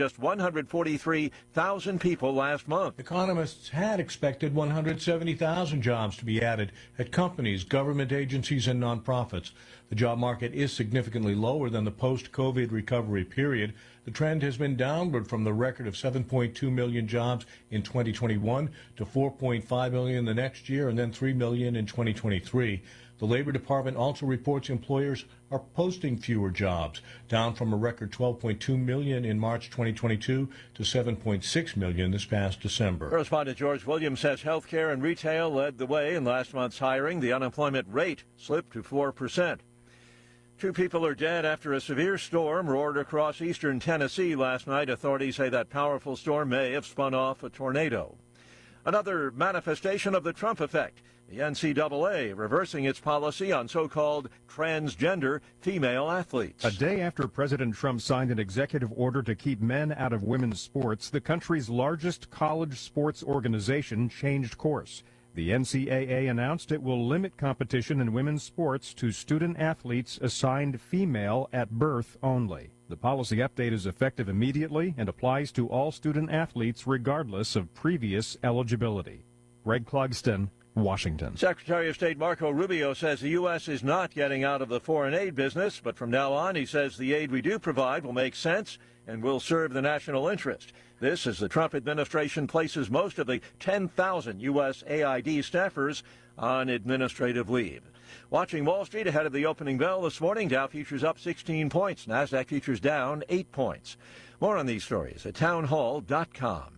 just 143,000 people last month. Economists had expected 170,000 jobs to be added at companies, government agencies, and nonprofits. The job market is significantly lower than the post-COVID recovery period. The trend has been downward from the record of 7.2 million jobs in 2021 to 4.5 million the next year and then 3 million in 2023. The Labor Department also reports employers are posting fewer jobs, down from a record 12.2 million in March 2022 to 7.6 million this past December. Correspondent George Williams says healthcare and retail led the way in last month's hiring. The unemployment rate slipped to 4%. 2 people are dead after a severe storm roared across eastern Tennessee last night. Authorities say that powerful storm may have spun off a tornado. Another manifestation of the Trump effect. The NCAA reversing its policy on so-called transgender female athletes. A day after President Trump signed an executive order to keep men out of women's sports, the country's largest college sports organization changed course. The NCAA announced it will limit competition in women's sports to student athletes assigned female at birth only. The policy update is effective immediately and applies to all student athletes regardless of previous eligibility. Greg Clugston, Washington. Secretary of State Marco Rubio says the U.S. is not getting out of the foreign aid business, but from now on, he says the aid we do provide will make sense and will serve the national interest. This as the Trump administration places most of the 10,000 U.S. AID staffers on administrative leave. Watching Wall Street ahead of the opening bell this morning, Dow futures up 16 points, NASDAQ futures down 8 points. More on these stories at townhall.com.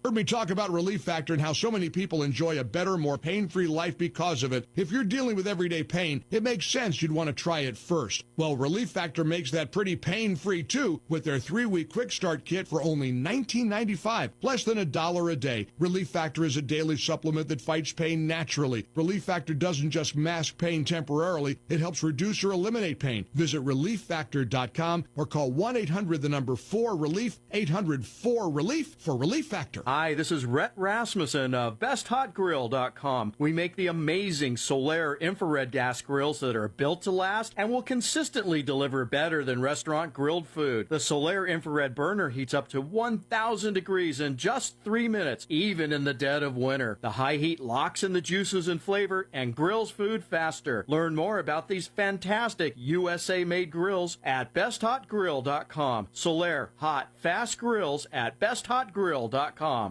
Heard me talk about Relief Factor and how so many people enjoy a better, more pain-free life because of it. If you're dealing with everyday pain, it makes sense you'd want to try it first. Well, Relief Factor makes that pretty pain-free too with their 3-week quick start kit for only $19.95, less than $1 a day. Relief Factor is a daily supplement that fights pain naturally. Relief Factor doesn't just mask pain temporarily, it helps reduce or eliminate pain. Visit relieffactor.com or call 1-800-4RELIEF, 800-4RELIEF for Relief Factor. Hi, this is Rhett Rasmussen of BestHotGrill.com. We make the amazing Solaire infrared gas grills that are built to last and will consistently deliver better than restaurant grilled food. The Solaire infrared burner heats up to 1,000 degrees in just 3 minutes, even in the dead of winter. The high heat locks in the juices and flavor and grills food faster. Learn more about these fantastic USA-made grills at BestHotGrill.com. Solaire hot, fast grills at BestHotGrill.com.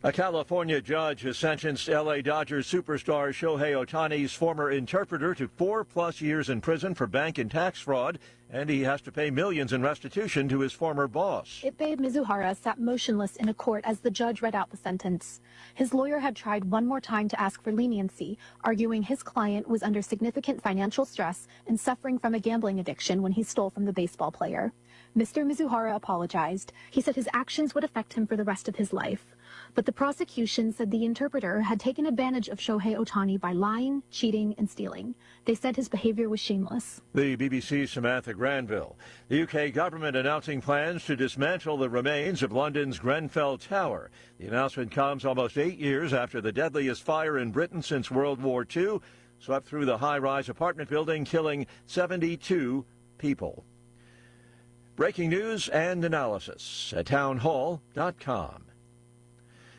A California judge has sentenced L.A. Dodgers superstar Shohei Ohtani's former interpreter to 4+ years in prison for bank and tax fraud, and he has to pay millions in restitution to his former boss. Ippei Mizuhara sat motionless in a court as the judge read out the sentence. His lawyer had tried one more time to ask for leniency, arguing his client was under significant financial stress and suffering from a gambling addiction when he stole from the baseball player. Mr. Mizuhara apologized. He said his actions would affect him for the rest of his life. But the prosecution said the interpreter had taken advantage of Shohei Ohtani by lying, cheating, and stealing. They said his behavior was shameless. The BBC's Samantha Granville. The UK government announcing plans to dismantle the remains of London's Grenfell Tower. The announcement comes almost 8 years after the deadliest fire in Britain since World War II swept through the high-rise apartment building, killing 72 people. Breaking news and analysis at townhall.com.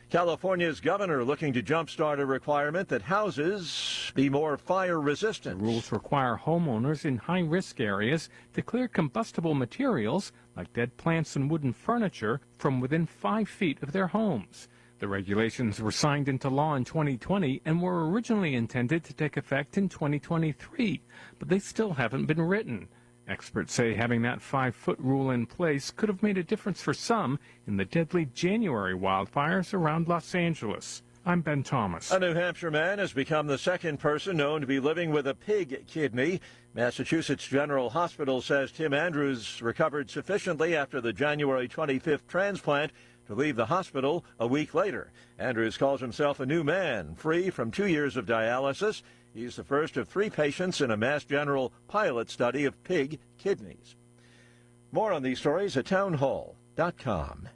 California's governor looking to jumpstart a requirement that houses be more fire-resistant. The rules require homeowners in high-risk areas to clear combustible materials, like dead plants and wooden furniture, from within 5 feet of their homes. The regulations were signed into law in 2020 and were originally intended to take effect in 2023, but they still haven't been written. Experts say having that 5-foot rule in place could have made a difference for some in the deadly January wildfires around Los Angeles. I'm Ben Thomas. A New Hampshire man has become the second person known to be living with a pig kidney. Massachusetts General Hospital says Tim Andrews recovered sufficiently after the January 25th transplant to leave the hospital a week later. Andrews calls himself a new man, free from 2 years of dialysis. He's the first of 3 patients in a Mass General pilot study of pig kidneys. More on these stories at townhall.com.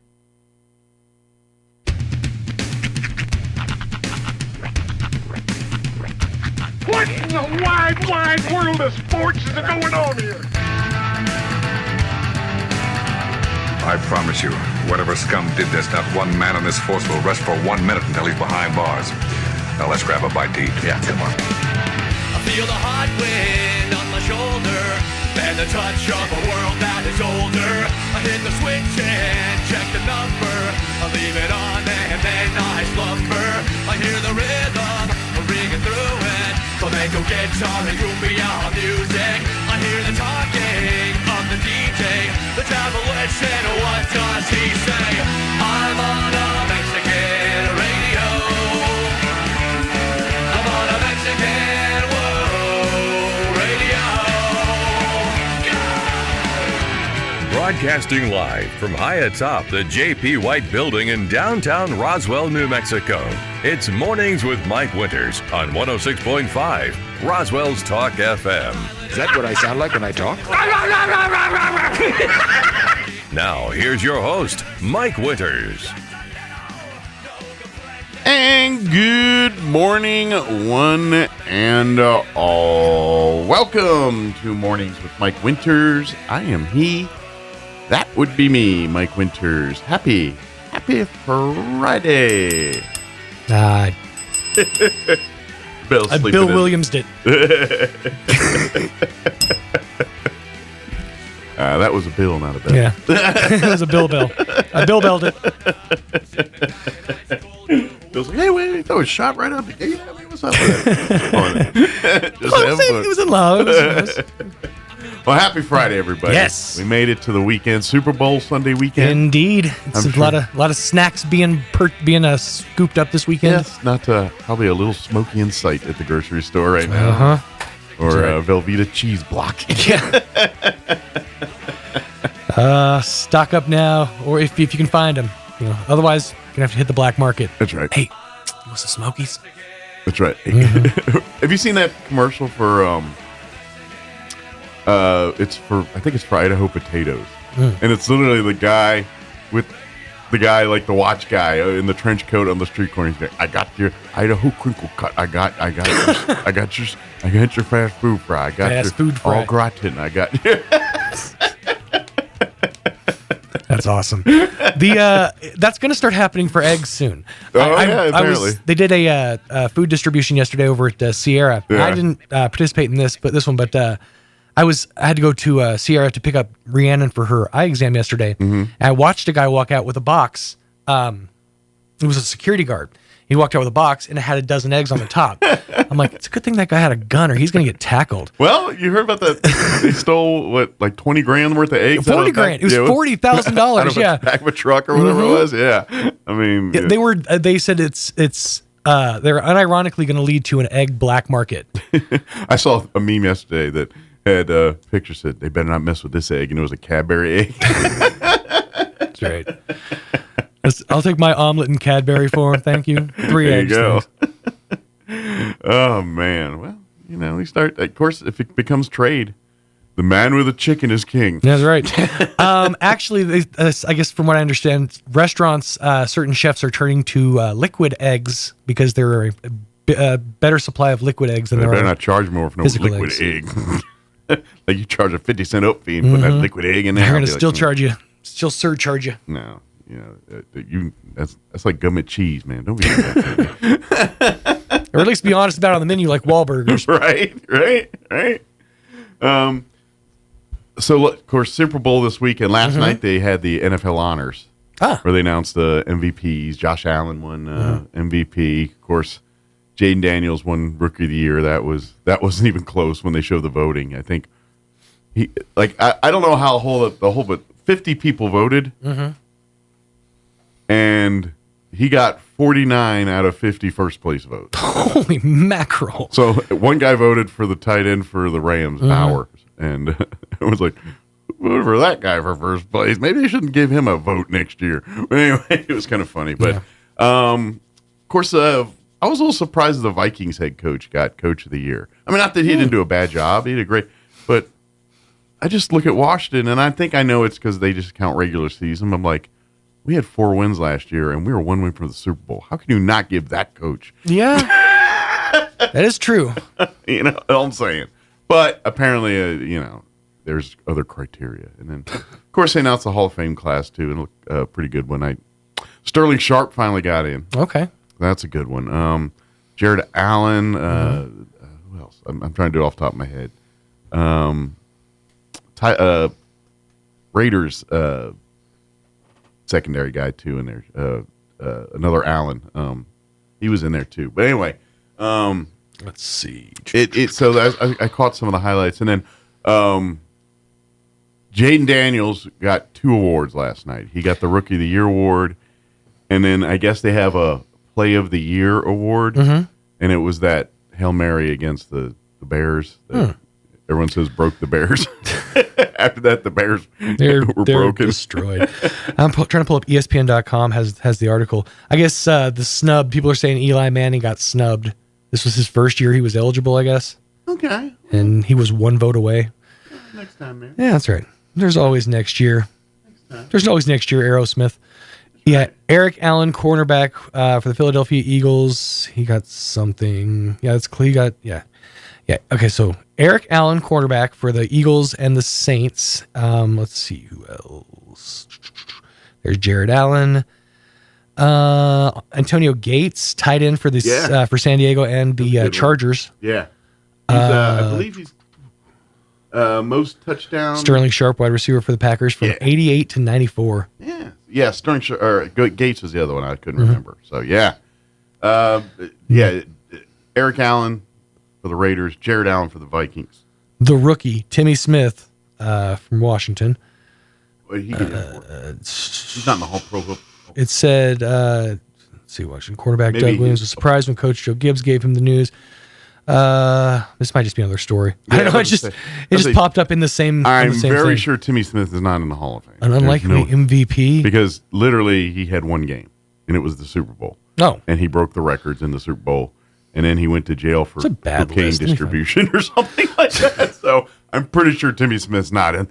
What in the wide, wide world of sports is going on here? I promise you, whatever scum did this, not one man in this force will rest for 1 minute until he's behind bars. Now let's grab a bite to eat. Yeah, come on. I feel the hot wind on my shoulder and the touch of a world that is older. I hit the switch and check the number. I leave it on and then I slumber. I hear the rhythm ringing through it. Flamenco guitar and cumbia music. I hear the talking of the DJ. The travel listen, what does he say? I'm on a Mexican radio. I'm on a Mexican radio. Broadcasting live from high atop the J.P. White Building in downtown Roswell, New Mexico. It's Mornings with Mike Winters on 106.5 Roswell's Talk FM. Is that what I sound like when I talk? Now, here's your host, Mike Winters. And good morning, one and all. Welcome to Mornings with Mike Winters. I am he. That would be me, Mike Winters. Happy Friday. Bill Williams did. That was a Bill, not a Bill. Yeah, it was a Bill. I Bill belled it. Bill's like, hey, wait, that was shot right up. Hey, what's up with it? It was in love. It was Well, happy Friday, everybody. Yes. We made it to the weekend, Super Bowl Sunday weekend. Indeed. It's a lot of snacks being scooped up this weekend. Yes, not probably a little smoky in sight at the grocery store right now. Uh-huh. Or Velveeta cheese block. Yeah. Stock up now, or if you can find them. Otherwise, you're going to have to hit the black market. That's right. Hey, you want some Smokies? That's right. Mm-hmm. Have you seen that commercial for I think it's for Idaho potatoes. And it's literally the guy like the watch guy in the trench coat on the street corner. He's like, I got your Idaho crinkle cut. I got your fast food fry. I got your food fry. Au gratin. I got your That's awesome. That's going to start happening for eggs soon. Apparently. They did a food distribution yesterday over at Sierra. Yeah. I didn't participate in this one, I had to go to Sierra to pick up Rhiannon for her eye exam yesterday. Mm-hmm. And I watched a guy walk out with a box. It was a security guard. He walked out with a box and it had a dozen eggs on the top. I'm like, it's a good thing that guy had a gun or he's going to get tackled. Well, you heard about that? They stole like 20 grand worth of eggs. 40 grand. It was $40,000. Out of a back of a truck or whatever it was. Yeah. I mean, they said it's they're unironically going to lead to an egg black market. I saw a meme yesterday that had a picture said, they better not mess with this egg. And it was a Cadbury egg. That's right. I'll take my omelet and Cadbury for him. Thank you. 3 eggs. There you go. Oh, man. Well, we start, of course, if it becomes trade, the man with a chicken is king. That's right. Actually, I guess from what I understand, restaurants, certain chefs are turning to liquid eggs because there are a better supply of liquid eggs than there are. They better not charge more for no liquid egg. Like you charge a 50-cent oat fee and put that liquid egg in there. They're going to still charge you, still surcharge you. No, that's like government cheese, man. Don't be doing that. Or at least be honest about it on the menu, like Wahlburgers. Right. So of course, Super Bowl this weekend. Last night they had the NFL honors, where they announced the MVPs. Josh Allen won MVP. Of course, Jaden Daniels won Rookie of the Year. That wasn't even close when they showed the voting. I think I don't know how but 50 people voted, and he got 49 out of 50 first place votes. Holy mackerel! So one guy voted for the tight end for the Rams, Bowers, and it was like, voted for that guy for first place. Maybe I shouldn't give him a vote next year. But anyway, it was kind of funny. But of course, I was a little surprised the Vikings head coach got Coach of the Year. I mean, not that he didn't do a bad job. He did great. But I just look at Washington, and I think I know it's because they just count regular season. I'm like, we had 4 wins last year, and we were 1 win from the Super Bowl. How can you not give that coach? Yeah, that is true. All I'm saying. But apparently, there's other criteria. And then, of course, they announced the Hall of Fame class, too, and it looked a pretty good one. Sterling Sharp finally got in. Okay. That's a good one. Jared Allen. Who else? I'm trying to do it off the top of my head. Raiders secondary guy, too, in there. Another Allen. He was in there, too. But anyway. Let's see. So I caught some of the highlights. And then Jaden Daniels got 2 awards last night. He got the Rookie of the Year award. And then I guess they have a Play of the Year award. And it was that Hail Mary against the Bears. Everyone says broke the Bears. After that, the Bears were broken. Destroyed. I'm trying to pull up ESPN.com, has the article. I guess the snub, people are saying Eli Manning got snubbed. This was his first year he was eligible, I guess. Okay. And he was 1 vote away. Next time, man. Yeah, that's right. There's always next year. There's always next year, Aerosmith. Yeah, Eric Allen, cornerback for the Philadelphia Eagles. He got something. Yeah, that's clear. He got, yeah. Okay, so Eric Allen, cornerback for the Eagles and the Saints. Let's see who else. There's Jared Allen. Antonio Gates, tight end for the for San Diego and the Chargers. Yeah, I believe he's most touchdowns. Sterling Sharp, wide receiver for the Packers, from 88 to 94. Yeah. Sterling Sharp, or Gates was the other one I couldn't remember. So Eric Allen for the Raiders, Jared Allen for the Vikings. The rookie Timmy Smith from Washington. What did he get in for? He's not in the Hall Pro Bowl. It said, let's see, Washington quarterback Doug Williams was surprised when Coach Joe Gibbs gave him the news. This might just be another story. I don't know. It just popped up in the same. I'm the same very thing. sure Timmy Smith is not in the Hall of Fame. An unlikely MVP, because literally he had 1 game, and it was the Super Bowl. Oh, and he broke the records in the Super Bowl, and then he went to jail for cocaine distribution or something like that. So I'm pretty sure Timmy Smith's not in.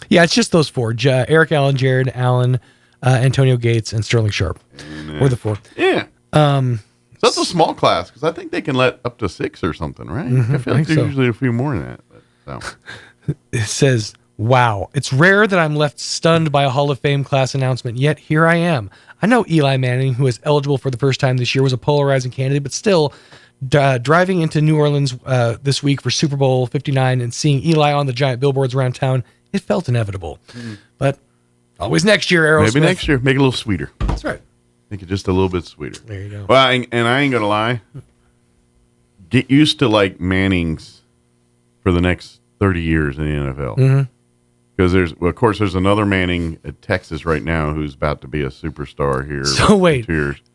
Yeah, it's just those 4: Eric Allen, Jared Allen, Antonio Gates, and Sterling Sharp. Were the 4. Yeah. So that's a small class, because I think they can let up to 6 or something, right? I feel like there's usually a few more than that. But, It says, wow, it's rare that I'm left stunned by a Hall of Fame class announcement, yet here I am. I know Eli Manning, who is eligible for the first time this year, was a polarizing candidate, but still, driving into New Orleans this week for Super Bowl 59 and seeing Eli on the giant billboards around town, it felt inevitable. But always next year, Aerosmith. Maybe next year, make it a little sweeter. That's right. Make it just a little bit sweeter. There you go. Well, and I ain't going to lie. Get used to like Mannings for the next 30 years in the NFL. Because there's another Manning at Texas right now who's about to be a superstar here. So wait,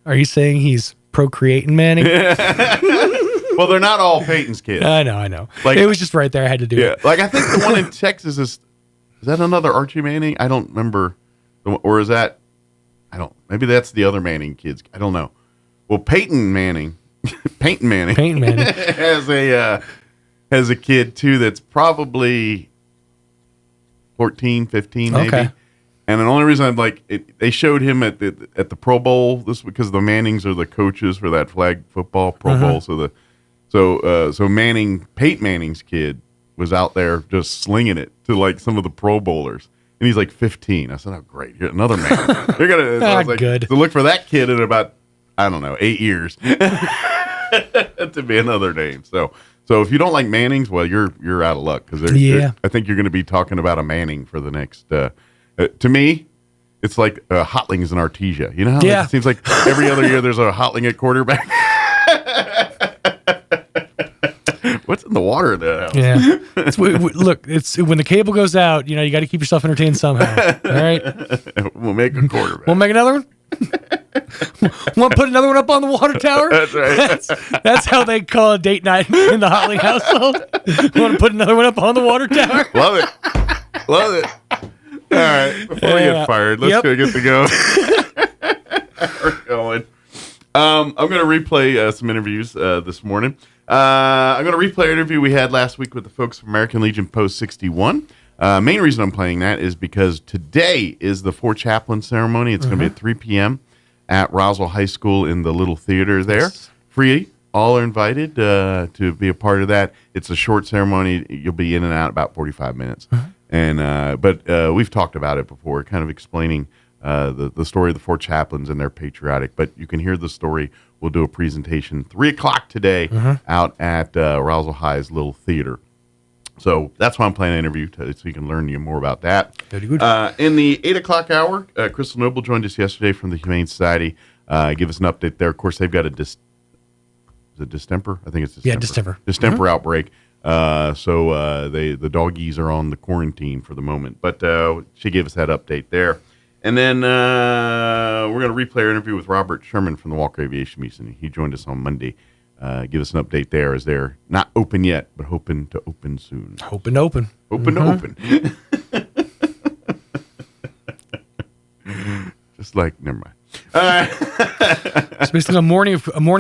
are you saying he's procreating Manning? Well, they're not all Peyton's kids. I know. Like, it was just right there. I had to do it. Like I think the one in Texas is that another Archie Manning? I don't remember. Or is that, maybe that's the other Manning kids. I don't know. Well, Peyton Manning has a kid too that's probably 14, 15 maybe. Okay. And the only reason I'm like they showed him at the Pro Bowl this because the Mannings are the coaches for that flag football Pro Bowl. So Peyton Manning's kid was out there just slinging it to like some of the Pro Bowlers. And he's like 15. I said, "Oh, great! You're another man. You're gonna." I was like, good. So look for that kid in about 8 years to be another name. So if you don't like Mannings, well, you're out of luck because I think you're going to be talking about a Manning for the next. To me, it's like Hotlings and Artesia. You know? How it seems like every other year there's a Hotling at quarterback. What's in the water in that house? Yeah. Look, it's when the cable goes out, you got to keep yourself entertained somehow. All right. We'll make a quarterback. We'll make another one. Want to put another one up on the water tower? That's right. That's how they call a date night in the Hotling household. Want to put another one up on the water tower? Love it. All right. Before we get fired, let's go get to go. We're going. I'm going to replay some interviews this morning. I'm going to replay an interview we had last week with the folks from American Legion Post 61. Main reason I'm playing that is because today is the Four Chaplain ceremony. It's going to be at 3 p.m. at Roswell High School in the little theater there. Free all are invited to be a part of that. It's a short ceremony. You'll be in and out about 45 minutes. And but we've talked about it before, kind of explaining the story of the 4 chaplains, and they're patriotic. But you can hear the story. We'll do a presentation 3 o'clock today out at Roswell High's little theater. So that's why I'm planning an interview, so you can learn more about that. Very good. In the 8 o'clock hour, Crystal Noble joined us yesterday from the Humane Society. Give us an update there. Of course, they've got a distemper? I think it's distemper. Yeah, distemper. Distemper outbreak. So the doggies are on the quarantine for the moment. But she gave us that update there. And then we're going to replay our interview with Robert Sherman from the Walker Aviation Museum. He joined us on Monday. Give us an update there, as they're not open yet, but hoping to open soon. Hoping to open. Open to open. Just like, never mind. It's basically a morning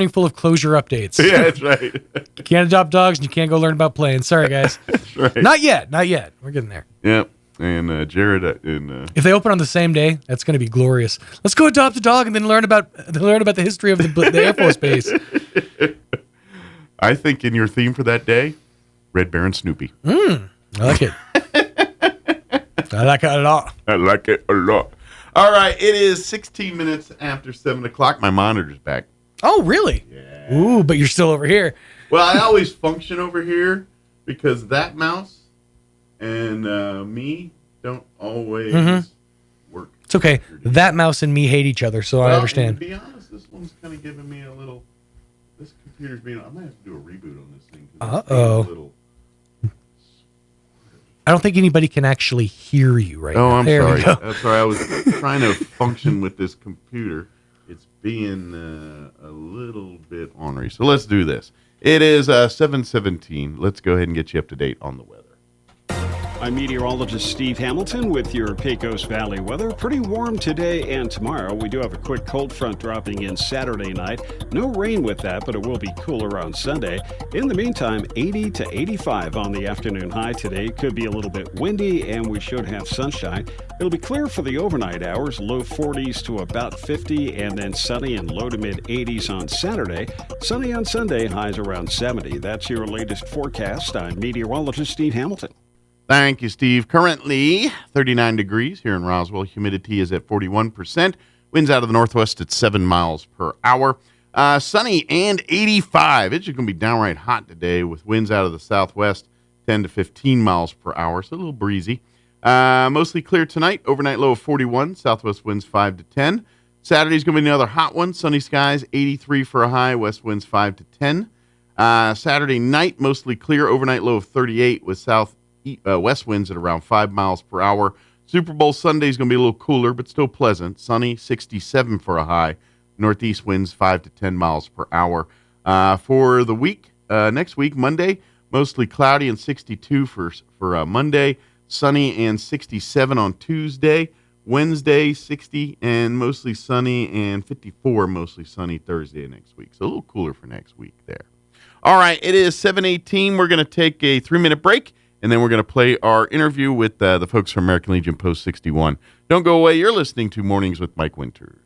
full of closure updates. Yeah, that's right. You can't adopt dogs, and you can't go learn about planes. Sorry, guys. That's right. Not yet. We're getting there. Yep. And Jared, if they open on the same day, that's going to be glorious. Let's go adopt a dog and then learn about the history of the Air Force Base. I think in your theme for that day, Red Baron Snoopy. I like it. I like it a lot. I like it a lot. All right, it is 16 minutes after 7 o'clock. My monitor's back. Oh, really? Yeah. Ooh, but you're still over here. Well, I always function over here because that mouse and me don't always work. It's okay. That mouse and me hate each other, so I understand. To be honest, this one's kind of giving me a little... This computer's being... I might have to do a reboot on this thing. Uh-oh. I don't think anybody can actually hear you right now. Oh, I'm there sorry. We go. That's sorry. I was trying to function with this computer. It's being a little bit ornery. So let's do this. It is 7:17. Let's go ahead and get you up to date on the weather. I'm meteorologist Steve Hamilton with your Pecos Valley weather. Pretty warm today and tomorrow. We do have a quick cold front dropping in Saturday night. No rain with that, but it will be cooler on Sunday. In the meantime, 80 to 85 on the afternoon high today. Could be a little bit windy, and we should have sunshine. It'll be clear for the overnight hours, low 40s to about 50, and then sunny and low to mid 80s on Saturday. Sunny on Sunday, highs around 70. That's your latest forecast. I'm meteorologist Steve Hamilton. Thank you, Steve. Currently 39 degrees here in Roswell. Humidity is at 41%. Winds out of the northwest at 7 miles per hour. Sunny and 85. It's just going to be downright hot today with winds out of the southwest 10 to 15 miles per hour. So a little breezy. Mostly clear tonight. Overnight low of 41. Southwest winds 5 to 10. Saturday's going to be another hot one. Sunny skies, 83 for a high. West winds 5 to 10. Saturday night, mostly clear. Overnight low of 38 with west winds at around 5 miles per hour. Super Bowl Sunday is going to be a little cooler, but still pleasant. Sunny, 67 for a high. Northeast winds 5 to 10 miles per hour. For the week, next week, Monday, mostly cloudy and 62 for Monday. Sunny and 67 on Tuesday. Wednesday, 60 and mostly sunny, and 54 mostly sunny Thursday next week. So a little cooler for next week there. All right, it is 7:18. We're going to take a 3-minute break. And then we're going to play our interview with the folks from American Legion Post 61. Don't go away. You're listening to Mornings with Mike Winters.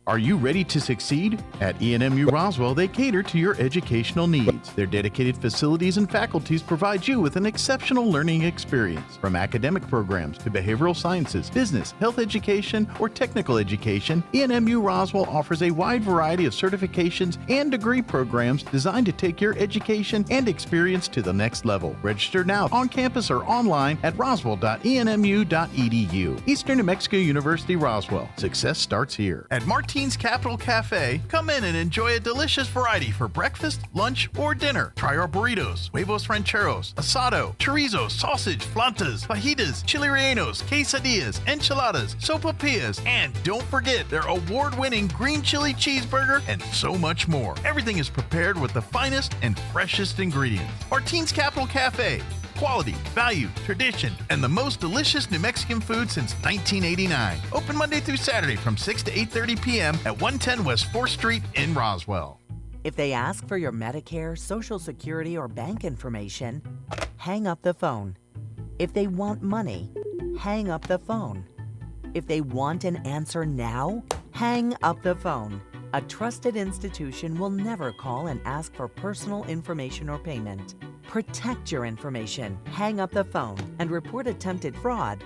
Are you ready to succeed? At ENMU Roswell, they cater to your educational needs. Their dedicated facilities and faculties provide you with an exceptional learning experience. From academic programs to behavioral sciences, business, health education, or technical education, ENMU Roswell offers a wide variety of certifications and degree programs designed to take your education and experience to the next level. Register now on campus or online at roswell.enmu.edu. Eastern New Mexico University, Roswell. Success starts here. At Martin's Capital Cafe, come in and enjoy a delicious variety for breakfast, lunch, or dinner. Try our burritos, huevos rancheros, asado, chorizo, sausage, flantas, fajitas, chili rellenos, quesadillas, enchiladas, sopapillas, and don't forget their award-winning green chili cheeseburger and so much more. Everything is prepared with the finest and freshest ingredients. Martin's Capital Cafe. Quality, value, tradition, and the most delicious New Mexican food since 1989. Open Monday through Saturday from 6 to 8:30 p.m. at 110 West 4th Street in Roswell. If they ask for your Medicare, Social Security, or bank information, hang up the phone. If they want money, hang up the phone. If they want an answer now, hang up the phone. A trusted institution will never call and ask for personal information or payment. Protect your information. Hang up the phone and report attempted fraud.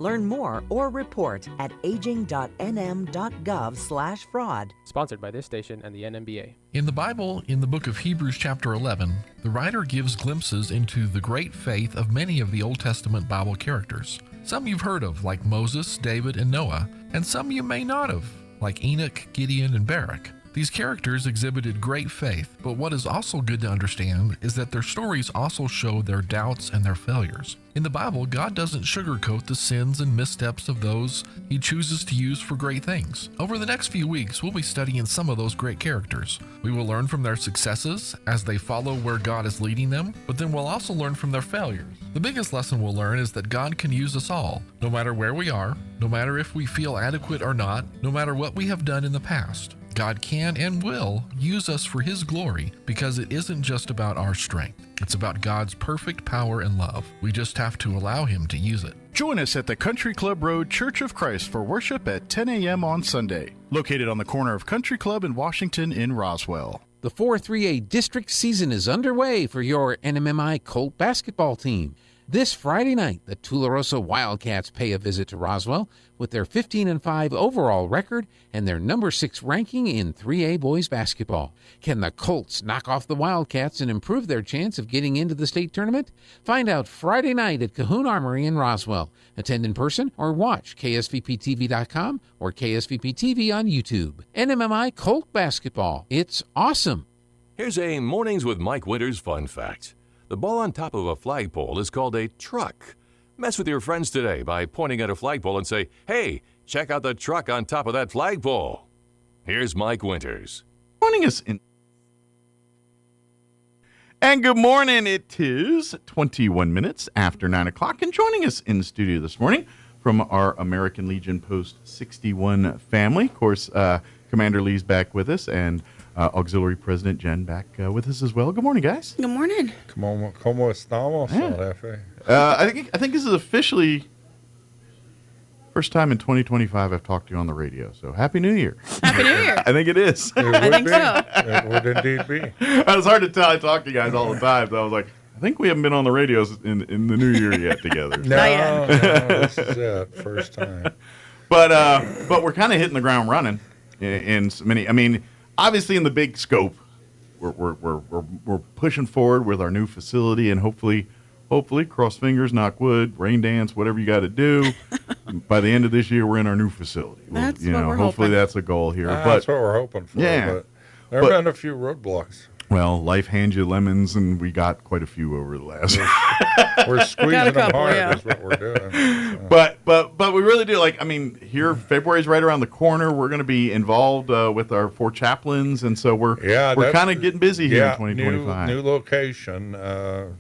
Learn more or report at aging.nm.gov/fraud. Sponsored by this station and the NMBA. In the Bible, in the book of Hebrews chapter 11, the writer gives glimpses into the great faith of many of the Old Testament Bible characters. Some you've heard of, like Moses, David, and Noah, and some you may not have, like Enoch, Gideon, and Barak. These characters exhibited great faith, but what is also good to understand is that their stories also show their doubts and their failures. In the Bible, God doesn't sugarcoat the sins and missteps of those He chooses to use for great things. Over the next few weeks, we'll be studying some of those great characters. We will learn from their successes as they follow where God is leading them, but then we'll also learn from their failures. The biggest lesson we'll learn is that God can use us all, no matter where we are, no matter if we feel adequate or not, no matter what we have done in the past. God can and will use us for His glory because it isn't just about our strength. It's about God's perfect power and love. We just have to allow Him to use it. Join us at the Country Club Road Church of Christ for worship at 10 a.m. on Sunday, located on the corner of Country Club and Washington in Roswell. The 4-3A district season is underway for your NMMI Colt basketball team. This Friday night, the Tularosa Wildcats pay a visit to Roswell with their 15-5 overall record and their number 6 ranking in 3A boys basketball. Can the Colts knock off the Wildcats and improve their chance of getting into the state tournament? Find out Friday night at Cahoon Armory in Roswell. Attend in person or watch KSVPTV.com or KSVP TV on YouTube. NMMI Colt basketball. It's awesome. Here's a Mornings with Mike Winters fun fact. The ball on top of a flagpole is called a truck. Mess with your friends today by pointing at a flagpole and say, "Hey, check out the truck on top of that flagpole." Here's Mike Winters. Joining us in... And good morning. It is 21 minutes after 9 o'clock. And joining us in the studio this morning from our American Legion Post 61 family. Of course, Commander Lee's back with us, and Auxiliary President Jen back with us as well. Good morning, guys. Good morning. ¿Cómo estamos, Jefe? I think this is officially first time in 2025 I've talked to you on the radio. So Happy New Year. Happy New Year. I think it is. I think so. It would indeed be. It's hard to tell. I talk to you guys all the time. So I was like, I think we haven't been on the radios in the new year yet together. No, this is it. First time. But we're kind of hitting the ground running in so many. I mean, obviously in the big scope, we're pushing forward with our new facility, and hopefully, cross fingers, knock wood, rain dance, whatever you got to do. By the end of this year, we're in our new facility. That's what we're hopefully hoping. That's a goal here. That's what we're hoping for. Yeah, but there have been a few roadblocks. Well, life hands you lemons, and we got quite a few over the last. We're squeezing them hard. Is what we're doing. So. But we really do here. February's right around the corner. We're going to be involved with our 4 chaplains, and so we're kind of getting busy here in 2025. New location.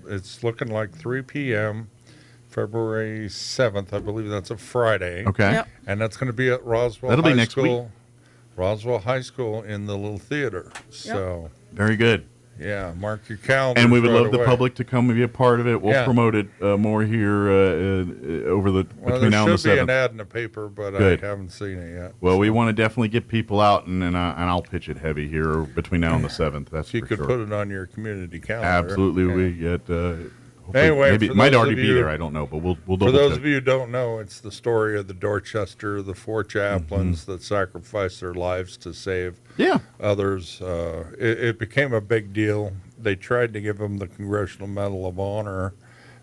It's looking like 3 p.m. February 7th. I believe that's a Friday. Okay. Yep. And that's going to be at Roswell. That'll be High next School. week. Roswell High School in the little theater. So very good. Yeah, mark your calendar. And we would love the public to come and be a part of it. We'll promote it more here between now and the 7th. There should be an ad in the paper, but Good. I haven't seen it yet. Well, we want to definitely get people out, and I'll pitch it heavy here between now and the 7th. That's you for could sure. put it on your community calendar. Absolutely, Yeah. we get. Anyway, maybe it might already be there. I don't know, but we'll double For those check. of you who don't know, it's the story of the Dorchester, the 4 chaplains that sacrificed their lives to save others. It became a big deal. They tried to give them the Congressional Medal of Honor,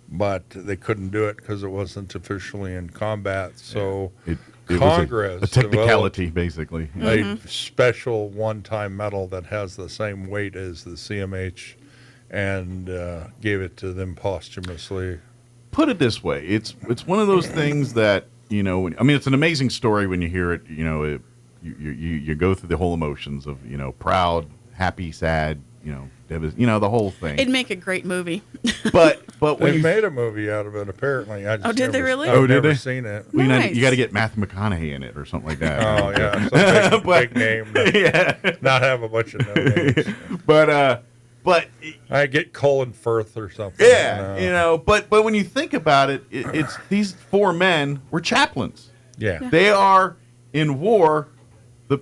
but they couldn't do it because it wasn't officially in combat. So it Congress was a technicality, basically. A special one-time medal that has the same weight as the CMH, and gave it to them posthumously. Put it this way, it's one of those things that, it's an amazing story when you hear it. You go through the whole emotions of, proud, happy, sad, the whole thing. It'd make a great movie. But when they made a movie out of it, apparently. Did they really? I've never seen it. Well, nice. You got to get Matthew McConaughey in it or something like that. Oh yeah, some big name. Not have a bunch of no names. But I get Colin Firth or something. Yeah, but when you think about it, it's these 4 men were chaplains. Yeah. They are in war. The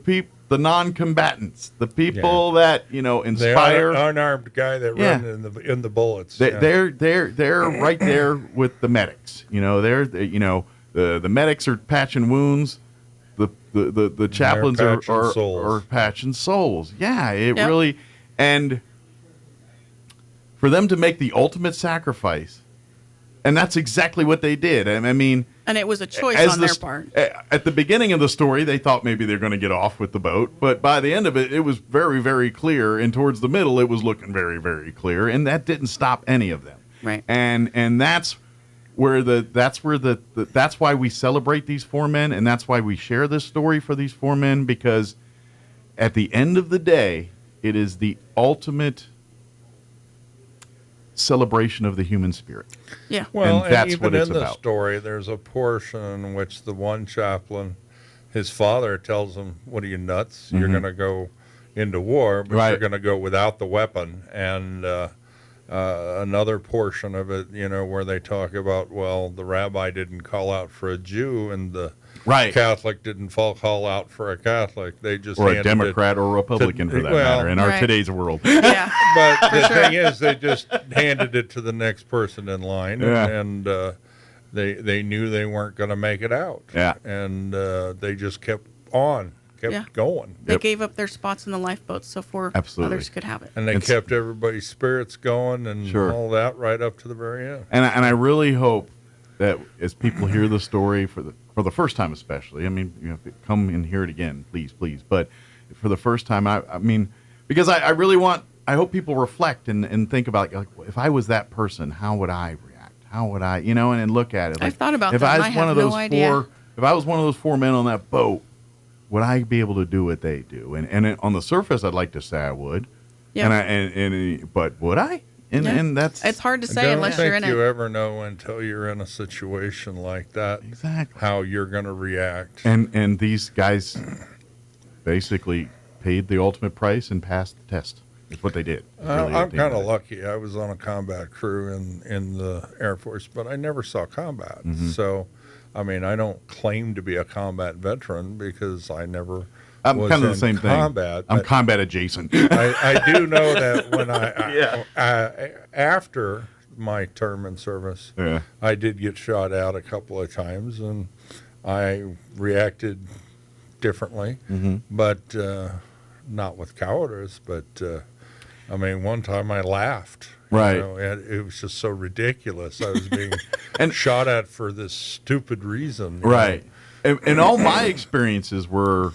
the non-combatants, the people that inspire. The unarmed guy that run in the bullets. They're right there with the medics. The medics are patching wounds. The chaplains are patching souls. Yeah, really, and for them to make the ultimate sacrifice, and that's exactly what they did. I mean, and it was a choice on their part. At the beginning of the story, they thought maybe they're going to get off with the boat, but by the end of it, it was very, very clear, and towards the middle, it was looking very, very clear, and that didn't stop any of them. Right. And that's why we celebrate these four men, and that's why we share this story for these four men, because at the end of the day, it is the ultimate celebration of the human spirit. Yeah. Well, and that's even what it's in the about. story, there's a portion in which the one chaplain, his father tells him, "What are you, nuts? You're going to go into war, but you're going to go without the weapon." And another portion of it, where they talk about, well, the rabbi didn't call out for a Jew, and the Catholic didn't call out for a Catholic. They just or a Democrat or Republican, for that matter, in our today's world. Yeah. But the thing is, they just handed it to the next person in line, and they knew they weren't going to make it out. Yeah. And they just kept going. They gave up their spots in the lifeboats so others could have it. And they kept everybody's spirits going and all that right up to the very end. And I really hope that as people hear the story for the first time, especially, I mean, come and hear it again, please. But for the first time, I mean, because I really I hope people reflect and think about, like, if I was that person, how would I react? How would I, and look at it? Like, I've thought about if that. I was one of those if I was one of those four men on that boat, would I be able to do what they do? And on the surface, I'd like to say I would. Yeah. But would I? And it's hard to say unless you're in it. I don't think you ever know until you're in a situation like that how you're going to react. And these guys basically paid the ultimate price and passed the test. It's what they did. I'm kind of lucky. I was on a combat crew in the Air Force, but I never saw combat. Mm-hmm. So, I mean, I don't claim to be a combat veteran because I never I'm was kind of in the same combat. thing. I'm combat adjacent. I do know that when after my term in service, I did get shot out a couple of times, and I reacted differently, but not with cowardice. But I mean, one time I laughed. Right. And it was just so ridiculous. I was being shot at for this stupid reason. Right. And all my experiences were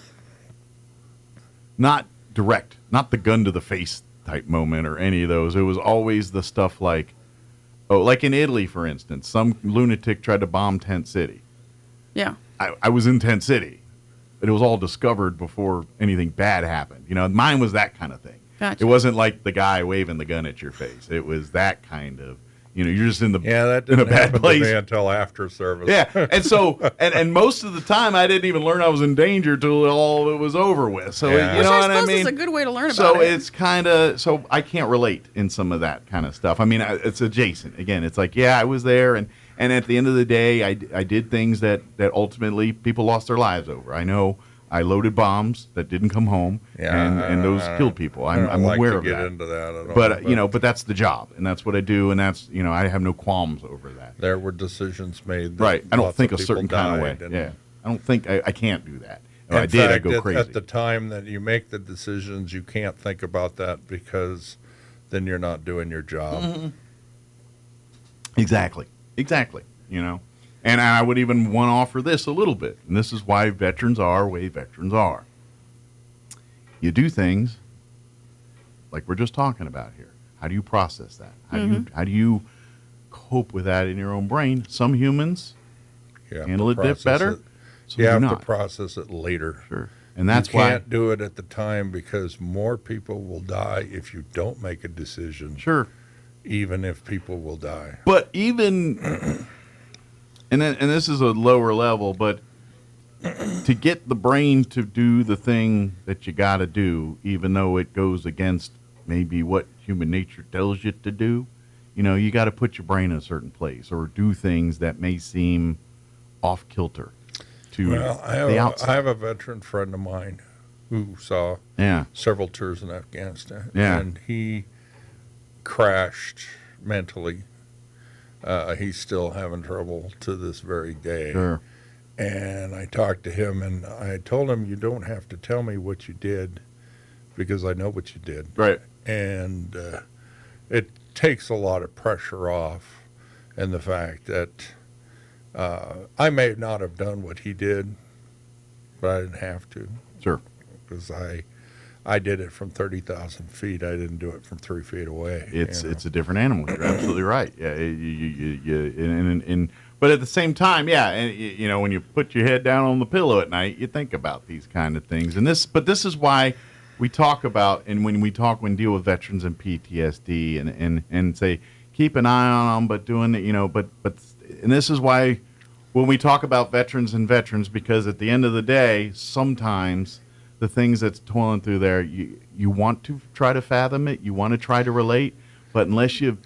not direct, not the gun to the face type moment or any of those. It was always the stuff like in Italy, for instance, some lunatic tried to bomb Tent City. Yeah. I was in Tent City, but it was all discovered before anything bad happened. Mine was that kind of thing. Gotcha. It wasn't like the guy waving the gun at your face. It was that kind of, you're just in that didn't in a bad happen place. to me until after service. Yeah, and so and most of the time I didn't even learn I was in danger till all of it was over with. So Which I suppose is a good way to learn about it. So it's kind of I can't relate in some of that kind of stuff. I mean, it's adjacent. Again, it's like I was there, and at the end of the day, I did things that ultimately people lost their lives over. I know. I loaded bombs that didn't come home, and those killed people. I'm like aware to of get that. into that at all, but that's the job, and that's what I do, and that's I have no qualms over that. There were decisions made. That Right, I don't lots think of a certain people kind of way. died, Yeah, I don't think I can't do that. If In I did, I'd fact, go crazy. At the time that you make the decisions, you can't think about that because then you're not doing your job. Mm-hmm. Exactly. And I would even want to offer this a little bit, and this is why veterans are the way veterans are. You do things like we're just talking about here. How do you process that? How do you cope with that in your own brain? Some humans handle it a bit better. You have to process it later. Sure. And that's why you can't do it at the time because more people will die if you don't make a decision. Sure. Even if people will die. But even and this is a lower level, but to get the brain to do the thing that you got to do, even though it goes against maybe what human nature tells you to do, you got to put your brain in a certain place or do things that may seem off kilter to the outside. I have a veteran friend of mine who saw several tours in Afghanistan. Yeah. And he crashed mentally. He's still having trouble to this very day. Sure. And I talked to him, and I told him, you don't have to tell me what you did, because I know what you did. Right. And it takes a lot of pressure off, and the fact that I may not have done what he did, but I didn't have to. Sure. Because I did it from 30,000 feet. I didn't do it from 3 feet away. It's a different animal. You're absolutely right. Yeah, but at the same time, and when you put your head down on the pillow at night, you think about these kind of things. But this is why we talk about, and when we deal with veterans and PTSD, and say keep an eye on them, but doing it, and this is why when we talk about veterans, because at the end of the day, sometimes the things that's toiling through there, you want to try to fathom it, you want to try to relate, but unless you've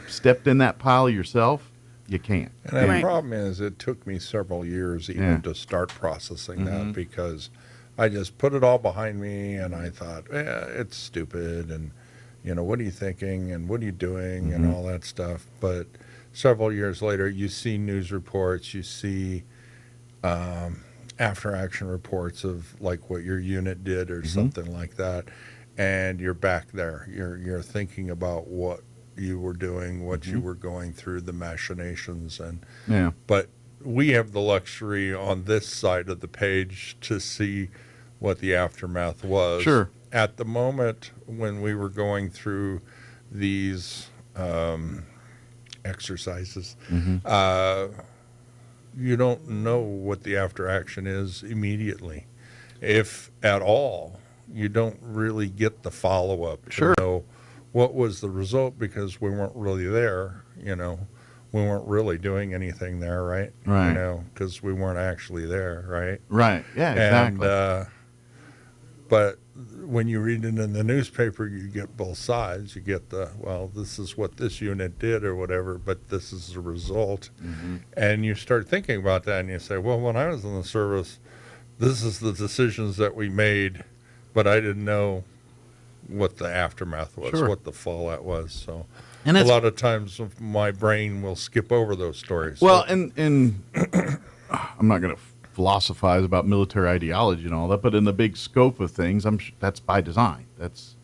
stepped in that pile yourself, you can't. And the problem is, it took me several years even to start processing that, because I just put it all behind me, and I thought, it's stupid, and what are you thinking, and what are you doing, and all that stuff. But several years later, you see news reports, you see after action reports of like what your unit did or something like that, and you're back there. You're thinking about what you were doing, what you were going through, the machinations, but we have the luxury on this side of the page to see what the aftermath was. Sure. At the moment when we were going through these exercises, you don't know what the after action is immediately. If at all, you don't really get the follow-up to know what was the result, because we weren't really there, we weren't really doing anything there, right? Right. Because we weren't actually there, right? Right, yeah, exactly. And, but when you read it in the newspaper, you get both sides. You get this is what this unit did or whatever, but this is the result. And you start thinking about that, and you say, well, when I was in the service, this is the decisions that we made, but I didn't know what the aftermath was, what the fallout was. So a lot of times my brain will skip over those stories. Well, and I'm not going to philosophize about military ideology and all that, but in the big scope of things, I'm sure that's by design. That's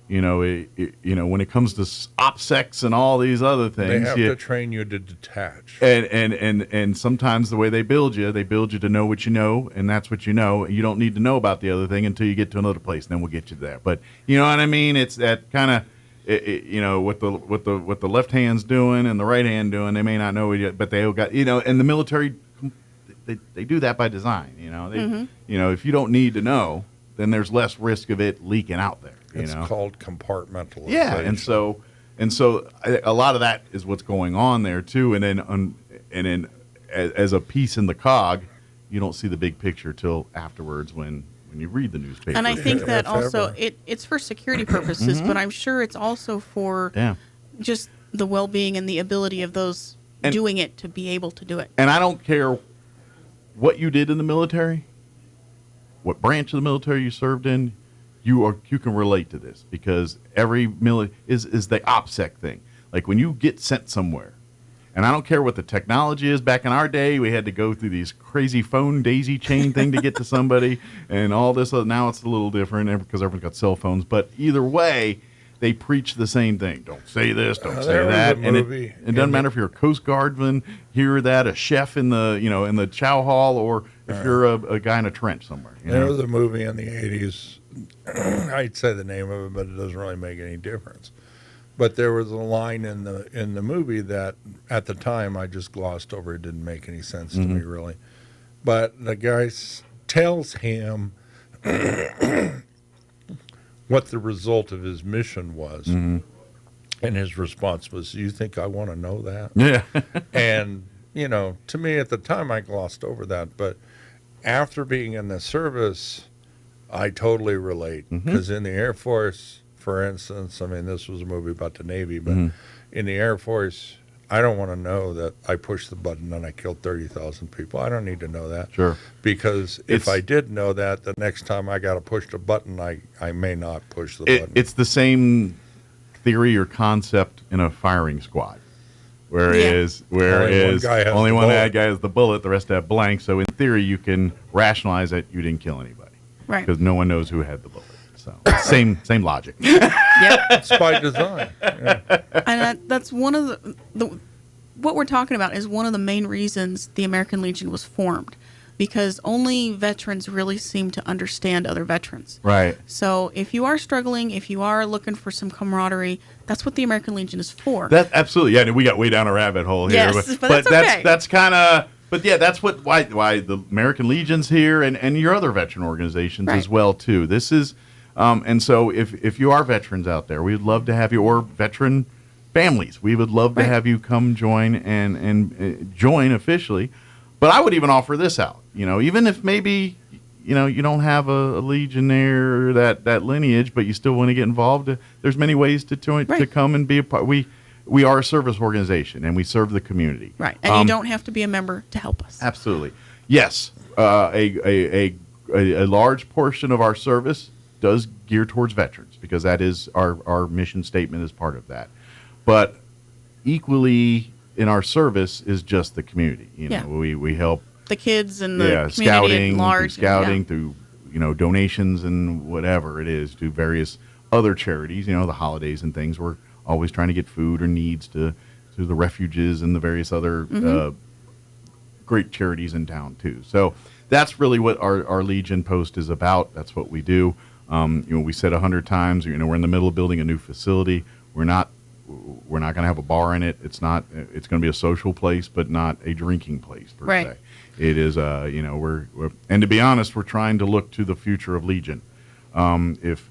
when it comes to OPSECs and all these other things, they have to train you to detach. And sometimes the way they build you to know what you know, and that's what you know. And you don't need to know about the other thing until you get to another place, and then we'll get you there. But you know what I mean? It's that kind of, what the left hand's doing and the right hand doing. They may not know it yet, but they got and the military, they do that by design. If you don't need to know, then there's less risk of it leaking out there. It's called compartmentalization. Yeah, and so a lot of that is what's going on there too. And then as a piece in the cog, you don't see the big picture till afterwards when you read the newspaper. And I think that also it's for security purposes, but I'm sure it's also for just the well-being and the ability of those doing it to be able to do it. And I don't care what you did in the military, what branch of the military you served in. You can relate to this, because every is the OPSEC thing. Like when you get sent somewhere, and I don't care what the technology is. Back in our day, we had to go through these crazy phone daisy chain thing to get to somebody, and all this. Now it's a little different because everyone's got cell phones. But either way, they preach the same thing. Don't say this. Don't say that. And it doesn't matter if you're a Coast Guardman, hear that, a chef in the in the chow hall, or if you're a guy in a trench somewhere. There was a movie in the 80s. I'd say the name of it, but it doesn't really make any difference. But there was a line in the movie that at the time I just glossed over. It didn't make any sense to me really. But the guy tells him what the result of his mission was. And his response was, "You think I want to know that?" Yeah. And, to me at the time I glossed over that. But after being in the service, I totally relate. Because in the Air Force, for instance, I mean, this was a movie about the Navy, but in the Air Force, I don't want to know that I pushed the button and I killed 30,000 people. I don't need to know that. Sure. Because if I did know that, the next time I got to push the button, I may not push the button. It's the same theory or concept in a firing squad. Whereas only one guy has the bullet, the rest have blanks. So in theory, you can rationalize that you didn't kill anybody. Right. Because no one knows who had the bullet. So same logic. Yep. It's by design. Yeah. And that's one of the what we're talking about is one of the main reasons the American Legion was formed, because only veterans really seem to understand other veterans. Right. So if you are struggling, if you are looking for some camaraderie, that's what the American Legion is for. That absolutely. Yeah, we got way down a rabbit hole here. Yes, but that's okay. That's kind of. But yeah, that's why the American Legion's here and your other veteran organizations as well too. This is, and so if you are veterans out there, we would love to have you, or veteran families, we would love to have you come join and join officially. But I would even offer this out. Even if maybe you don't have a Legionnaire or that lineage, but you still want to get involved. There's many ways to come and be a part. We are a service organization, and we serve the community. Right, and you don't have to be a member to help us. Absolutely. Yes, a large portion of our service does gear towards veterans, because that is our mission statement is part of that. But equally in our service is just the community. We help the kids and the community scouting, at large. Through donations and whatever it is, to various other charities, the holidays and things. We're always trying to get food or needs to the refuges and the various other great charities in town too. So that's really what our Legion post is about. That's what we do. We said 100 times, we're in the middle of building a new facility. We're not going to have a bar in it. It's going to be a social place, but not a drinking place per se. It is, and to be honest, we're trying to look to the future of Legion. If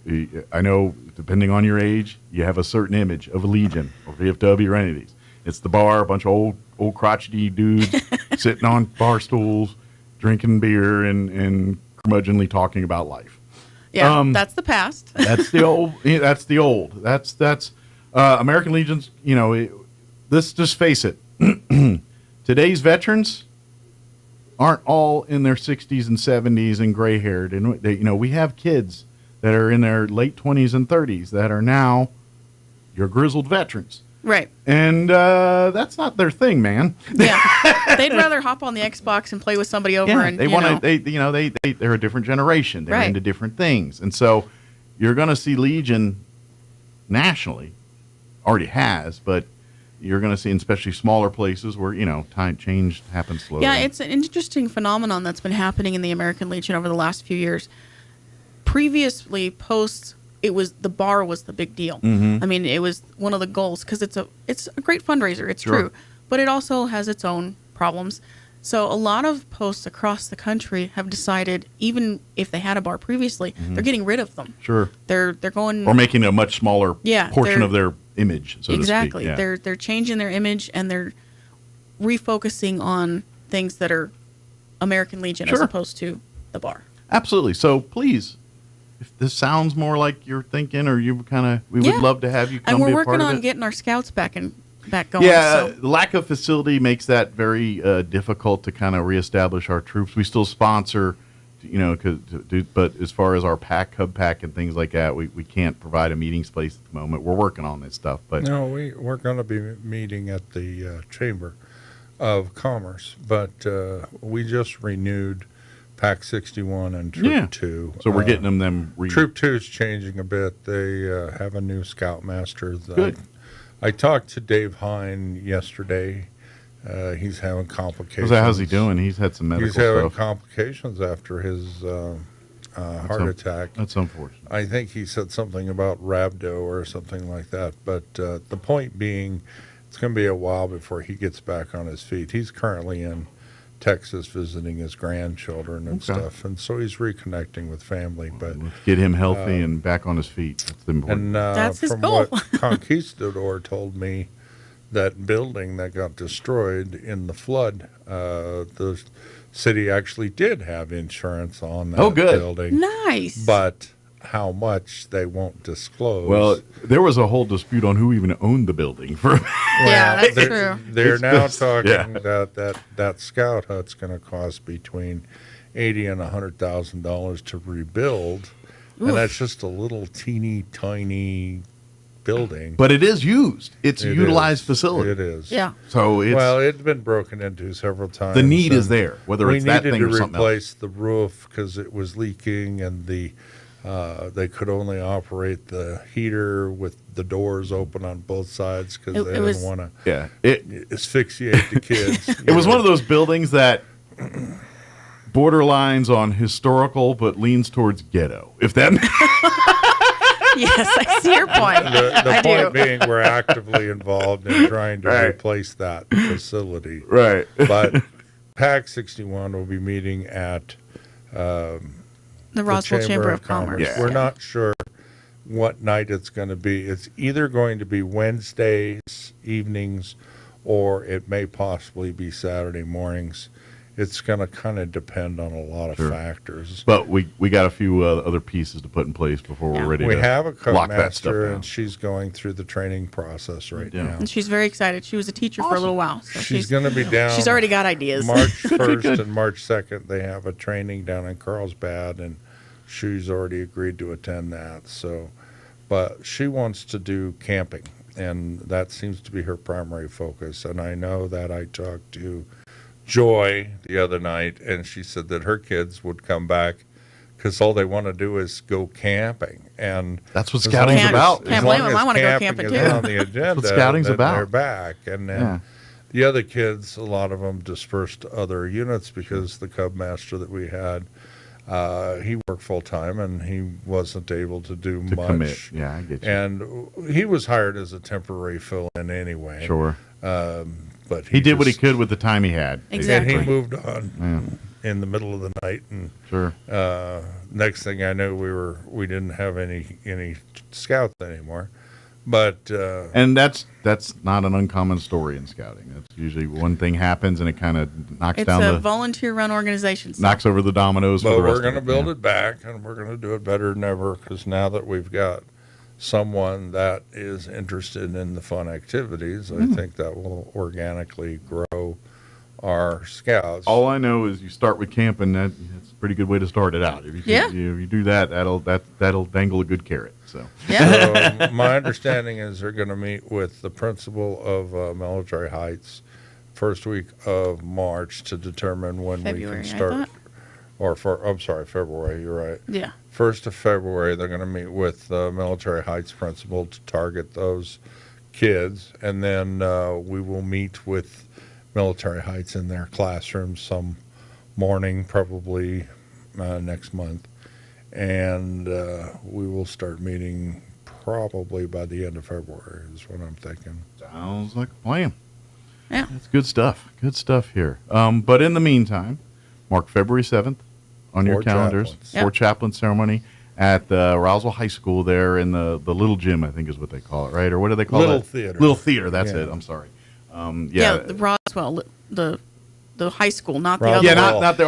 I know, depending on your age, you have a certain image of a Legion or VFW or any of these. It's the bar, a bunch of old crotchety dudes sitting on bar stools, drinking beer and curmudgeonly talking about life. Yeah, that's the past. That's the old. That's American Legions. Let's just face it. Today's veterans aren't all in their 60s and 70s and gray-haired, and we have kids that are in their late 20s and 30s that are now your grizzled veterans. Right. And that's not their thing, man. Yeah. They'd rather hop on the Xbox and play with somebody over and they're a different generation. They're into different things. And so you're going to see Legion nationally, already has, but you're going to see in especially smaller places where, time change happens slowly. Yeah, it's an interesting phenomenon that's been happening in the American Legion over the last few years. Previously, the bar was the big deal. Mm-hmm. I mean, it was one of the goals because it's a great fundraiser. It's true, but it also has its own problems. So a lot of posts across the country have decided, even if they had a bar previously, they're getting rid of them. Sure, they're going or making a much smaller portion of their image. So exactly, to speak. Yeah. They're changing their image and they're refocusing on things that are American Legion as opposed to the bar. Absolutely. So please, if this sounds more like you're thinking, or we would love to have you come. And we're be a part working of on it. getting our scouts back going. Yeah, the lack of facility makes that very difficult to kind of reestablish our troops. We still sponsor, but as far as our Hub Pack and things like that, we can't provide a meeting space at the moment. We're working on this stuff. But no, we're going to be meeting at the Chamber of Commerce, but we just renewed Pack 61 and Troop 2. So we're getting them. Troop 2 is changing a bit. They have a new scoutmaster. Good. I talked to Dave Hine yesterday. He's having complications. How's he doing? He's had some medical stuff. He's having complications after his heart attack. That's unfortunate. I think he said something about rhabdo or something like that. But the point being, it's going to be a while before he gets back on his feet. He's currently in Texas visiting his grandchildren and stuff, and so he's reconnecting with family. But let's get him healthy and back on his feet. That's the important. And that's his from goal. what Conquistador told me, that building that got destroyed in the flood, the city actually did have insurance on that building. Nice. But how much they won't disclose. Well, there was a whole dispute on who even owned the building. Yeah, that's true. They're now talking that scout hut's going to cost between $80,000 and $100,000 to rebuild, and that's just a little teeny tiny building. But it is used. It's a utilized facility. It is. Yeah. So it's been broken into several times. The need is there, whether it's that thing or something else. We needed to replace the roof because it was leaking, and they could only operate the heater with the doors open on both sides because they didn't want to asphyxiate the kids. It was one of those buildings that borderlines on historical but leans towards ghetto. If that Yes, I see your point. The point being, we're actively involved in trying to replace that facility. Right. But PAC 61 will be meeting at the Roswell Chamber of Commerce. Yeah. We're not sure what night it's going to be. It's either going to be Wednesdays evenings, or it may possibly be Saturday mornings. It's going to kind of depend on a lot of factors. But we got a few other pieces to put in place before we're ready to have a lock that stuff co-master, down. and she's going through the training process right now. And she's very excited. She was a teacher for a little while. So she's going to be down. She's already got ideas. March 1st and March 2nd, they have a training down in Carlsbad, and she's already agreed to attend that. So, but she wants to do camping, and that seems to be her primary focus. And I know that I talked to Joy the other night, and she said that her kids would come back because all they want to do is go camping, and that's what scouting's about. Can't blame them. I want to go camping too. On the agenda, that's what scouting's about. They're back, and then the other kids, a lot of them dispersed to other units because the Cub Master that we had, he worked full time and he wasn't able to do much. Commit. Yeah, I get you. And he was hired as a temporary fill-in anyway. Sure. But he did what he could with the time he had. Exactly. And he moved on in the middle of the night, and next thing I knew, we didn't have any scouts anymore. But and that's not an uncommon story in scouting. That's usually one thing happens and it kind of knocks down It's a volunteer-run organization. So. Knocks over the dominoes. But for the rest we're going to of build it back, and we're going to do it better than ever, because now that we've got someone that is interested in the fun activities, I think that will organically grow our scouts. All I know is you start with camping. That's a pretty good way to start it out. If you do that, that'll dangle a good carrot. So my understanding is they're going to meet with the principal of Military Heights first week of March to determine when February, we can start. February. You're right. Yeah. 1st of February, they're going to meet with the Military Heights principal to target those kids, and then we will meet with Military Heights in their classrooms some morning, probably next month, and we will start meeting probably by the end of February is what I'm thinking. Sounds like a plan. Yeah. That's good stuff. Good stuff here. But in the meantime, mark February 7th on your calendars for chaplain ceremony at the Roswell High School there in the little gym, I think is what they call it, right? Or what do they call it? Little theater. Little theater, that's it. I'm sorry. The Roswell, the high school, not the Roswell. other. Not the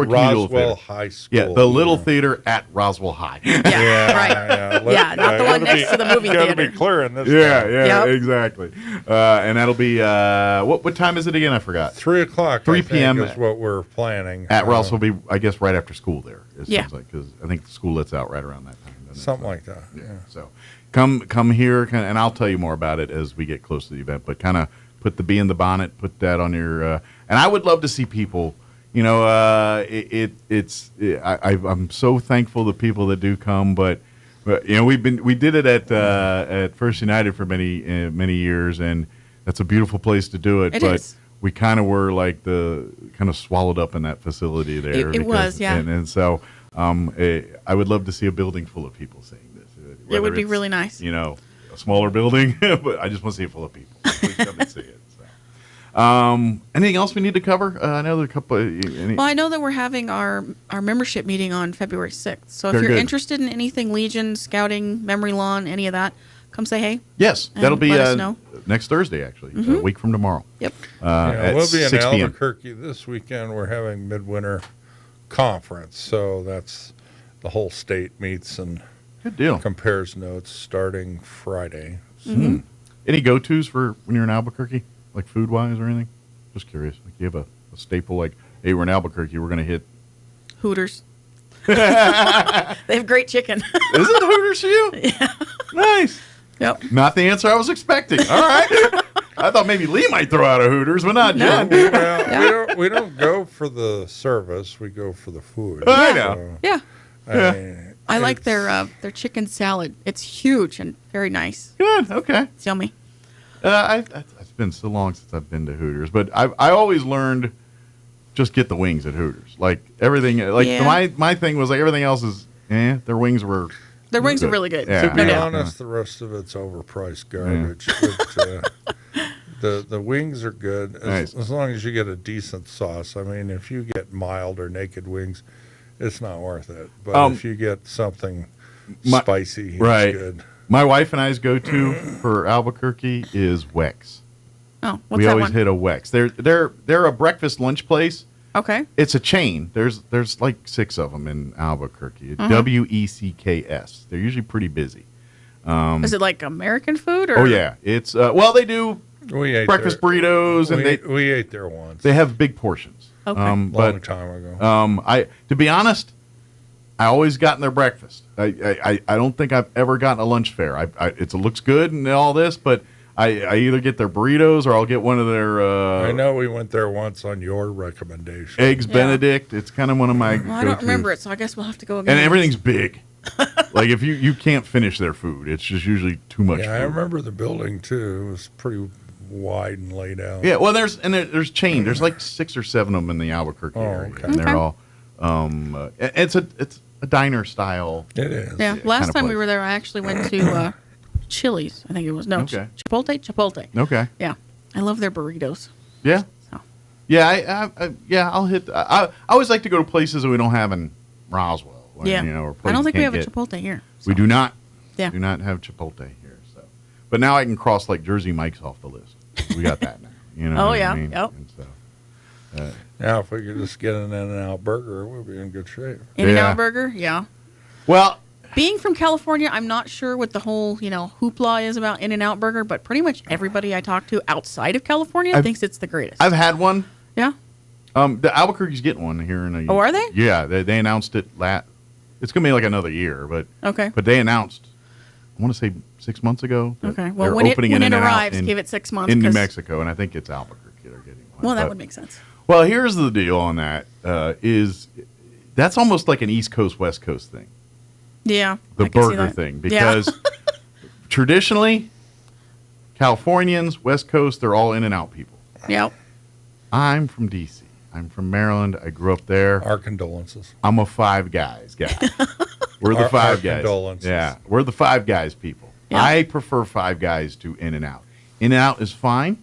Roswell theater. High School. Yeah, the little theater at Roswell High. Right. Not the one next to the movie theater. Got to be clear in this. Exactly. And that'll be what time is it again? I forgot. 3 o'clock. 3 p.m. is what we're planning. At Roswell will be, I guess, right after school there. It seems like, because I think school lets out right around that time. Something like that. Yeah. So come here, and I'll tell you more about it as we get close to the event. But kind of put the bee in the bonnet, put that on your. And I would love to see people. You know, I'm so thankful to people that do come, but you know, we did it at First United for many years, and that's a beautiful place to do it. But we kind of were like swallowed up in that facility there. It was, yeah. And so I would love to see a building full of people saying this. It would be really nice. You know, a smaller building, but I just want to see it full of people. Please come and see it. Anything else we need to cover? I know there are a couple. Well, I know that we're having our membership meeting on February 6th. So if you're interested in anything Legion, Scouting, Memory Lawn, any of that, come say hey. Yes, that'll be let us know. Next Thursday, actually, a week from tomorrow. Yep. We'll be in 6 p.m. Albuquerque this weekend. We're having Midwinter Conference, so that's the whole state meets and good deal compares notes starting Friday. So. Mm-hmm. Any go-tos for when you're in Albuquerque, like food-wise or anything? Just curious. Like you have a staple like, hey, we're in Albuquerque, we're going to hit Hooters. They have great chicken. Is it Hooters for you? Yeah. Nice. Yep. Not the answer I was expecting. All right. I thought maybe Lee might throw out a Hooters, but not Jen. We don't go for the service. We go for the food. I know. Yeah. I mean, I like their chicken salad. It's huge and very nice. Good. Okay. It's yummy. It's been so long since I've been to Hooters, but I always learned just get the wings at Hooters. Like everything, my thing was like everything else is, their wings were. Their wings are really good. Yeah. To be honest, the rest of it's overpriced garbage. But, the wings are good as long as you get a decent sauce. I mean, if you get mild or naked wings, it's not worth it. But if you get something spicy, it's good. My wife and I's go-to for Albuquerque is Wex. Oh, what's we that always one? hit a Wex. They're a breakfast lunch place. Okay. It's a chain. There's like 6 of them in Albuquerque. WECKS. They're usually pretty busy. Is it like American food? Or? Oh yeah, it's they do breakfast burritos, and we ate there once. They have big portions. Okay. Long time ago. To be honest, I always gotten their breakfast. I don't think I've ever gotten a lunch fare. It looks good and all this, but I either get their burritos or I'll get one of their. I know we went there once on your recommendation. Eggs Benedict. It's kind of one of my. Well, I don't remember it, so I guess we'll have to go again. And everything's big. Like if you can't finish their food, it's just usually too much. Yeah, food. I remember the building too. It was pretty wide and laid out. Yeah, well, there's chain. There's like 6 or 7 of them in the Albuquerque area, and they're all. It's a diner style. It is. Yeah. Last time we were there, I actually went to Chili's. I think it was Chipotle. Okay. Yeah, I love their burritos. Yeah. Yeah, I'll hit. I always like to go to places that we don't have in Roswell. Yeah. Or I don't think we have get. a Chipotle here. We do not. Yeah. Do not have Chipotle here. So, but now I can cross like Jersey Mike's off the list. We got that now. You know. Oh what yeah. I mean? Yep. And so, now, if we could just get an In-N-Out burger, we'll be in good shape. In-N-Out burger, yeah. Well, being from California, I'm not sure what the whole hoopla is about In-N-Out burger, but pretty much everybody I talk to outside of California thinks it's the greatest. I've had one. Yeah. The Albuquerque's getting one here in a year. Oh, are they? Yeah, they announced it it's gonna be like another year, but okay. But they announced, I want to say 6 months ago. Okay. Well, when it arrives, give it 6 months. In New Mexico, and I think it's Albuquerque they're getting one. Well, that would make sense. Well, here's the deal on that. Is that's almost like an East Coast West Coast thing. Yeah. The I can see burger that. thing, because traditionally, Californians, West Coast, they're all In-N-Out people. Yep. I'm from D.C. I'm from Maryland. I grew up there. Our condolences. I'm a Five Guys guy. We're the Five Guys. Condolences. Yeah, we're the Five Guys people. Yeah. I prefer Five Guys to In-N-Out. In-N-Out is fine.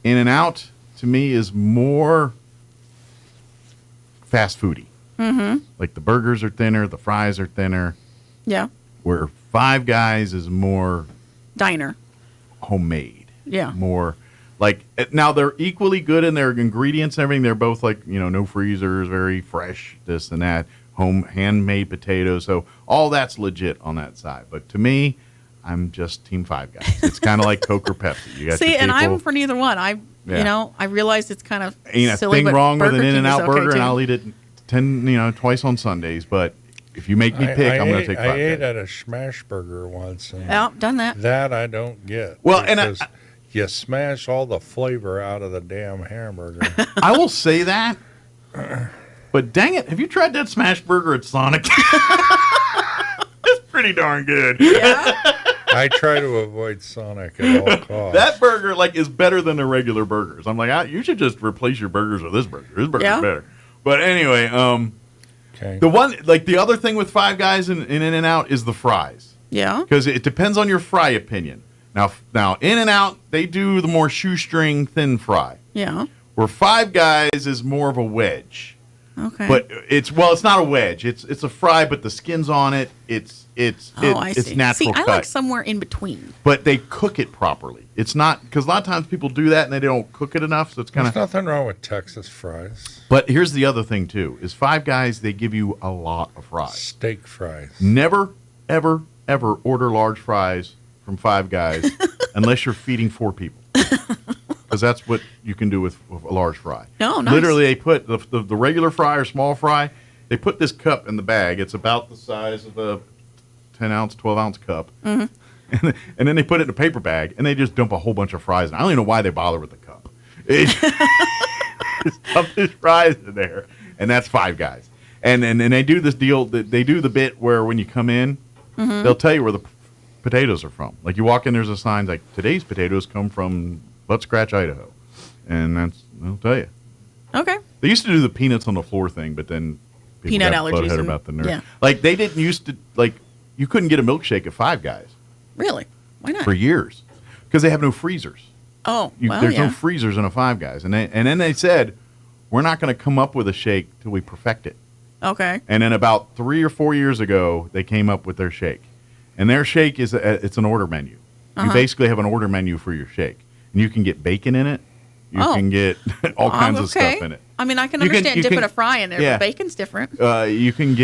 In-N-Out to me is more fast foody. Mm-hmm. Like the burgers are thinner, the fries are thinner. Yeah. Where Five Guys is more diner, homemade. Yeah. More like now they're equally good in their ingredients and everything. They're both like no freezers, very fresh, this and that, home handmade potatoes. So all that's legit on that side. But to me, I'm just Team Five Guys. It's kind of like Coke or Pepsi. You got see, your and people. I'm for neither one. I realize it's kind of ain't a silly, thing but wrong with Burger an King In-N-Out is okay burger, too. and I'll eat it twice on Sundays. But if you make me pick, I'm going to take Five I ate Guys. Oh, Oh, at a smash burger once. And Yeah, done that. That I don't get. Well, and you smash all the flavor out of the damn hamburger. I will say that. But dang it, have you tried that smash burger at Sonic? It's pretty darn good. Yeah. I try to avoid Sonic at all costs. That burger is better than the regular burgers. I'm like, you should just replace your burgers with this burger. This burger's better. But anyway, okay. The other thing with Five Guys and In-N-Out is the fries. Yeah. Because it depends on your fry opinion. Now In-N-Out, they do the more shoestring thin fry. Yeah. Where Five Guys is more of a wedge. Okay. But it's not a wedge. It's a fry, but the skin's on it. It's natural See, cut. I like somewhere in between. But they cook it properly. It's not, because a lot of times people do that and they don't cook it enough, so it's kind There's of. nothing wrong with Texas fries. But here's the other thing too: is Five Guys, they give you a lot of fries. Steak fries. Never, ever, ever order large fries from Five Guys unless you're feeding 4 people. Because that's what you can do with a large fry. No, nice. Literally, they put the regular fry or small fry. They put this cup in the bag. It's about the size of a 10-ounce, 12-ounce cup. Mm-hmm. And then they put it in a paper bag, and they just dump a whole bunch of fries. And I don't even know why they bother with the cup. Just dump these fries in there, and that's Five Guys. And they do this deal. They do the bit where when you come in, they'll tell you where the potatoes are from. Like you walk in, there's a sign like, today's potatoes come from Butt Scratch, Idaho. And they'll tell you. Okay. They used to do the peanuts on the floor thing, but then people Peanut got allergies butthead and- about the nerve. yeah. Like they didn't used to, like, you couldn't get a milkshake at Five Guys Really? Why not? for years because they have no freezers. Oh, There's no freezers in a Five Guys. And then they said, we're not going to come up with a shake till we perfect it. Okay. And then about 3 or 4 years ago, they came up with their shake. And their shake is it's an order menu. You Uh-huh. basically have an order menu for your shake. And you can get bacon in it. You can get all kinds of okay. stuff in it. I mean, I can You can- understand you dipping can- a fry in there, yeah. but bacon's different. You can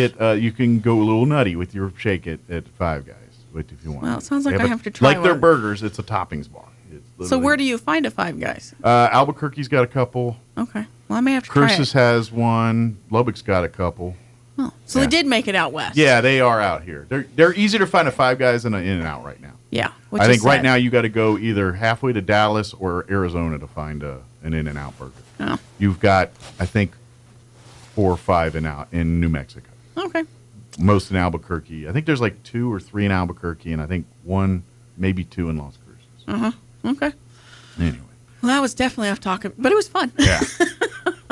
go a little nutty with your shake at Five Guys if you want. Well, it sounds like They I a- have to try Like their one. burgers, it's a toppings bar. It's So where do you find a Five Guys? Albuquerque's got a couple. Okay. Well, I may have to try Cruces it. has one. Lubbock's got a couple. Oh, so Yeah. they did make it out west. Yeah, they are out here. They're easier to find a Five Guys than an In-N-Out right now. Yeah. Which I is think right sad. now you got to go either halfway to Dallas or Arizona to find an In-N-Out burger. Oh. You've got, I think, 4 or 5 in New Mexico. Okay. Most in Albuquerque. I think there's like 2 or 3 in Albuquerque, and I think 1, maybe 2 in Las Cruces. Uh-huh. Okay. Anyway, Well, that was definitely off topic, but it was fun. yeah,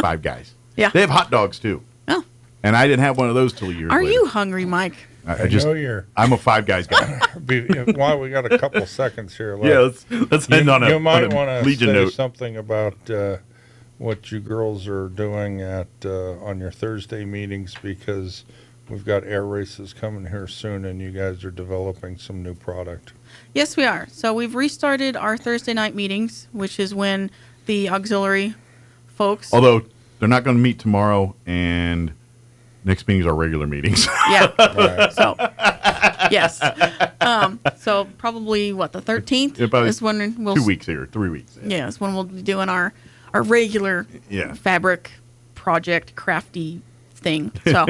Five Guys. Yeah. They have hot dogs too. Oh. And I didn't have one of those till years Are later. you hungry, Mike? I just, know you're- I'm a Five Guys guy. While we got a couple seconds here left. Yeah, let's end on a You might on a want to Legion say note. something about what you girls are doing at on your Thursday meetings, because we've got air races coming here soon, and you guys are developing some new product. Yes, we are. So we've restarted our Thursday night meetings, which is when the auxiliary folks. Although they're not going to meet tomorrow, and next meetings are regular meetings. Yeah. So, yes. So probably the 13th About is when we'll 2 weeks here, 3 weeks. Yeah, is when we'll be doing our regular Yeah. fabric project crafty thing. So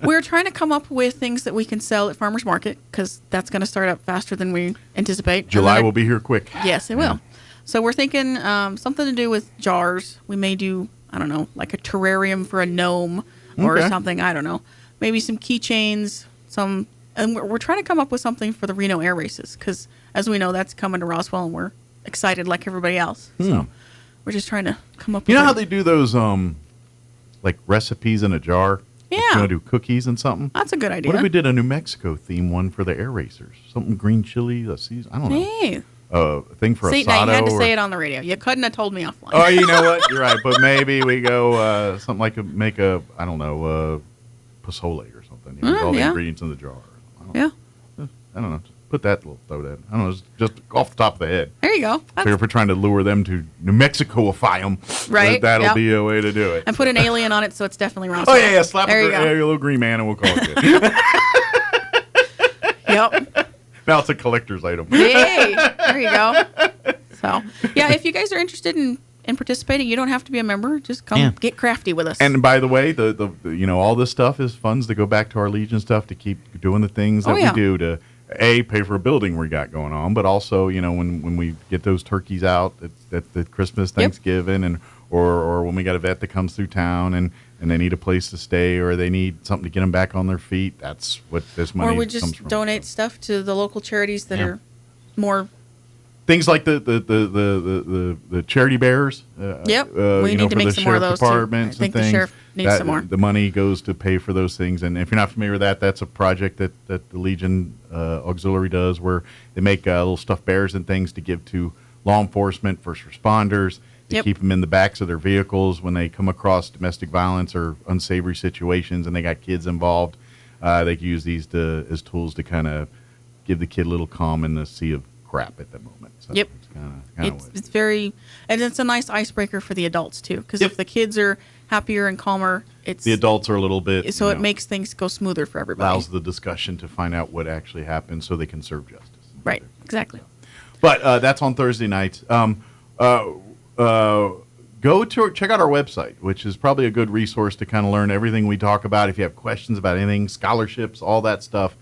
we're trying to come up with things that we can sell at farmers market, because that's going to start up faster than we anticipate. July will be here quick. Yes, it will. So we're thinking something to do with jars. We may do, I don't know, like a terrarium for a gnome or Okay. something. I don't know. Maybe some keychains, and we're trying to come up with something for the Reno air races, because as we know, that's coming to Roswell, and we're excited like everybody else. So we're just trying to come up with You know how a- they do those like recipes in a jar? Yeah. Like, you want to do cookies and something? That's a good idea. What if we did a New Mexico theme one for the air racers? Something green chili, a season, I don't know. Hey. A thing for See, asado. now you had to or- say it on the radio. You couldn't have told me offline. Oh, you know what? You're right. But maybe we go something like make a, I don't know, pozole or something. You know, with all the yeah. ingredients in the jar. Yeah. I don't know. Put that little throw that. I don't know. Just off the top of the head. There you go. Figure if we're trying to lure them to New Mexicoify them, Right, that'll yep. be a way to do it. And put an alien on it, so it's definitely Roswell. Oh yeah, slap there a, you go. a little green man, and we'll call it good. Yep. Now it's a collector's item. Hey, there you go. So, yeah, if you guys are interested in participating, you don't have to be a member. Just come get crafty with us. And by the way, the you know, all this stuff is funds to go back to our Legion stuff to keep doing the things that yeah. we do to pay for a building we got going on, but also, you know, when we get those turkeys out at Christmas, Thanksgiving, and or when we got a vet that comes through town and they need a place to stay, or they need something to get them back on their feet. That's what this money or we comes just from. donate stuff to the local charities that are more. Things like the charity bears. Yep. We you need know, to for make the some more of sheriff those, too. departments I think and the things. sheriff needs some more. The money goes to pay for those things. And if you're not familiar with that, that's a project that the Legion Auxiliary does, where they make little stuffed bears and things to give to law enforcement, first responders, They keep them in the backs of their vehicles when they come across domestic violence or unsavory situations and they got kids involved. They can use these as tools to kind of give the kid a little calm in the sea of crap at the moment. So Yep. It's very, and it's a nice icebreaker for the adults too, because if the kids are happier and calmer, the adults are a little bit. So it makes things go smoother for everybody. Allows the discussion to find out what actually happened, so they can serve justice. Right. Exactly. But that's on Thursday nights. Go to check out our website, which is probably a good resource to kind of learn everything we talk about. If you have questions about anything, scholarships, all that stuff.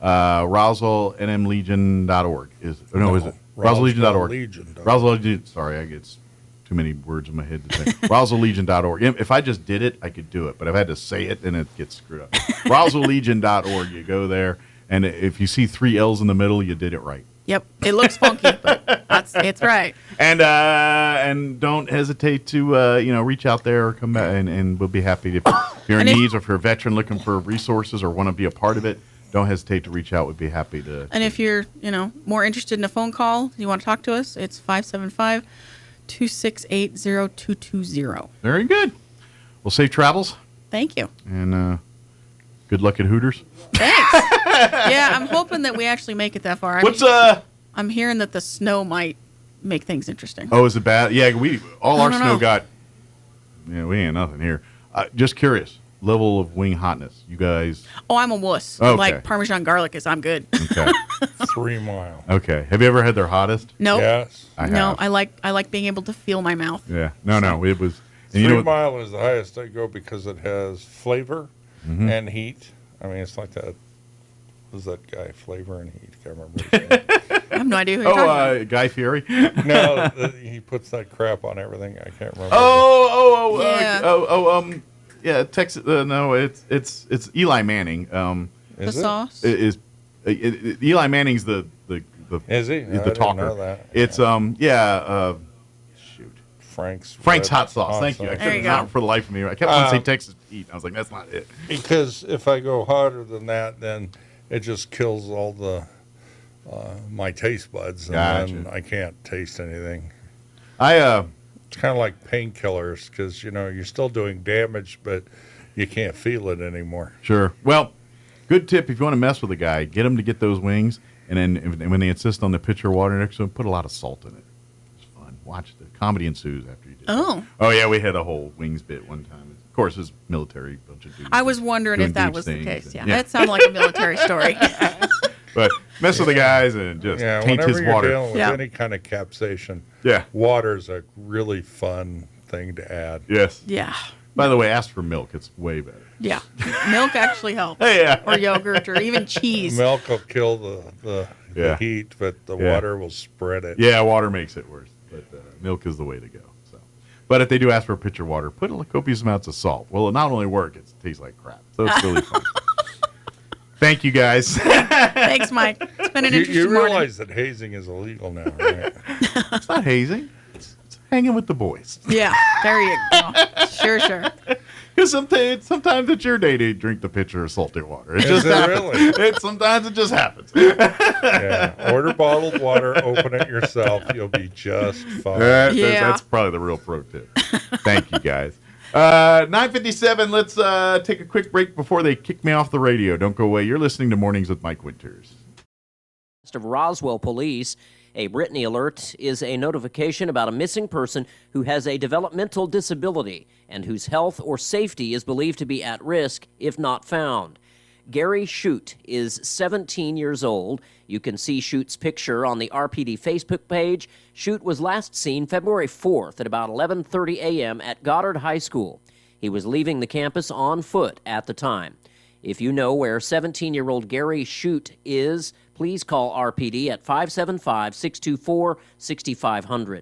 RoswellNMLegion.org is it RoswellLegion.org. Roswell Legion. Sorry, I get too many words in my head to say. RoswellLegion.org. If I just did it, I could do it, but if I had to say it, then it gets screwed up. RoswellLegion.org. You go there, and if you see 3 L's in the middle, you did it right. Yep, it looks funky, but it's right. And don't hesitate to reach out there or come back, and we'll be happy if you're in needs, or if you're a veteran looking for resources or want to be a part of it. Don't hesitate to reach out. We'd be happy to. And if you're more interested in a phone call, you want to talk to us, it's 575-268-0220. Very good. Well, safe travels. Thank you. And good luck at Hooters. Thanks. Yeah, I'm hoping that we actually make it that far. I'm hearing that the snow might make things interesting. Oh, is it bad? Yeah, our snow got. Yeah, we ain't nothing here. Just curious, level of wing hotness, you guys. Oh, I'm a wuss. Okay. Like Parmesan garlic I'm good. Okay. 3 Mile. Okay. Have you ever had their hottest? Nope. Yes. I like being able to feel my mouth. Yeah. No. It was. 3 Mile is the highest I go because it has flavor and heat. I mean, it's like that. Who's that guy? Flavor and Heat. I can't remember his name. I have no idea who you're talking about. Guy Fieri? No, he puts that crap on everything. I can't remember. Yeah, Texas. No, it's Eli Manning. The sauce Eli Manning's the is he? The I talker. didn't know that. It's Frank's hot sauce. Thank you. I couldn't not for the life of me. I kept on saying Texas Heat. I was like, that's not it. Because if I go hotter than that, then it just kills all the my taste buds, and then I can't taste anything. It's kind of like painkillers, because you're still doing damage, but you can't feel it anymore. Sure. Well, good tip if you want to mess with a guy, get him to get those wings, and then when they insist on the pitcher of water next to him, put a lot of salt in it. It's fun. Watch the comedy ensues after you do. Oh. Oh yeah, we had a whole wings bit one time. Of course, it's military. Bunch of dudes. I was wondering if that was the case. Yeah, that sounded like a military story. But mess with the guys and just taint his water. Whenever you're dealing with any kind of capsation, water's a really fun thing to add. Yes. Yeah. By the way, ask for milk. It's way better. Yeah. Milk actually helps. Or yogurt or even cheese. Milk will kill the heat, but the water will spread it. Yeah, water makes it worse. But milk is the way to go. So, but if they do ask for a pitcher of water, put copious amounts of salt. Well, it not only works, it tastes like crap. So it's really fun. Thank you, guys. Thanks, Mike. It's been an interesting You realize that hazing is illegal now, right? It's not hazing. It's hanging with the boys. Yeah, there you go. Sure. Because sometimes it's your day to drink the pitcher of salty water. It Is just it happens. really? Sometimes it just happens. Yeah. Order bottled water, open it yourself. You'll be just fine. That's probably the real pro tip. Thank you, guys. 9:57. Let's take a quick break before they kick me off the radio. Don't go away. You're listening to Mornings with Mike Winters. Of Roswell Police, a Brittany alert is a notification about a missing person who has a developmental disability and whose health or safety is believed to be at risk if not found. Gary Shute is 17 years old. You can see Shute's picture on the RPD Facebook page. Shute was last seen February 4th at about 11:30 a.m. at Goddard High School. He was leaving the campus on foot at the time. If you know where 17-year-old Gary Shute is, please call RPD at 575-624-6500.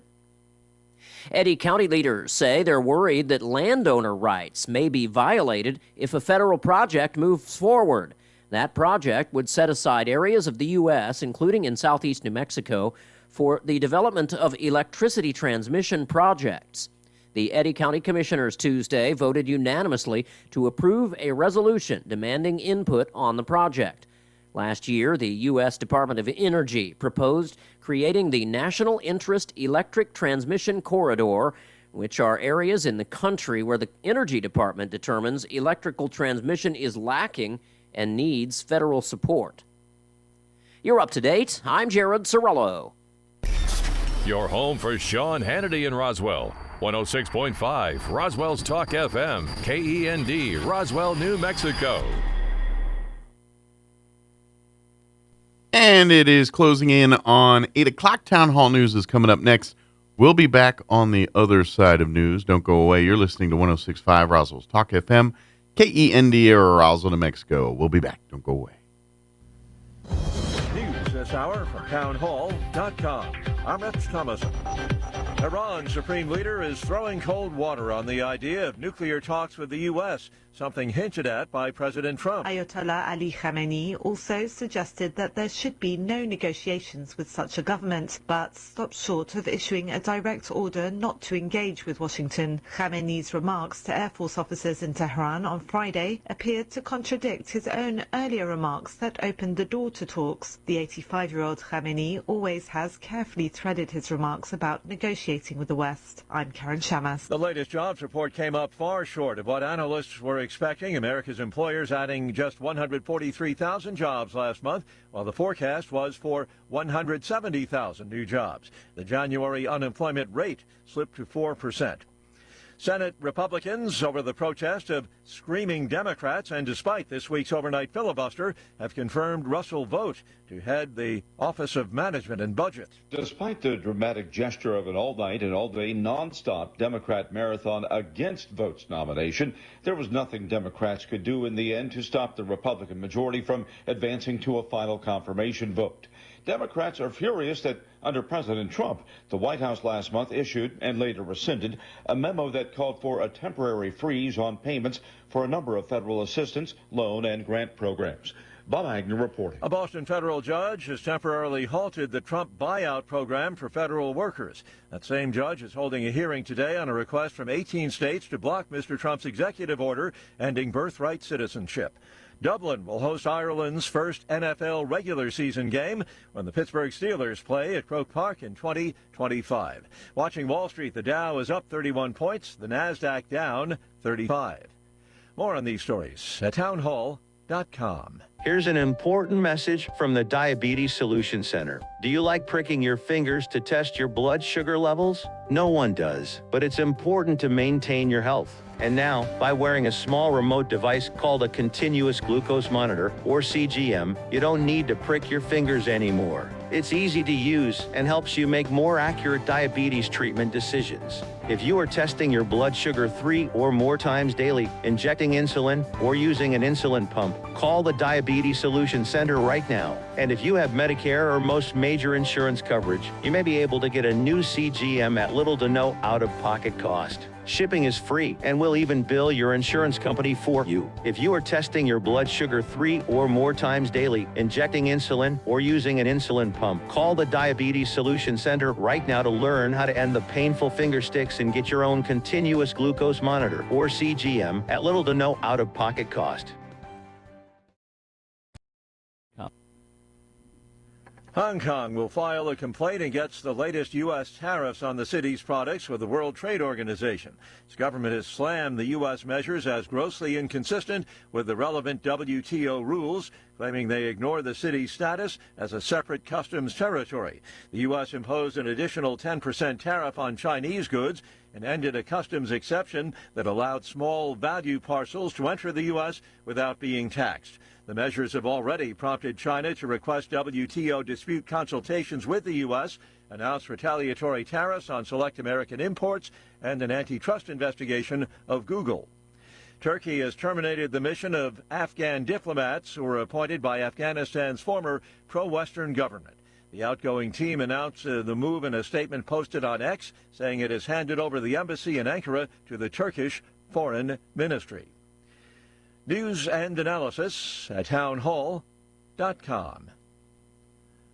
Eddy County leaders say they're worried that landowner rights may be violated if a federal project moves forward. That project would set aside areas of the U.S., including in southeast New Mexico, for the development of electricity transmission projects. The Eddy County Commissioners Tuesday voted unanimously to approve a resolution demanding input on the project. Last year, the U.S. Department of Energy proposed creating the National Interest Electric Transmission Corridor, which are areas in the country where the Energy Department determines electrical transmission is lacking and needs federal support. You're up to date. I'm Jared Sorello. Your home for Sean Hannity in Roswell. 106.5 Roswell's Talk FM, KEND, Roswell, New Mexico. And it is closing in on 8 o'clock. Town Hall News is coming up next. We'll be back on the other side of news. Don't go away. You're listening to 106.5 Roswell's Talk FM, KEND, Roswell, New Mexico. We'll be back. Don't go away. News this hour from townhall.com. I'm Rich Thomason. Iran's supreme leader is throwing cold water on the idea of nuclear talks with the U.S., something hinted at by President Trump. Ayatollah Ali Khamenei also suggested that there should be no negotiations with such a government, but stopped short of issuing a direct order not to engage with Washington. Khamenei's remarks to Air Force officers in Tehran on Friday appeared to contradict his own earlier remarks that opened the door to talks. The 85-year-old Khamenei always has carefully threaded his remarks about negotiating with the West. I'm Karen Shamas. The latest jobs report came up far short of what analysts were expecting. America's employers adding just 143,000 jobs last month, while the forecast was for 170,000 new jobs. The January unemployment rate slipped to 4%. Senate Republicans, over the protest of screaming Democrats and despite this week's overnight filibuster, have confirmed Russell Vought to head the Office of Management and Budget. Despite the dramatic gesture of an all-night and all-day non-stop Democrat marathon against Vought's nomination, there was nothing Democrats could do in the end to stop the Republican majority from advancing to a final confirmation vote. Democrats are furious that under President Trump, the White House last month issued and later rescinded a memo that called for a temporary freeze on payments for a number of federal assistance, loan, and grant programs. Bob Agnew reporting. A Boston federal judge has temporarily halted the Trump buyout program for federal workers. That same judge is holding a hearing today on a request from 18 states to block Mr. Trump's executive order ending birthright citizenship. Dublin will host Ireland's first NFL regular season game when the Pittsburgh Steelers play at Croke Park in 2025. Watching Wall Street, the Dow is up 31 points, the NASDAQ down 35. More on these stories at townhall.com. Here's an important message from the Diabetes Solution Center. Do you like pricking your fingers to test your blood sugar levels? No one does, but it's important to maintain your health. And now, by wearing a small remote device called a continuous glucose monitor, or CGM, you don't need to prick your fingers anymore. It's easy to use and helps you make more accurate diabetes treatment decisions. If you are testing your blood sugar 3 or more times daily, injecting insulin, or using an insulin pump, call the Diabetes Solution Center right now. And if you have Medicare or most major insurance coverage, you may be able to get a new CGM at little to no out-of-pocket cost. Shipping is free, and we'll even bill your insurance company for you. If you are testing your blood sugar 3 or more times daily, injecting insulin, or using an insulin pump, call the Diabetes Solution Center right now to learn how to end the painful finger sticks and get your own continuous glucose monitor, or CGM, at little to no out-of-pocket cost. Hong Kong will file a complaint against the latest U.S. tariffs on the city's products with the World Trade Organization. Its government has slammed the U.S. measures as grossly inconsistent with the relevant WTO rules, claiming they ignore the city's status as a separate customs territory. The U.S. imposed an additional 10% tariff on Chinese goods and ended a customs exception that allowed small value parcels to enter the U.S. without being taxed. The measures have already prompted China to request WTO dispute consultations with the U.S., announce retaliatory tariffs on select American imports, and an antitrust investigation of Google. Turkey has terminated the mission of Afghan diplomats who were appointed by Afghanistan's former pro-Western government. The outgoing team announced the move in a statement posted on X, saying it has handed over the embassy in Ankara to the Turkish Foreign Ministry. News and analysis at townhall.com.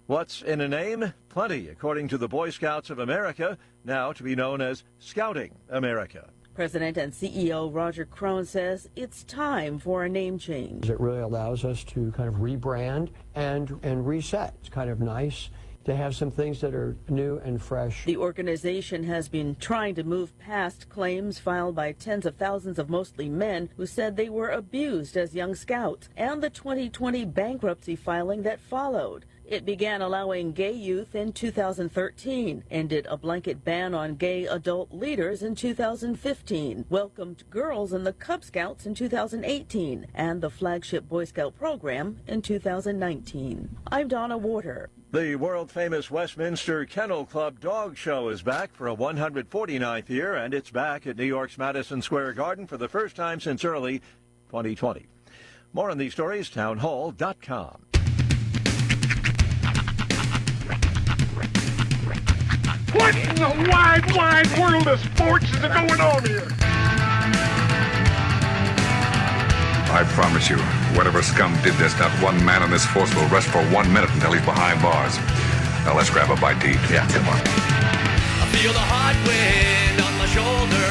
What's in a name? Plenty, according to the Boy Scouts of America, now to be known as Scouting America. President and CEO Roger Crone says it's time for a name change. It really allows us to kind of rebrand and reset. It's kind of nice to have some things that are new and fresh. The organization has been trying to move past claims filed by tens of thousands of mostly men who said they were abused as young scouts, and the 2020 bankruptcy filing that followed. It began allowing gay youth in 2013, ended a blanket ban on gay adult leaders in 2015, welcomed girls in the Cub Scouts in 2018, and the flagship Boy Scout program in 2019. I'm Donna Warder. The world-famous Westminster Kennel Club Dog Show is back for a 149th year, and it's back at New York's Madison Square Garden for the first time since early 2020. More on these stories, townhall.com. What in the wide, wide world of sports is going on here? I promise you, whatever scum did this, not one man in this force will rest for 1 minute until he's behind bars. Now let's grab a bite to eat. Yeah, come on. I feel the hot wind on my shoulder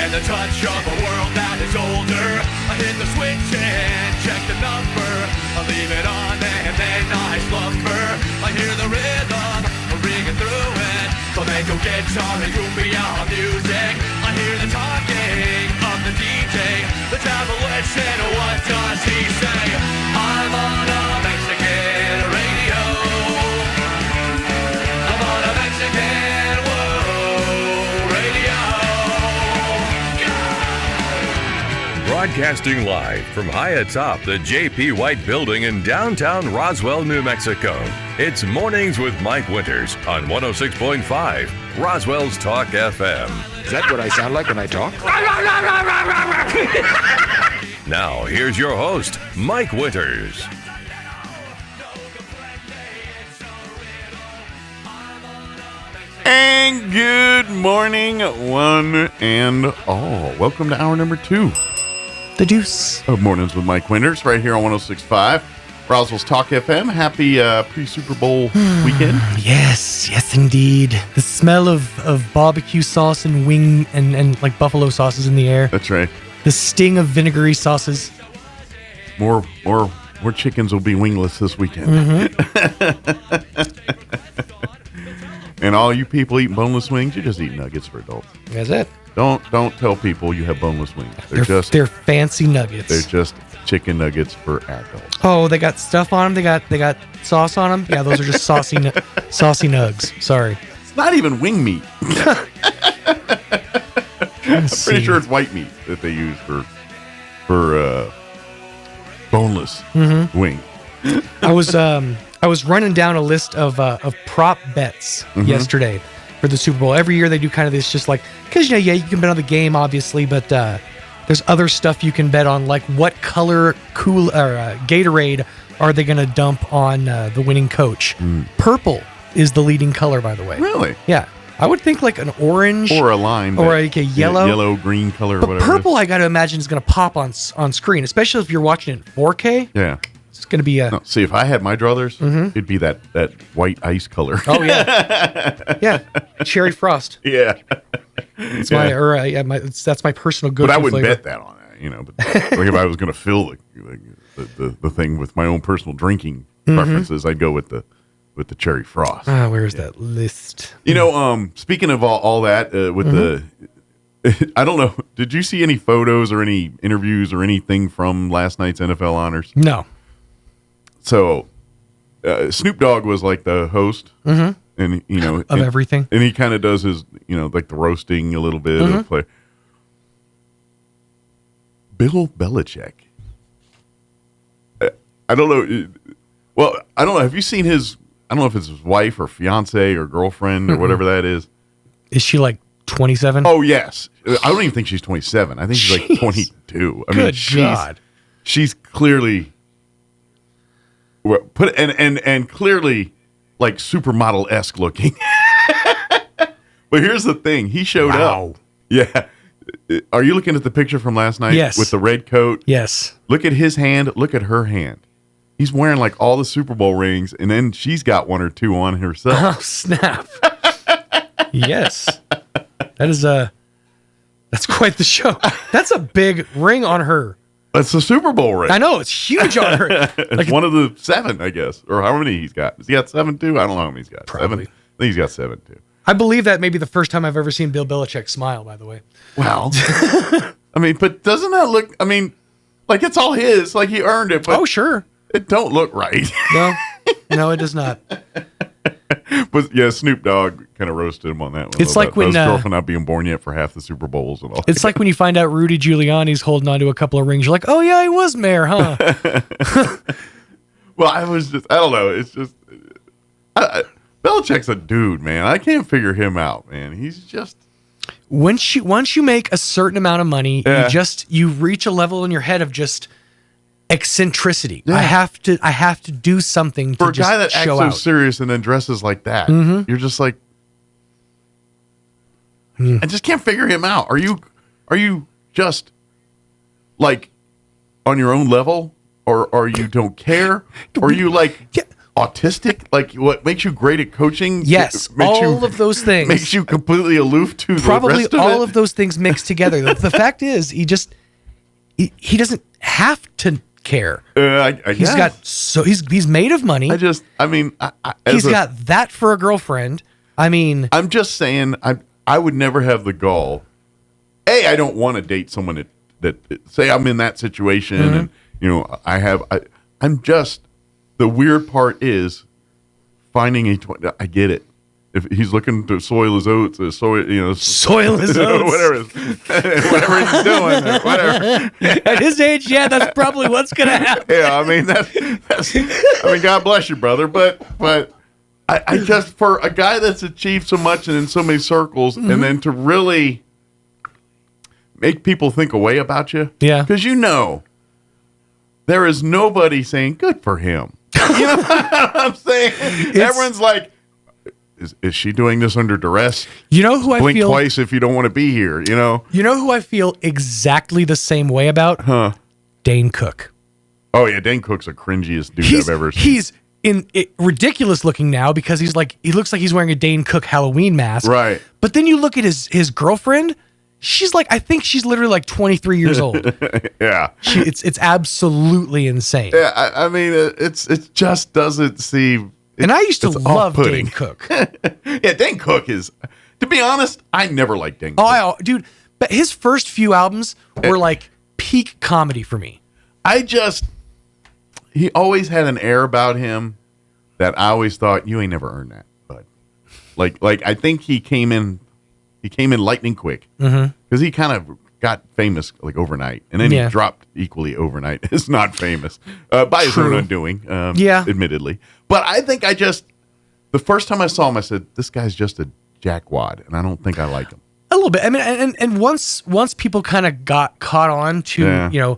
and the touch of a world that is older. I hit the switch and check the number. I leave it on and then I slumber. I hear the rhythm ringing through it. Flamenco guitar and cumbia music. I hear the talking of the DJ. The travel listen, what does he say? I'm on a Mexican radio. I'm on a Mexican radio. Broadcasting live from high atop the J.P. White Building in downtown Roswell, New Mexico. It's Mornings with Mike Winters on 106.5 Roswell's Talk FM. Is that what I sound like when I talk? Now, here's your host, Mike Winters. And good morning, one and all. Welcome to hour number 2. The Deuce. Of Mornings with Mike Winters, right here on 106.5 Roswell's Talk FM. Happy pre-Super Bowl weekend. Yes, indeed. The smell of barbecue sauce and wing and like buffalo sauces in the air. That's right. The sting of vinegary sauces. More chickens will be wingless this weekend. And all you people eating boneless wings, you just eat nuggets for adults. That's it. Don't tell people you have boneless wings. They're fancy nuggets. They're just chicken nuggets for adults. Oh, they got stuff on them. They got sauce on them. Yeah, those are just saucy nugs. Sorry. It's not even wing meat. I'm pretty sure it's white meat that they use for boneless wing. I was running down a list of prop bets yesterday for the Super Bowl. Every year they do kind of this, just like, because you can bet on the game obviously, but there's other stuff you can bet on, like what color Gatorade are they going to dump on the winning coach. Purple is the leading color, by the way. Really? Yeah. I would think like an orange or a lime or like a yellow, green color, but whatever. Purple, I got to imagine, is going to pop on screen, especially if you're watching it in 4K. Yeah. It's going to be a... No, see, if I had my druthers, it'd be that white ice color. Oh, yeah. Yeah. Cherry Frost. Yeah. It's that's my personal go-to But I wouldn't flavor. bet that on that, But like if I was going to fill the thing with my own personal drinking preferences, I'd go with the Cherry Frost. Where's that list? Speaking of all that, with the... I don't know. Did you see any photos or any interviews or anything from last night's NFL honors? No. So, Snoop Dogg was like the host, and of everything, and he kind of does his, like the roasting a little bit of play. Bill Belichick. I don't know. Well, I don't know. Have you seen his? I don't know if it's his wife or fiance or girlfriend or whatever that is. Is she like 27? Oh yes. I don't even think she's 27. I think she's like 22. I mean, she's clearly. And clearly like supermodel-esque looking. But here's the thing. He showed up. Yeah. Are you looking at the picture from last night? Yes. With the red coat? Yes. Look at his hand. Look at her hand. He's wearing like all the Super Bowl rings, and then she's got one or two on herself. Oh, snap. Yes. That is That's quite the show. That's a big ring on her. That's the Super Bowl ring. I know, it's huge on her. It's one of the 7, I guess. Or how many he's got. Has he got 7 too? I don't know how many he's got. Probably. 7? I think he's got 7 too. I believe that may be the first time I've ever seen Bill Belichick smile, by the way. Well, I mean, but doesn't that look, I mean, like it's all his, like he earned it. But oh, sure. It don't look right. No, it does not. But yeah, Snoop Dogg kind of roasted him on that one. It's like when his girlfriend not being born yet for half the Super Bowls and all. It's like when you find out Rudy Giuliani's holding on to a couple of rings. You're like, oh yeah, he was mayor, huh? Well, I don't know. It's just Belichick's a dude, man. I can't figure him out, man. He's just once you make a certain amount of money, you reach a level in your head of just eccentricity. Yeah. I have to do something for to a guy that acts so serious and then dresses like that. Mm-hmm. You're just like, I just can't figure him out. Are you just like on your own level, or you don't care, or you like autistic? Like what makes you great at coaching? Yes, all of those things makes you completely aloof to probably the rest of all it? of those things mixed together. The fact is, he doesn't have to care. I guess. He's made of money. He's got that for a girlfriend. I mean, I'm just saying, I would never have the gall. I don't want to date someone that say I'm in that situation, and I'm just, the weird part is finding I get it. If he's looking to soil his oats, soil his oats, whatever he's doing, whatever. At his age, that's probably what's gonna happen. Yeah, I mean that's God bless you, brother. But I just, for a guy that's achieved so much and in so many circles, and then to really make people think a way about you, because there is nobody saying good for him. You know what I'm saying? Everyone's like, Is she doing this under duress? You know who Blink I feel twice if you don't want to be here. You know who I feel exactly the same way about? Dane Cook. Oh yeah, Dane Cook's the cringiest dude I've ever seen. He's ridiculous looking now because he looks like he's wearing a Dane Cook Halloween mask. Right. But then you look at his girlfriend. She's like, I think she's literally like 23 years old. Yeah. It's absolutely insane. Yeah, I mean, it just doesn't seem. And I used to love Dane Cook. Yeah, Dane Cook is, to be honest, I never liked Dane Cook. Dude, but his first few albums were like peak comedy for me. He always had an air about him that I always thought, you ain't never earned that, bud. Like I think he came in lightning quick because he kind of got famous like overnight, and then he dropped equally overnight. It's not famous by his own undoing, admittedly. But I think the first time I saw him, I said, this guy's just a jackwad, and I don't think I like him. A little bit. I mean, and once people kind of got caught on to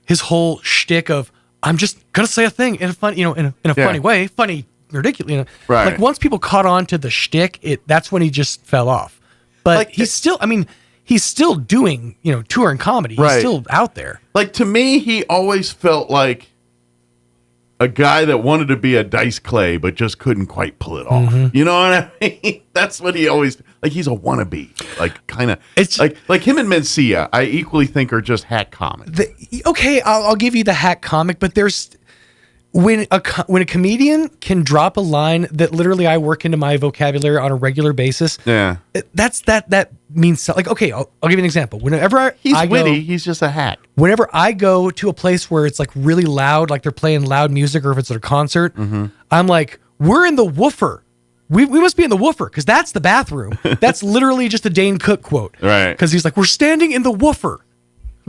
his whole shtick of, I'm just gonna say a thing in a fun, in a funny way, funny, ridiculous. Right. Like once people caught on to the shtick, that's when he just fell off. But he's still doing, touring comedy. He's still out there. Like, to me, he always felt like a guy that wanted to be a Dice Clay, but just couldn't quite pull it off. You know what I mean? That's what he always, like, he's a wannabe. Like, kind of, it's like him and Mencia, I equally think are just hack comics. Okay, I'll give you the hack comic, but there's, when a comedian can drop a line that literally I work into my vocabulary on a regular basis, that means, like, okay, I'll give you an example. Whenever he's witty, he's just a hack. Whenever I go to a place where it's like really loud, like they're playing loud music, or if it's at a concert, I'm like, we're in the woofer. We must be in the woofer because that's the bathroom. That's literally just a Dane Cook quote, right? Because he's like, we're standing in the woofer.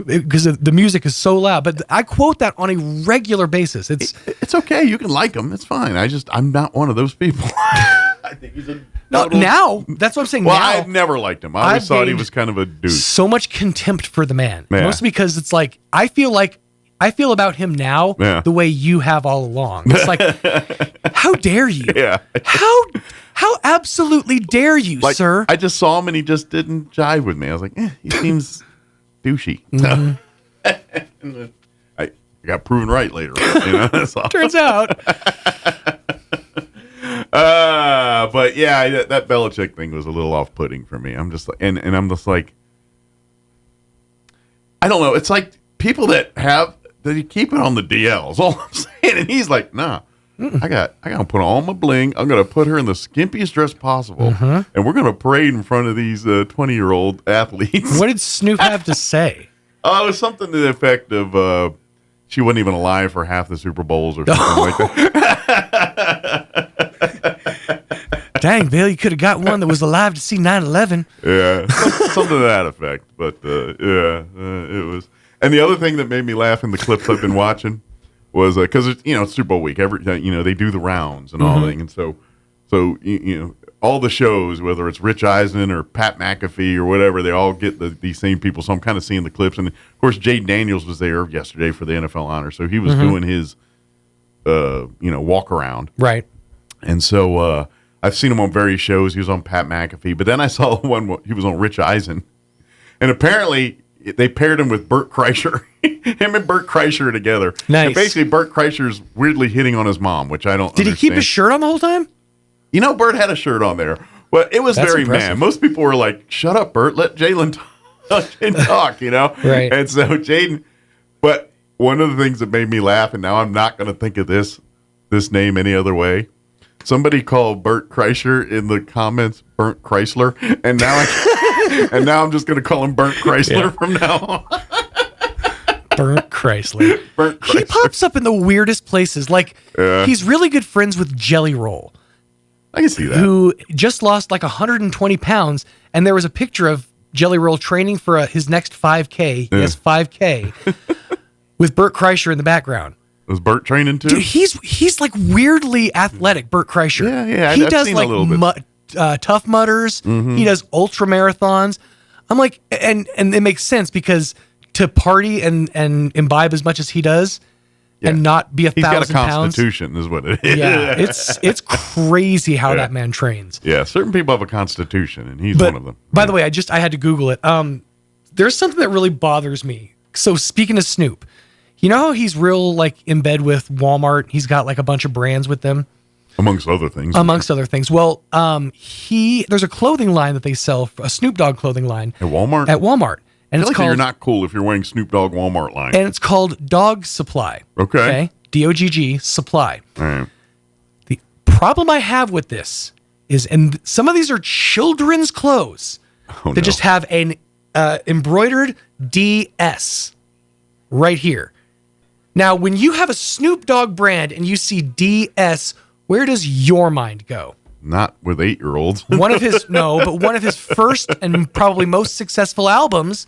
Because the music is so loud, but I quote that on a regular basis. It's okay. You can like him. It's fine. I'm not one of those people. I think he's a now. That's what I'm saying. Well, now, I've never liked him. I always thought he was kind of a dude. So much contempt for the man, mostly because it's like I feel about him now the way you have all along. It's like, how dare you? Yeah. How absolutely dare you, sir? I just saw him and he just didn't jive with me. I was like, he seems douchey. I got proven right later on, that's all. Turns out. But yeah, that Belichick thing was a little off-putting for me. I'm just like, and I'm just like, I don't know. It's like people that you keep it on the DLs. All I'm saying, and he's like, nah. I gotta put on all my bling. I'm gonna put her in the skimpiest dress possible, and we're gonna parade in front of these 20-year-old athletes. What did Snoop have to say? Oh, it was something to the effect of she wasn't even alive for half the Super Bowls or something like that. Dang, Bill, you could have got one that was alive to see 9/11. Yeah, something to that effect. But it was. And the other thing that made me laugh in the clips I've been watching was because it's Super Bowl week. They do the rounds and all that, and so all the shows, whether it's Rich Eisen or Pat McAfee or whatever, they all get these same people. So I'm kind of seeing the clips, and of course Jade Daniels was there yesterday for the NFL honor, so he was doing his walk around, right? And so I've seen him on various shows. He was on Pat McAfee, but then I saw one he was on Rich Eisen, and apparently they paired him with Bert Kreischer. Him and Bert Kreischer together. Nice. And basically, Bert Kreischer's weirdly hitting on his mom, which I don't Did understand. he keep his shirt on the whole time? Bert had a shirt on there. But it was That's very impressive. man. Most people were like, shut up, Bert. Let Jalen talk, Right. And so Jaden, but one of the things that made me laugh, and now I'm not going to think of this name any other way. Somebody called Bert Kreischer in the comments Burnt Chrysler, and now I'm just going to call him Burnt Chrysler from now on. Burnt Chrysler. He pops up in the weirdest places. Like, he's really good friends with Jelly Roll. I can see that. Who just lost like 120 pounds, and there was a picture of Jelly Roll training for his next 5K. He has 5K with Bert Kreischer in the background. Was Bert training too? Dude, he's like weirdly athletic, Bert Kreischer. Yeah. He I've does seen like a little bit. Tough Mudders. He does ultra marathons. I'm like, and it makes sense because to party and imbibe as much as he does and not be 1,000 pounds. He's got a constitution, is what it is. Yeah, it's crazy how that man trains. Yeah, certain people have a constitution, and he's one of them. By the way, I had to Google it. There's something that really bothers me. So speaking of Snoop, you know how he's real like in bed with Walmart? He's got like a bunch of brands with them. Amongst other things. Well, there's a clothing line that they sell, a Snoop Dogg clothing line. At Walmart? And I feel it's like you're not cool if you're wearing Snoop Dogg Walmart line. And it's called Dog Supply. Okay. DOGG Supply. All right. The problem I have with this is, and some of these are children's clothes that just have an embroidered DS right here. Now, when you have a Snoop Dogg brand and you see DS, where does your mind go? Not with 8-year-olds. One of his first and probably most successful albums,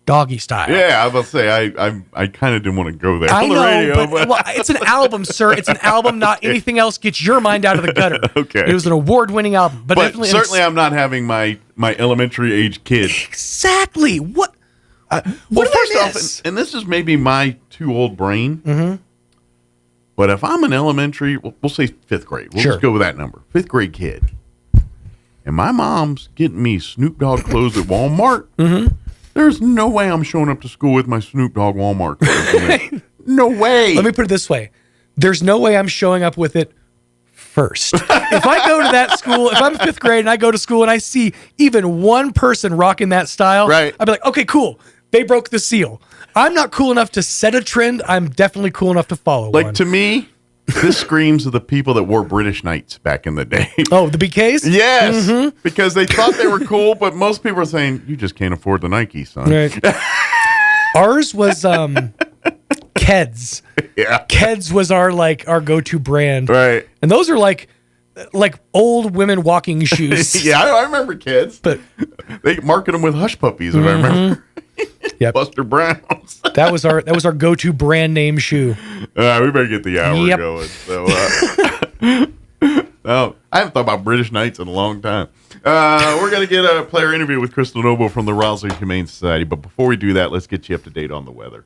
Doggy Style. Yeah, I was about to say, I kind of didn't want to go there on the radio. But well, it's an album, sir. It's an album, not anything else gets your mind out of the gutter. Okay. It was an award-winning album. But definitely, certainly I'm not having my elementary age kid. Exactly. What first off, and this is maybe my too old brain, but if I'm an elementary, we'll say 5th grade. We'll just go with that number. 5th grade kid. And my mom's getting me Snoop Dogg clothes at Walmart. There's no way I'm showing up to school with my Snoop Dogg Walmart clothes. No way. Let me put it this way. There's no way I'm showing up with it first. If I go to that school, if I'm 5th grade and I go to school and I see even one person rocking that style, I'd be like, okay, cool. They broke the seal. I'm not cool enough to set a trend. I'm definitely cool enough to follow one. To me, this screams of the people that wore British Knights back in the day. Oh, the BKs? Yes, because they thought they were cool, but most people are saying, you just can't afford the Nike, son. Right. Ours was Keds. Yeah. Keds was our go-to brand. Right. And those are like old women walking shoes. Yeah, I remember Keds. But they market them with hush puppies, if I remember. Yep. Buster Browns. That was our go-to brand name shoe. We better get the hour going. So, no, I haven't thought about British Knights in a long time. We're going to get a player interview with Crystal Noble from the Roswell Humane Society. But before we do that, let's get you up to date on the weather.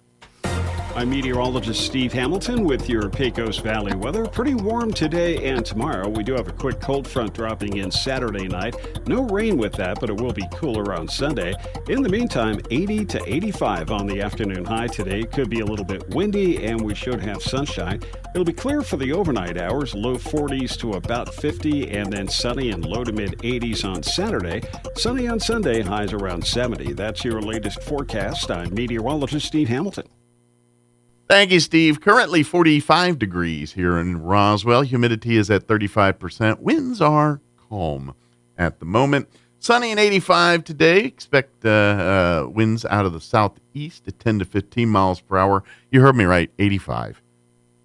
I'm meteorologist Steve Hamilton with your Pecos Valley weather. Pretty warm today and tomorrow. We do have a quick cold front dropping in Saturday night. No rain with that, but it will be cooler on Sunday. In the meantime, 80 to 85 on the afternoon high today. Could be a little bit windy, and we should have sunshine. It'll be clear for the overnight hours, low 40s to about 50, and then sunny and low to mid 80s on Saturday. Sunny on Sunday, highs around 70. That's your latest forecast. I'm meteorologist Steve Hamilton. Thank you, Steve. Currently 45 degrees here in Roswell. Humidity is at 35%. Winds are calm at the moment. Sunny and 85 today. Expect winds out of the southeast at 10 to 15 miles per hour. You heard me right, 85.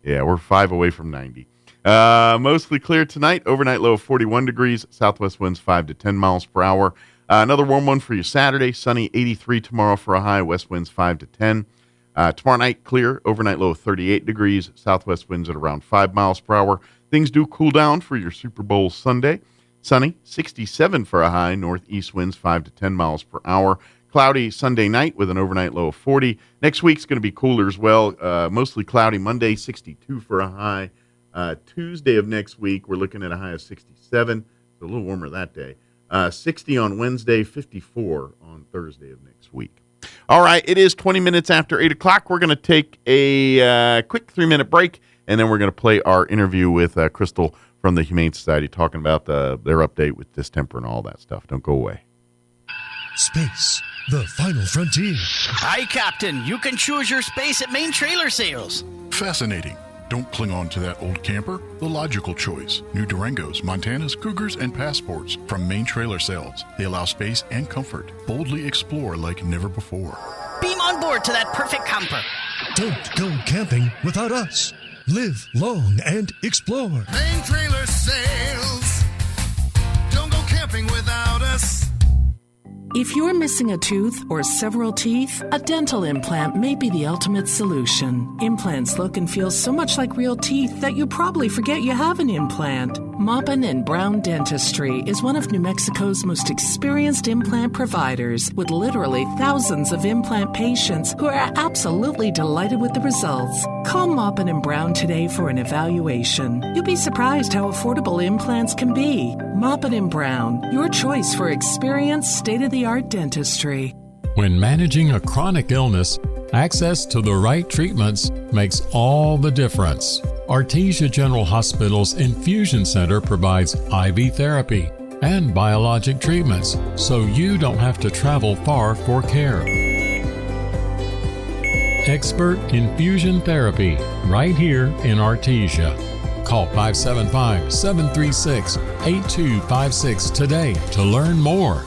Yeah, we're 5 away from 90. Mostly clear tonight. Overnight low of 41 degrees. Southwest winds 5 to 10 miles per hour. Another warm one for you Saturday. Sunny, 83 tomorrow for a high. West winds 5 to 10. Tomorrow night, clear. Overnight low of 38 degrees. Southwest winds at around 5 miles per hour. Things do cool down for your Super Bowl Sunday. Sunny, 67 for a high. Northeast winds 5 to 10 miles per hour. Cloudy Sunday night with an overnight low of 40. Next week's going to be cooler as well. Mostly cloudy Monday, 62 for a high. Tuesday of next week, we're looking at a high of 67. So a little warmer that day. 60 on Wednesday, 54 on Thursday of next week. All right, it is 20 minutes after 8 o'clock. We're going to take a quick 3-minute break, and then we're going to play our interview with Crystal from the Humane Society, talking about their update with distemper and all that stuff. Don't go away. Space, the final frontier. Hi, Captain. You can choose your space at Main Trailer Sales. Fascinating. Don't cling on to that old camper. The logical choice. New Durangos, Montanas, Cougars, and Passports from Main Trailer Sales. They allow space and comfort. Boldly explore like never before. Beam on board to that perfect camper. Don't go camping without us. Live long and explore. Main Trailer Sales. Don't go camping without us. If you're missing a tooth or several teeth, a dental implant may be the ultimate solution. Implants look and feel so much like real teeth that you probably forget you have an implant. Maupin & Brown Dentistry is one of New Mexico's most experienced implant providers, with literally thousands of implant patients who are absolutely delighted with the results. Call Maupin & Brown today for an evaluation. You'll be surprised how affordable implants can be. Maupin & Brown, your choice for experienced, state-of-the-art dentistry. When managing a chronic illness, access to the right treatments makes all the difference. Artesia General Hospital's Infusion Center provides IV therapy and biologic treatments, so you don't have to travel far for care. Expert infusion therapy right here in Artesia. Call 575-736-8256 today to learn more.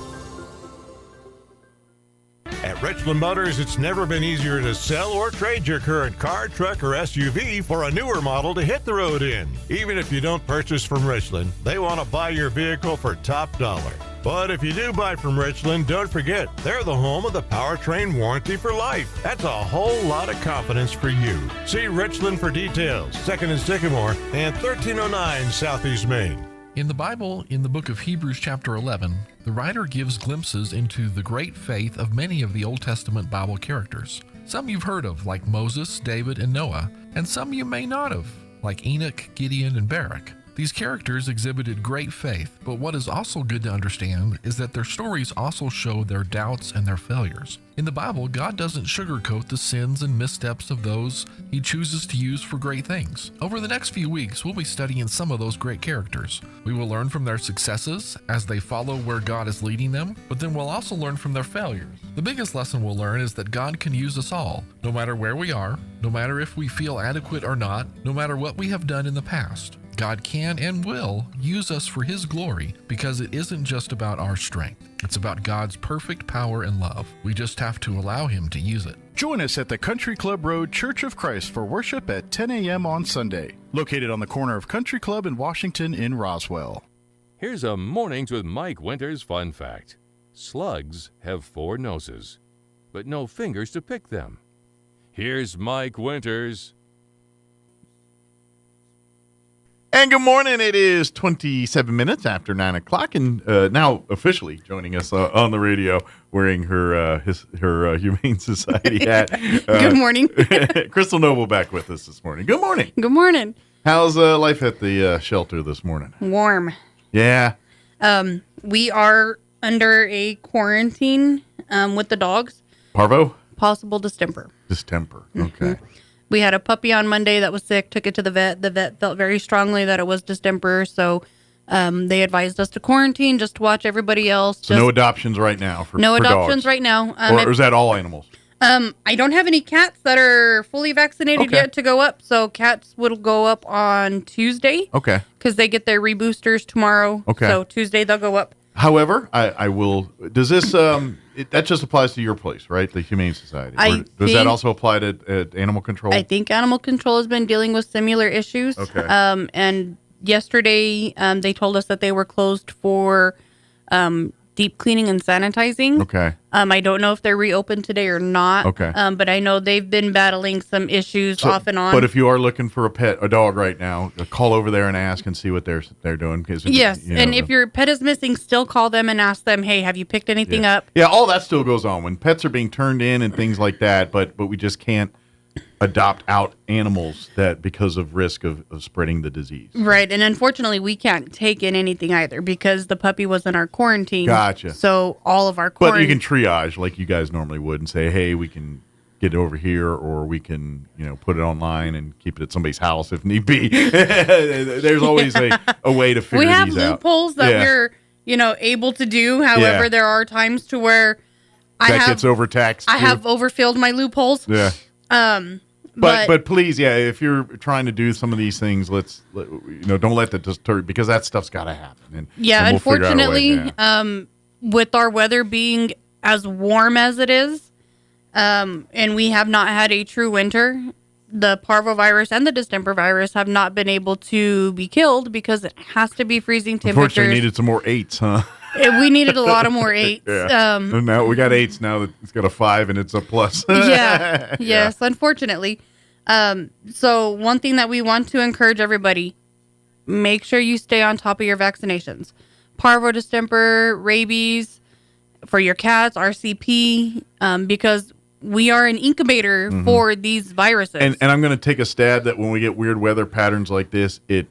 At Richland Motors, it's never been easier to sell or trade your current car, truck, or SUV for a newer model to hit the road in. Even if you don't purchase from Richland, they want to buy your vehicle for top dollar. But if you do buy from Richland, don't forget, they're the home of the powertrain warranty for life. That's a whole lot of confidence for you. See Richland for details. 2nd and Sycamore and 1309 Southeast Main. In the Bible, in the book of Hebrews chapter 11, the writer gives glimpses into the great faith of many of the Old Testament Bible characters. Some you've heard of, like Moses, David, and Noah, and some you may not have, like Enoch, Gideon, and Barak. These characters exhibited great faith, but what is also good to understand is that their stories also show their doubts and their failures. In the Bible, God doesn't sugarcoat the sins and missteps of those He chooses to use for great things. Over the next few weeks, we'll be studying some of those great characters. We will learn from their successes as they follow where God is leading them, but then we'll also learn from their failures. The biggest lesson we'll learn is that God can use us all, no matter where we are, no matter if we feel adequate or not, no matter what we have done in the past. God can and will use us for His glory because it isn't just about our strength. It's about God's perfect power and love. We just have to allow Him to use it. Join us at the Country Club Road Church of Christ for worship at 10 a.m. on Sunday, located on the corner of Country Club and Washington in Roswell. Here's a Mornings with Mike Winters fun fact. Slugs have 4 noses, but no fingers to pick them. Here's Mike Winters. And good morning. It is 27 minutes after 9 o'clock, and now officially joining us on the radio, wearing her Humane Society hat. Good morning. Crystal Noble back with us this morning. Good morning. Good morning. How's life at the shelter this morning? Warm. Yeah. We are under a quarantine with the dogs. Parvo? Possible distemper. Distemper. Okay. We had a puppy on Monday that was sick, took it to the vet. The vet felt very strongly that it was distemper, so they advised us to quarantine just to watch everybody else. So no adoptions right now for no for adoptions dogs. right now. Or is that all animals? I don't have any cats that are fully vaccinated Okay. yet to go up, so cats will go up on Tuesday. Okay. Because they get their reboosters tomorrow. Okay. So Tuesday they'll go up. However, I will. Does this that just applies to your place, right? The Humane Society. Or does that also apply to animal control? I think animal control has been dealing with similar issues. Okay. And yesterday they told us that they were closed for deep cleaning and sanitizing. Okay. I don't know if they're reopened today or not. Okay. But I know they've been battling some issues off and on. But if you are looking for a dog right now, call over there and ask and see what they're doing. Yes, and if your pet is missing, still call them and ask them, hey, have you picked anything up? Yeah, all that still goes on when pets are being turned in and things like that. But we just can't adopt out animals that because of risk of spreading the disease. Right, and unfortunately, we can't take in anything either because the puppy was in our quarantine. Gotcha. So all of our But you can triage like you guys normally would and say, hey, we can get it over here, or we can, put it online and keep it at somebody's house if need be. There's always a way to figure these out. We have loopholes that we're, able to do. However, there are times to where gets overtaxed. I have overfilled my loopholes. Yeah. But please, if you're trying to do some of these things, don't let that disturb, because that stuff's got to happen. And we'll unfortunately, with our weather being as warm as it is, and we have not had a true winter, the parvovirus and the distemper virus have not been able to be killed because it has to be freezing temperatures. Unfortunately, needed some more 8s, huh? We needed a lot of more 8s. Yeah. Now we got 8s now that it's got a 5 and it's a plus. Yes, unfortunately. So one thing that we want to encourage everybody, make sure you stay on top of your vaccinations. Parvo, distemper, rabies for your cats, RCP, because we are an incubator for these viruses. And I'm going to take a stab that when we get weird weather patterns like this, it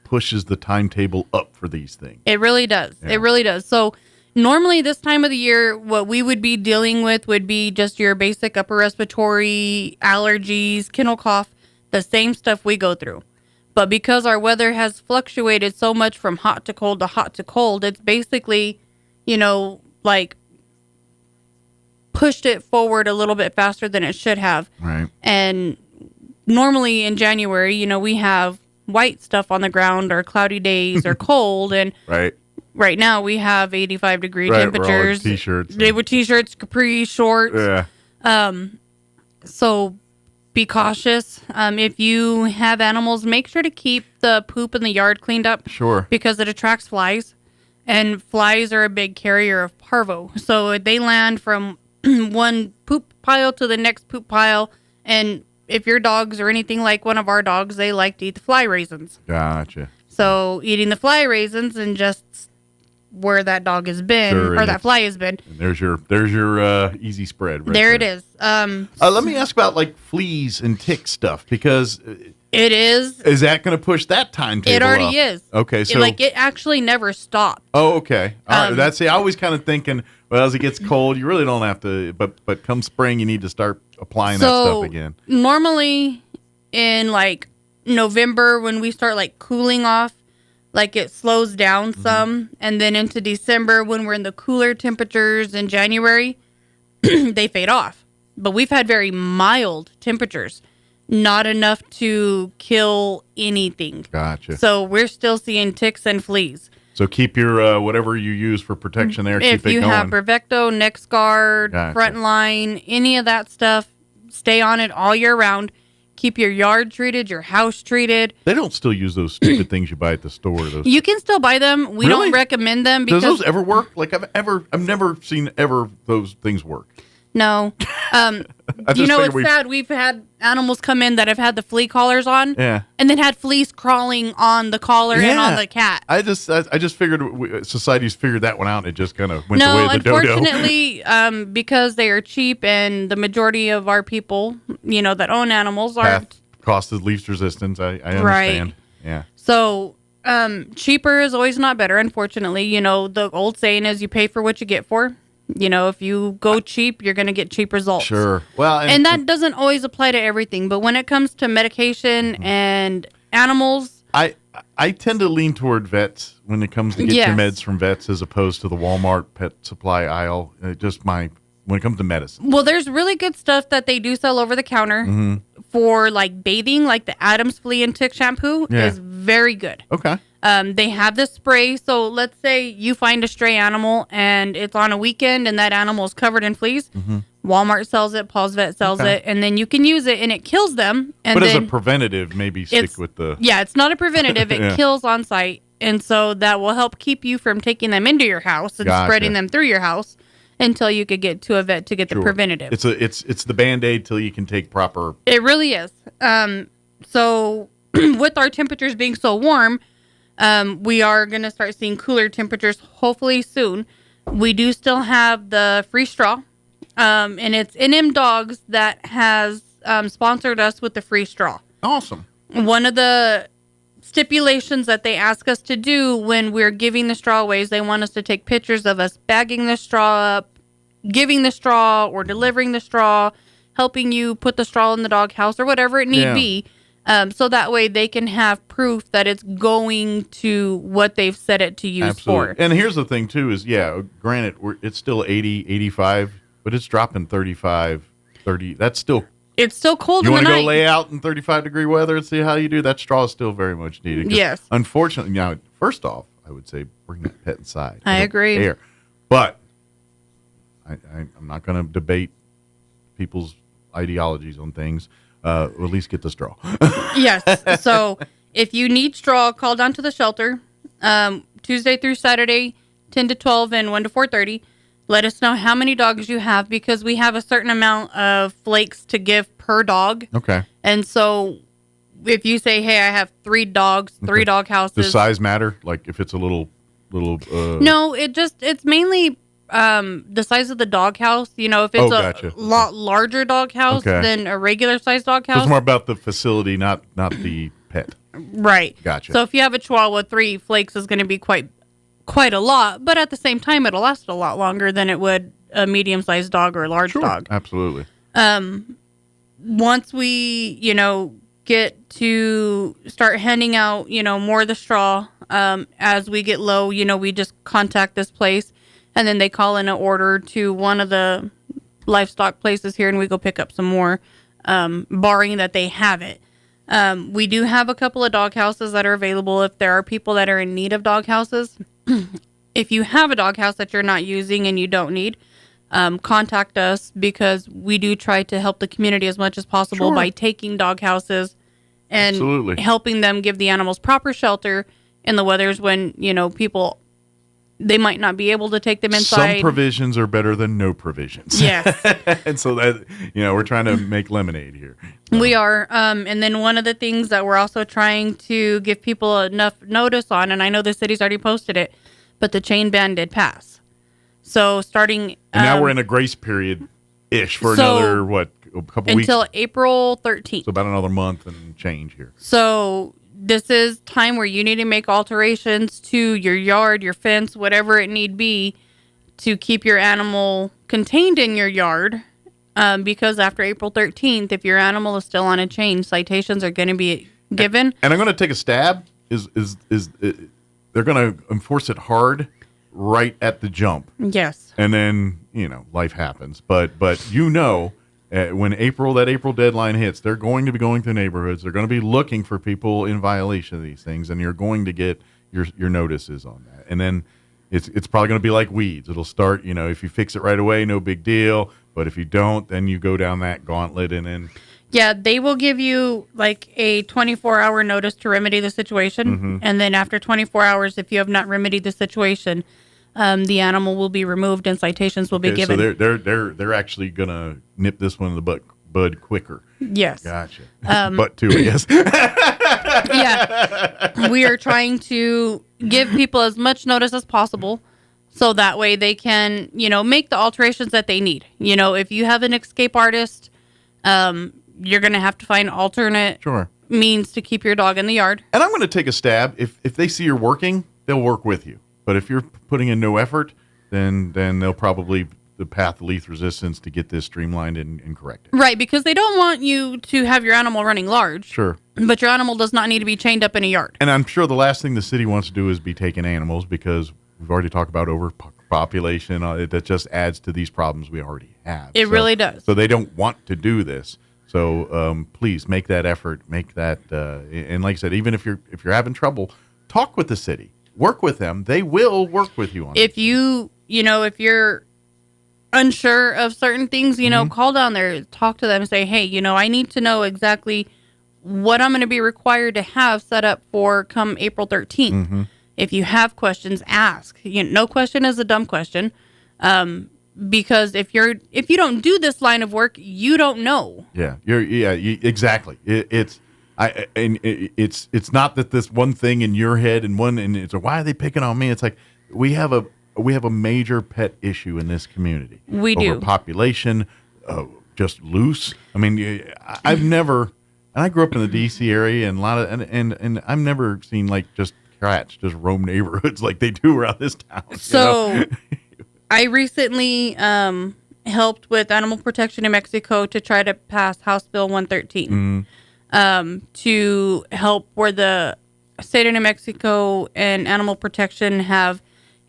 pushes the timetable up for these things. It really does. Yeah. It really does. So normally this time of the year, what we would be dealing with would be just your basic upper respiratory allergies, kennel cough, the same stuff we go through. But because our weather has fluctuated so much from hot to cold to hot to cold, it's basically, pushed it forward a little bit faster than it should have. Right. And normally in January, we have white stuff on the ground or cloudy days or cold. And right now we have 85-degree temperatures. We're all in t-shirts. They were t-shirts, capri, shorts. Yeah. So be cautious. If you have animals, make sure to keep the poop in the yard cleaned up. Sure. Because it attracts flies. And flies are a big carrier of parvo. So they land from one poop pile to the next poop pile. And if your dogs are anything like one of our dogs, they like to eat the fly raisins. Gotcha. So eating the fly raisins and just where that dog has been, or that fly has been. And there's your easy spread. Right there it is. Let me ask about fleas and tick stuff, because it is. Is that going to push that timetable? It already is. Okay, so it actually never stopped. Oh, okay. All right. I was kind of thinking, well, as it gets cold, you really don't have to. But come spring, you need to start applying that stuff again. Normally, in November, when we start cooling off, it slows down some, and then into December, when we're in the cooler temperatures in January, they fade off. But we've had very mild temperatures, not enough to kill anything. Gotcha. So we're still seeing ticks and fleas. So keep your whatever you use for protection there. Keep it going. If you have Brevecto, Nexgard, Gotcha. Frontline, any of that stuff, stay on it all year round. Keep your yard treated, your house treated. They don't still use those stupid things you buy at the store. You can still buy them. We don't recommend them because does those ever work? I've never seen those things work. No. It's sad. We've had animals come in that have had the flea collars on. Yeah. And then had fleas crawling on the collar and on the cat. I just figured society's figured that one out, and it just kind of went the way of the dodo. Unfortunately, because they are cheap and the majority of our people, that own animals are... Cost of least resistance, I understand. Right. Yeah. So, cheaper is always not better, unfortunately. The old saying is you pay for what you get for. If you go cheap, you're going to get cheap results. Sure. Well, and that doesn't always apply to everything. But when it comes to medication and animals, I tend to lean toward vets when it comes to get your meds from vets as opposed to the Walmart pet supply aisle. When it comes to medicine. Well, there's really good stuff that they do sell over the counter for like bathing, like the Adam's Flea and Tick shampoo is very good. Okay. They have this spray. So let's say you find a stray animal and it's on a weekend and that animal is covered in fleas. Walmart sells it, Paul's Vet sells it, and then you can use it and it kills them. But as a preventative, maybe stick with the... Yeah, it's not a preventative. It kills on site. And so that will help keep you from taking them into your house and spreading them through your house until you could get to a vet to get the preventative. It's the Band-Aid till you can take proper... It really is. So with our temperatures being so warm... we are going to start seeing cooler temperatures hopefully soon. We do still have the free straw. And it's NM Dogs that has sponsored us with the free straw. Awesome. One of the stipulations that they ask us to do when we're giving the straw away is they want us to take pictures of us bagging the straw up, giving the straw, or delivering the straw, helping you put the straw in the doghouse, or whatever it need be. So that way they can have proof that it's going to what they've set it to use for. And here's the thing, too, is, granted, it's still 80, 85, but it's dropping 35, 30. That's still... It's still cold in the night. You want to go lay out in 35-degree weather and see how you do? That straw is still very much needed. Yes. Unfortunately, now, first off, I would say bring that pet inside. I agree. Air. But I'm not going to debate people's ideologies on things. Or at least get the straw. Yes. So if you need straw, call down to the shelter Tuesday through Saturday, 10 to 12 and 1 to 4:30. Let us know how many dogs you have because we have a certain amount of flakes to give per dog. Okay. And so if you say, hey, I have 3 dogs, 3 dog houses. Does size matter? Like if it's a little. No, it's mainly the size of the doghouse. If it's a lot larger doghouse than a regular size doghouse. It's more about the facility, not the pet. Right. Gotcha. So if you have a Chihuahua, 3 flakes is going to be quite a lot, but at the same time, it'll last a lot longer than it would a medium-sized dog or a large dog. Absolutely. Once we, get to start handing out, more of the straw, as we get low, we just contact this place. And then they call in an order to one of the livestock places here, and we go pick up some more, barring that they have it. We do have a couple of dog houses that are available if there are people that are in need of dog houses. If you have a dog house that you're not using and you don't need, contact us because we do try to help the community as much as possible by taking dog houses and helping them give the animals proper shelter in the weathers when, people... They might not be able to take them inside. Some provisions are better than no provisions. Yes. And so that, we're trying to make lemonade here. So. We are. And then one of the things that we're also trying to give people enough notice on, and I know the city's already posted it, but the chain ban did pass. So starting... And now we're in a grace period-ish for another, a couple weeks? Until April 13th. So about another month and change here. So... This is time where you need to make alterations to your yard, your fence, whatever it need be to keep your animal contained in your yard. Because after April 13th, if your animal is still on a chain, citations are going to be given. And I'm going to take a stab. They're going to enforce it hard right at the jump. Yes. And then, life happens. But when that April deadline hits, they're going to be going through neighborhoods. They're going to be looking for people in violation of these things, and you're going to get your notices on that. And then it's probably going to be like weeds. It'll start, if you fix it right away, no big deal. But if you don't, then you go down that gauntlet and then... Yeah, they will give you like a 24-hour notice to remedy the situation. And then after 24 hours, if you have not remedied the situation, the animal will be removed and citations will be given. So they're actually gonna nip this one in the bud quicker. Yes. Gotcha. But too, I guess. Yeah. We are trying to give people as much notice as possible so that way they can, make the alterations that they need. If you have an escape artist, you're going to have to find alternate means to keep your dog in the yard. And I'm going to take a stab. If they see you're working, they'll work with you. But if you're putting in no effort, then they'll probably the path of least resistance to get this streamlined and corrected. Right, because they don't want you to have your animal running large. Sure. But your animal does not need to be chained up in a yard. And I'm sure the last thing the city wants to do is be taking animals because we've already talked about overpopulation. That just adds to these problems we already have. It really does. So they don't want to do this. So please make that effort. Make that. And like I said, even if you're having trouble, talk with the city. Work with them. They will work with you on it. If if you're unsure of certain things, call down there, talk to them and say, hey, I need to know exactly what I'm going to be required to have set up for come April 13th. Mm-hmm. If you have questions, ask. No question is a dumb question. Because if you don't do this line of work, you don't know. Yeah, exactly. It's not that this one thing in your head and it's why are they picking on me? It's like we have a major pet issue in this community. We do. Overpopulation, just loose. I mean, I've never, and I grew up in the D.C. area, and a lot of, and I've never seen like just cats just roam neighborhoods like they do around this town. So, I recently helped with animal protection in Mexico to try to pass House Bill 113 to help where the state of New Mexico and animal protection have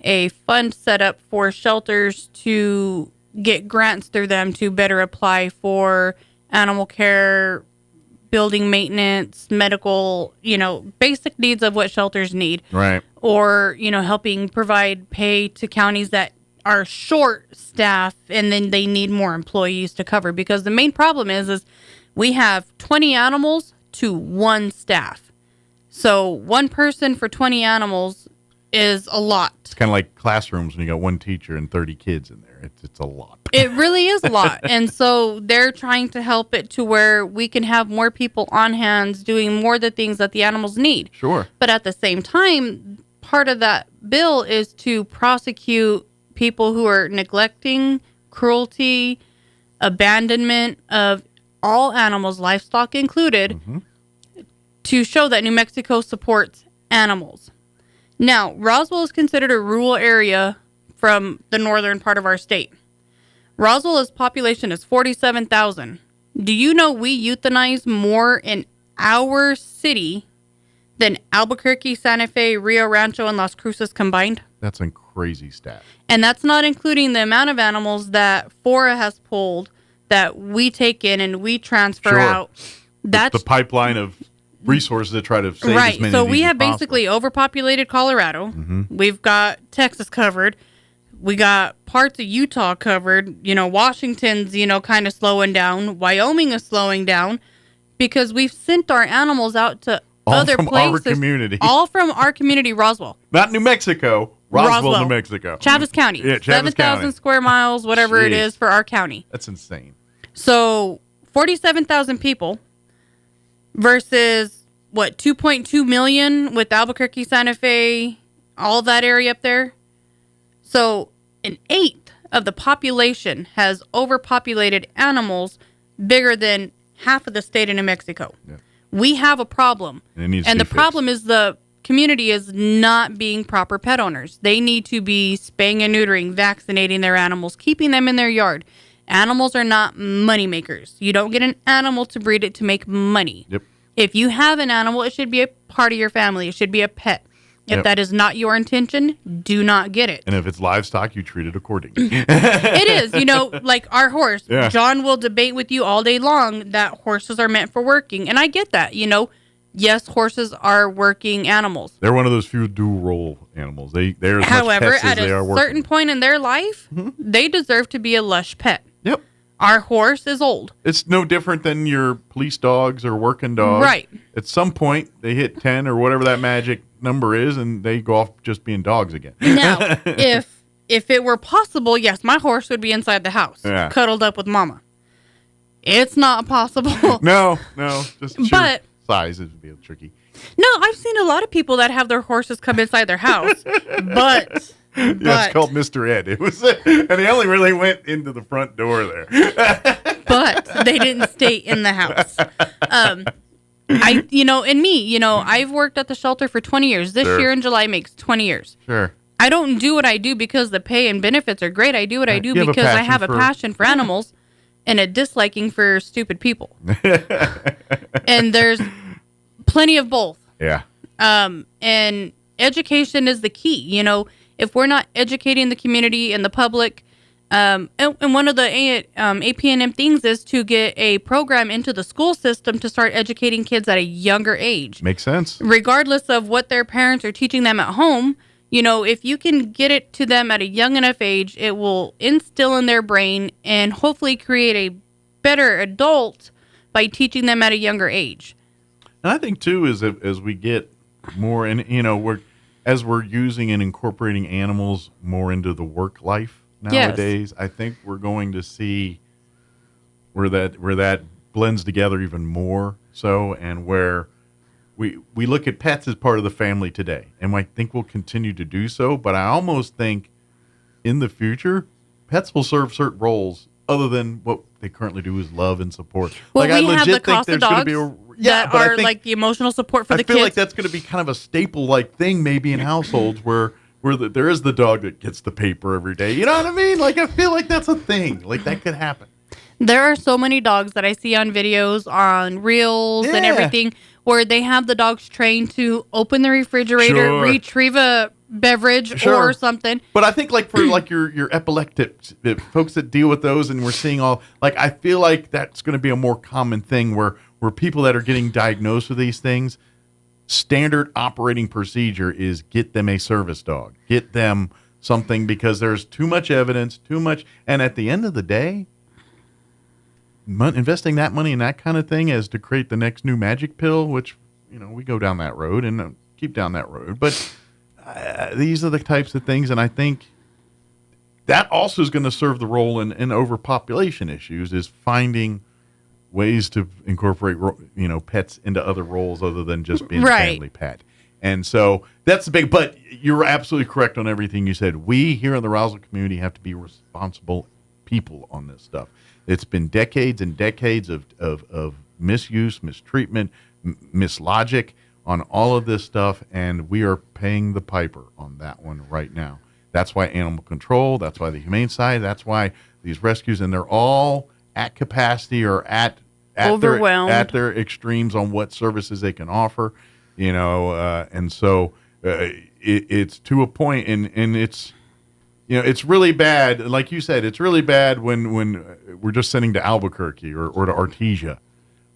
a fund set up for shelters to get grants through them to better apply for animal care, building maintenance, medical, basic needs of what shelters need. Right. Or, helping provide pay to counties that are short staff and then they need more employees to cover. Because the main problem is we have 20 animals to one staff. So one person for 20 animals is a lot. It's kind of like classrooms when you got one teacher and 30 kids in there. It's a lot. It really is a lot. And so they're trying to help it to where we can have more people on hands doing more of the things that the animals need. Sure. But at the same time, part of that bill is to prosecute people who are neglecting, cruelty, abandonment of all animals, livestock included, to show that New Mexico supports animals. Now, Roswell is considered a rural area from the northern part of our state. Roswell's population is 47,000. Do you know we euthanize more in our city than Albuquerque, Santa Fe, Rio Rancho, and Las Cruces combined? That's a crazy stat. And that's not including the amount of animals that FORA has pulled that we take in and we transfer out. That's the pipeline of resources to try to save as many so of these we as have possible. basically overpopulated Colorado. We've got Texas covered. We got parts of Utah covered. Washington's, kind of slowing down. Wyoming is slowing down because we've sent our animals out to other places. Our community. All from our community, Roswell. Not New Mexico. Roswell, New Mexico. Chaves County. Yeah, Chaves 7,000 square miles, whatever it is for our county. That's insane. So 47,000 people versus 2.2 million with Albuquerque, Santa Fe, all that area up there. So an eighth of the population has overpopulated animals bigger than half of the state of New Mexico. Yeah. We have a problem. And the problem is the community is not being proper pet owners. They need to be spaying and neutering, vaccinating their animals, keeping them in their yard. Animals are not money makers. You don't get an animal to breed it to make money. Yep. If you have an animal, it should be a part of your family. It should be a pet. If that is not your intention, do not get it. And if it's livestock, you treat it accordingly. It is, like our horse. Yeah. John will debate with you all day long that horses are meant for working. And I get that, Yes, horses are working animals. They're one of those few dual role animals. They're as However, much pets as at they are a working. certain point in their life, they deserve to be a lush pet. Yep. Our horse is old. It's no different than your police dogs or working dogs. Right. At some point, they hit 10 or whatever that magic number is, and they go off just being dogs again. Now, if it were possible, yes, my horse would be inside the house, cuddled up with Mama. It's not possible. No, just but size would be tricky. No, I've seen a lot of people that have their horses come inside their house, but it's called Mr. Ed. It was, and he only really went into the front door there. But they didn't stay in the house. I've worked at the shelter for 20 years. This year in July makes 20 years. Sure. I don't do what I do because the pay and benefits are great. I do what I do because I have a passion for animals and a disliking for stupid people. And there's plenty of both. Yeah. And education is the key. You know, if we're not educating the community and the public, and one of the APNM things is to get a program into the school system to start educating kids at a younger age. Makes sense. Regardless of what their parents are teaching them at home, you know, if you can get it to them at a young enough age, it will instill in their brain and hopefully create a better adult by teaching them at a younger age. And I think too is as we get more, and you know, we're using and incorporating animals more into the work life nowadays. Yes. I think we're going to see where that blends together even more so, and where we look at pets as part of the family today, and I think we'll continue to do so. But I almost think in the future, pets will serve certain roles other than what they currently do is love and support. Well, like we I legit have the think Casa there's going to dogs be that are like the emotional support for the kids. I feel like that's going to be kind of a staple like thing maybe in households where there is the dog that gets the paper every day. You know what I mean? Like I feel like that's a thing. Like that could happen. There are so many dogs that I see on videos, on reels and everything, where they have the dogs trained to open the refrigerator, retrieve a beverage or something. But I think like for like your epileptics, folks that deal with those, and we're seeing all, like I feel like that's going to be a more common thing where people that are getting diagnosed with these things, standard operating procedure is get them a service dog, get them something, because there's too much evidence, and at the end of the day, investing that money in that kind of thing as to create the next new magic pill, which, you know, we go down that road and keep down that road. But these are the types of things, and I think that also is going to serve the role in overpopulation issues, is finding ways to incorporate, you know, pets into other roles other than just being a family pet. And so that's the big, but you're absolutely correct on everything you said. We here in the Roswell community have to be responsible people on this stuff. It's been decades and decades of misuse, mistreatment, mislogic on all of this stuff, and we are paying the piper on that one right now. That's why animal control, that's why the humane side, that's why these rescues, and they're all at capacity or at their extremes on what services they can offer, you know, and so it's to a point, and it's, you know, it's really bad. Like you said, it's really bad when we're just sending to Albuquerque or to Artesia.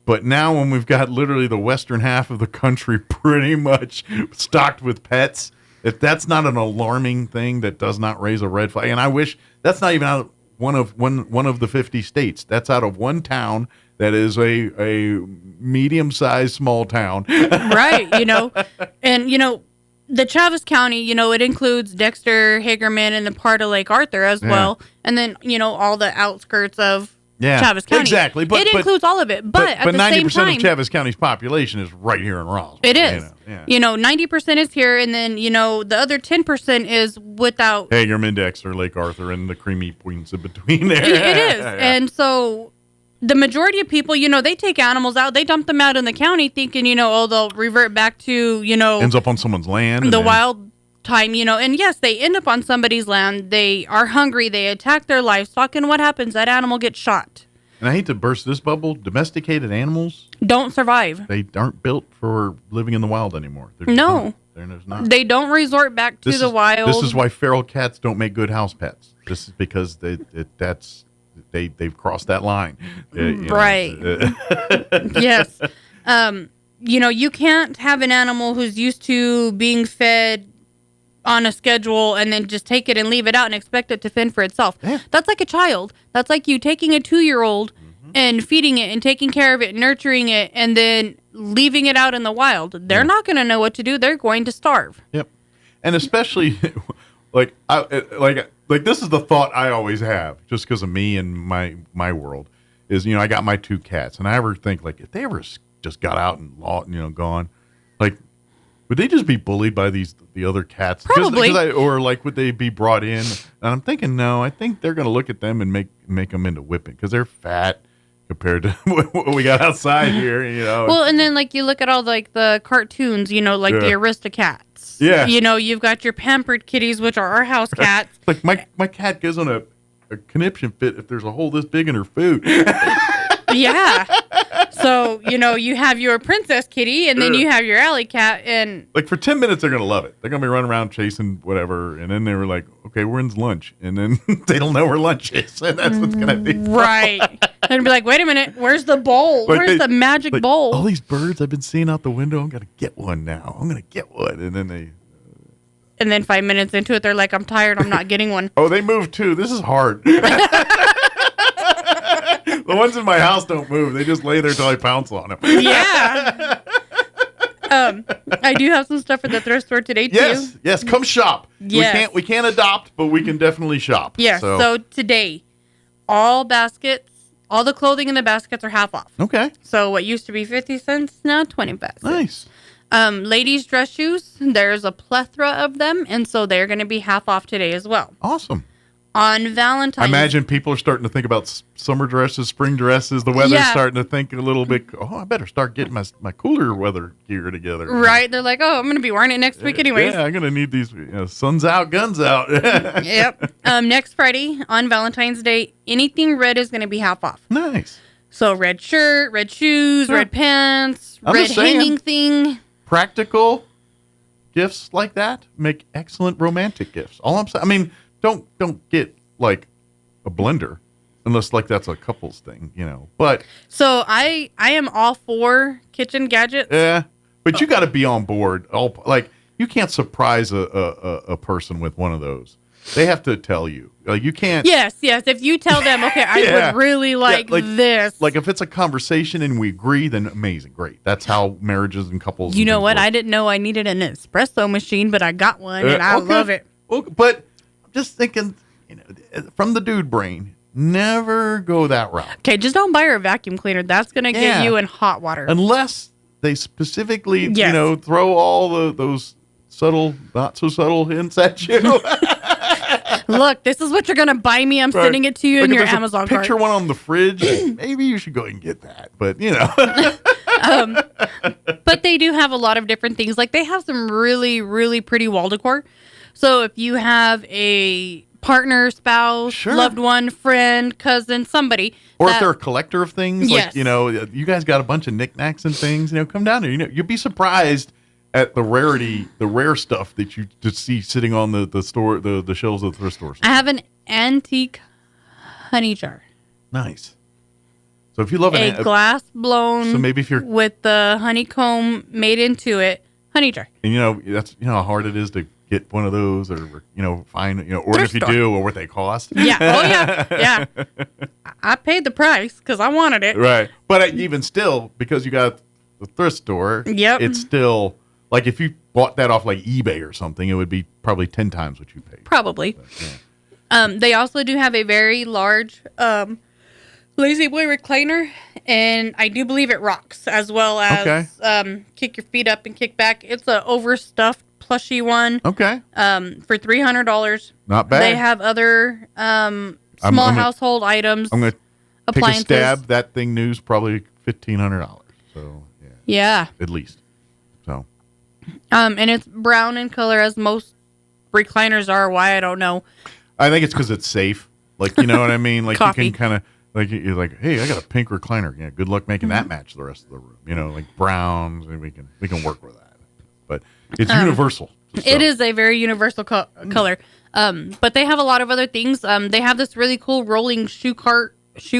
But now when we've got literally the western half of the country pretty much stocked with pets, if that's not an alarming thing that does not raise a red flag. And I wish that's not even out of one of the 50 states. That's out of one town that is a medium-sized small town. Right, you know. And, you know, the Travis County, you know, it includes Dexter, Hagerman, and the part of Lake Arthur as well. And then, you know, all the outskirts of Travis County. Exactly. It includes all of it. But at the same time, 90% of Travis County's population is right here in Roswell. It is. You know, 90% is here, and then, you know, the other 10% is without Hagerman, Dexter, Lake Arthur, and the creamy points in between there. It is. And so the majority of people, you know, they take animals out, they dump them out in the county thinking, you know, oh, they'll revert back to, you know, ends up on someone's land. The wild time, you know, and yes, they end up on somebody's land. They are hungry. They attack their livestock. And what happens? That animal gets shot. And I hate to burst this bubble. Domesticated animals don't survive. They aren't built for living in the wild anymore. No. They're not. They don't resort back to the wild. This is why feral cats don't make good house pets. This is because they've crossed that line. Right. Yes. You know, you can't have an animal who's used to being fed on a schedule and then just take it and leave it out and expect it to fend for itself. Yeah. That's like a child. That's like you taking a 2-year-old and feeding it and taking care of it, nurturing it, and then leaving it out in the wild. They're not going to know what to do. They're going to starve. Yep. And especially like this is the thought I always have, just because of me and my world is, I got my 2 cats, and I ever think, like, if they ever just got out and gone, like, would they just be bullied by the other cats? Probably. Or like, would they be brought in? And I'm thinking, no, I think they're going to look at them and make them into whipping, because they're fat compared to what we got outside here, Well, and then, like, you look at all, like, the cartoons, the Aristocats. Yeah. You've got your pampered kitties, which are our house cats. Like, my cat goes on a conniption fit if there's a hole this big in her food. Yeah. So, you have your princess kitty, and then you have your alley cat, and... Like, for 10 minutes, they're going to love it. They're going to be running around chasing whatever, and then they were like, okay, when's lunch? And then they don't know where lunch is, and that's what's going to be. Right. And be like, wait a minute, where's the bowl? Where's the magic bowl? All these birds I've been seeing out the window, I'm going to get one now. I'm going to get one. And then they... And then 5 minutes into it, they're like, I'm tired, I'm not getting one. Oh, they move too. This is hard. The ones in my house don't move. They just lay there till I pounce on them. Yeah. I do have some stuff at the thrift store today, too. Yes, come shop. Yes. We can't adopt, but we can definitely shop. Yeah, so today, all the clothing in the baskets are half off. Okay. So what used to be 50 cents, now 25 cents. Nice. Ladies' dress shoes, there's a plethora of them, and so they're going to be half off today as well. Awesome. On Valentine's... I imagine people are starting to think about summer dresses, spring dresses. The weather's starting to think a little bit, I better start getting my cooler weather gear together. Right. They're like, I'm going to be wearing it next week anyways. Yeah, I'm going to need these sun's out, guns out. Yep. Next Friday, on Valentine's Day, anything red is going to be half off. Nice. So red shirt, red shoes, red pants, red hanging thing. Practical gifts like that make excellent romantic gifts. All I'm saying, I mean, don't get like a blender unless like that's a couples thing, But so I am all for kitchen gadgets. Yeah, but you got to be on board. Like, you can't surprise a person with one of those. They have to tell you. Like, you can't. Yes. If you tell them, okay, I would really like this. Like, if it's a conversation and we agree, then amazing, great. That's how marriages and couples. You know what? Work. I didn't know I needed an espresso machine, but I got one, and I love it. Okay, but I'm just thinking, from the dude brain, never go that route. Okay, just don't buy her a vacuum cleaner. That's gonna get you in hot water. Unless they specifically, throw all those subtle, not so subtle hints at you. Look, this is what you're going to buy me. I'm sending it to you in your Amazon cart. Picture one on the fridge. Maybe you should go and get that. But, But they do have a lot of different things. Like, they have some really, really pretty wall decor. So if you have a partner, spouse, loved one, friend, cousin, somebody. Or if they're a collector of things. Like, you guys got a bunch of knickknacks and things. Come down there. You'll be surprised at the rare stuff that you just see sitting on the store, the shelves of the thrift stores. I have an antique honey jar. Nice. So if you love a glass blown, so maybe if you're with the honeycomb made into it, honey jar. And that's how hard it is to get one of those, or find or thrift if you store. do, or what they cost. Yeah. Oh yeah. I paid the price because I wanted it. Right. But even still, because you got the thrift store, it's still. Like, if you bought that off like eBay or something, it would be probably 10 times what you paid. Probably. But, they also do have a very large Lazy Boy recliner, and I do believe it rocks, as well as kick your feet up and kick back. It's an overstuffed plushy one. Okay. For $300. Not bad. They have other small household items. I'm going to take a stab. That thing new's probably $1,500. So, yeah. At least. So. And it's brown in color, as most recliners are. Why, I don't know. I think it's because it's safe. Like, you know what I mean? Like, Coffee. you can kind of, like, you're like, hey, I got a pink recliner. Yeah, good luck making that match the rest of the room. Like browns, and we can work with that. But it's universal. So. It is a very universal color. But they have a lot of other things. They have this really cool rolling shoe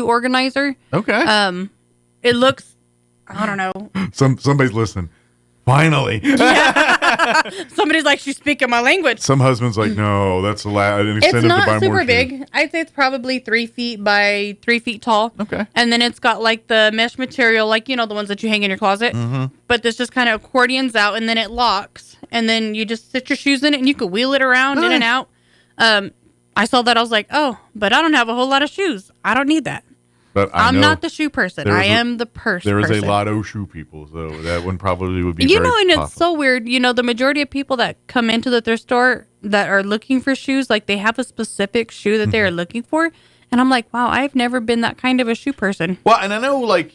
organizer. Okay. It looks, I don't know. Somebody's listening. Finally. Yeah. Somebody's like, she's speaking my language. Some husband's like, no, that's a lot. I didn't It's send him to buy not more super shoes. big. I'd say it's probably 3 feet by 3 feet tall. Okay. And then it's got like the mesh material, like, the ones that you hang in your closet. Mm-hmm. But this just kind of accordions out and then it locks. And then you just sit your shoes in it and you can wheel it around in and out. I saw that. I was like, oh, but I don't have a whole lot of shoes. I don't need that. But I'm not the shoe person. I am the purse There is person. a lot of shoe people, so that one probably would be and very it's popular. so weird. The majority of people that come into the thrift store that are looking for shoes, like they have a specific shoe that they are looking for. And I'm like, wow, I've never been that kind of a shoe person. Well, and I know, like,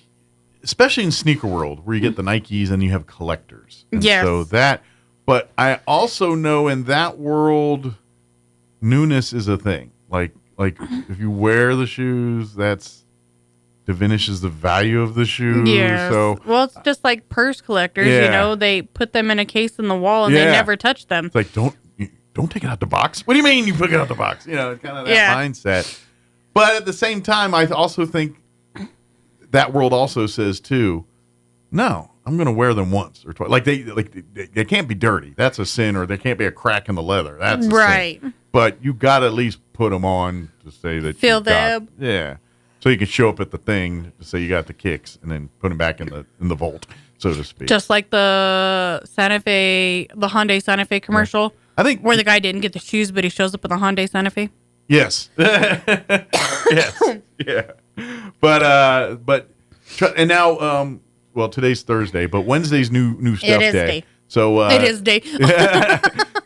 especially in sneaker world, where you get the Nikes and you have collectors. And yes. So that, but I also know in that world, newness is a thing. Like if you wear the shoes, that's diminishes the value of the shoe. Yeah. So well, it's just like purse collectors. Yeah. They put them in a case in the wall and they never touch them. It's like don't take it out the box. What do you mean you pick it out the box? Kind of that mindset. But at the same time, I also think that world also says too, no, I'm going to wear them once or twice. Like they can't be dirty. That's a sin, or there can't be a crack in the leather. That's a right. sin. But you got to at least put them on to say that feel you got, them. yeah. So you can show up at the thing to say you got the kicks, and then put them back in the vault, so to speak. Just like the Hyundai Santa Fe commercial. I think where the guy didn't get the shoes, but he shows up with a Hyundai Santa Fe. Yes. Yes. Yeah. But and now well, today's Thursday, but Wednesday's new stuff it is day. day. So it is day.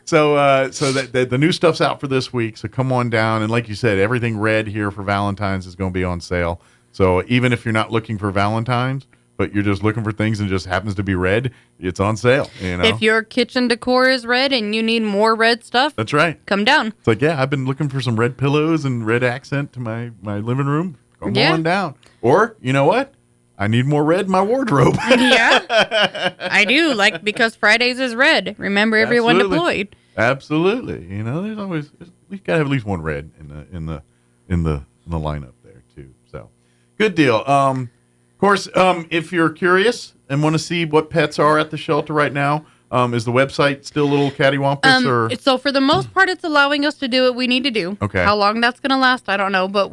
So that the new stuff's out for this week. So come on down, and like you said, everything red here for Valentine's is going to be on sale. So even if you're not looking for Valentine's, but you're just looking for things and just happens to be red, it's on sale. If your kitchen decor is red and you need more red stuff, that's right. Come down. It's like, yeah, I've been looking for some red pillows and red accent to my living room. Come on down. Or you know what? I need more red in my wardrobe. Yeah, I do. Because Fridays is red. Remember, everyone deployed. Absolutely. There's always we've got to have at least one red in the lineup there too. So, good deal. Of course, if you're curious and want to see what pets are at the shelter right now, is the website still a little cattywampus? Or so for the most part, it's allowing us to do what we need to do. Okay. How long that's going to last, I don't know, but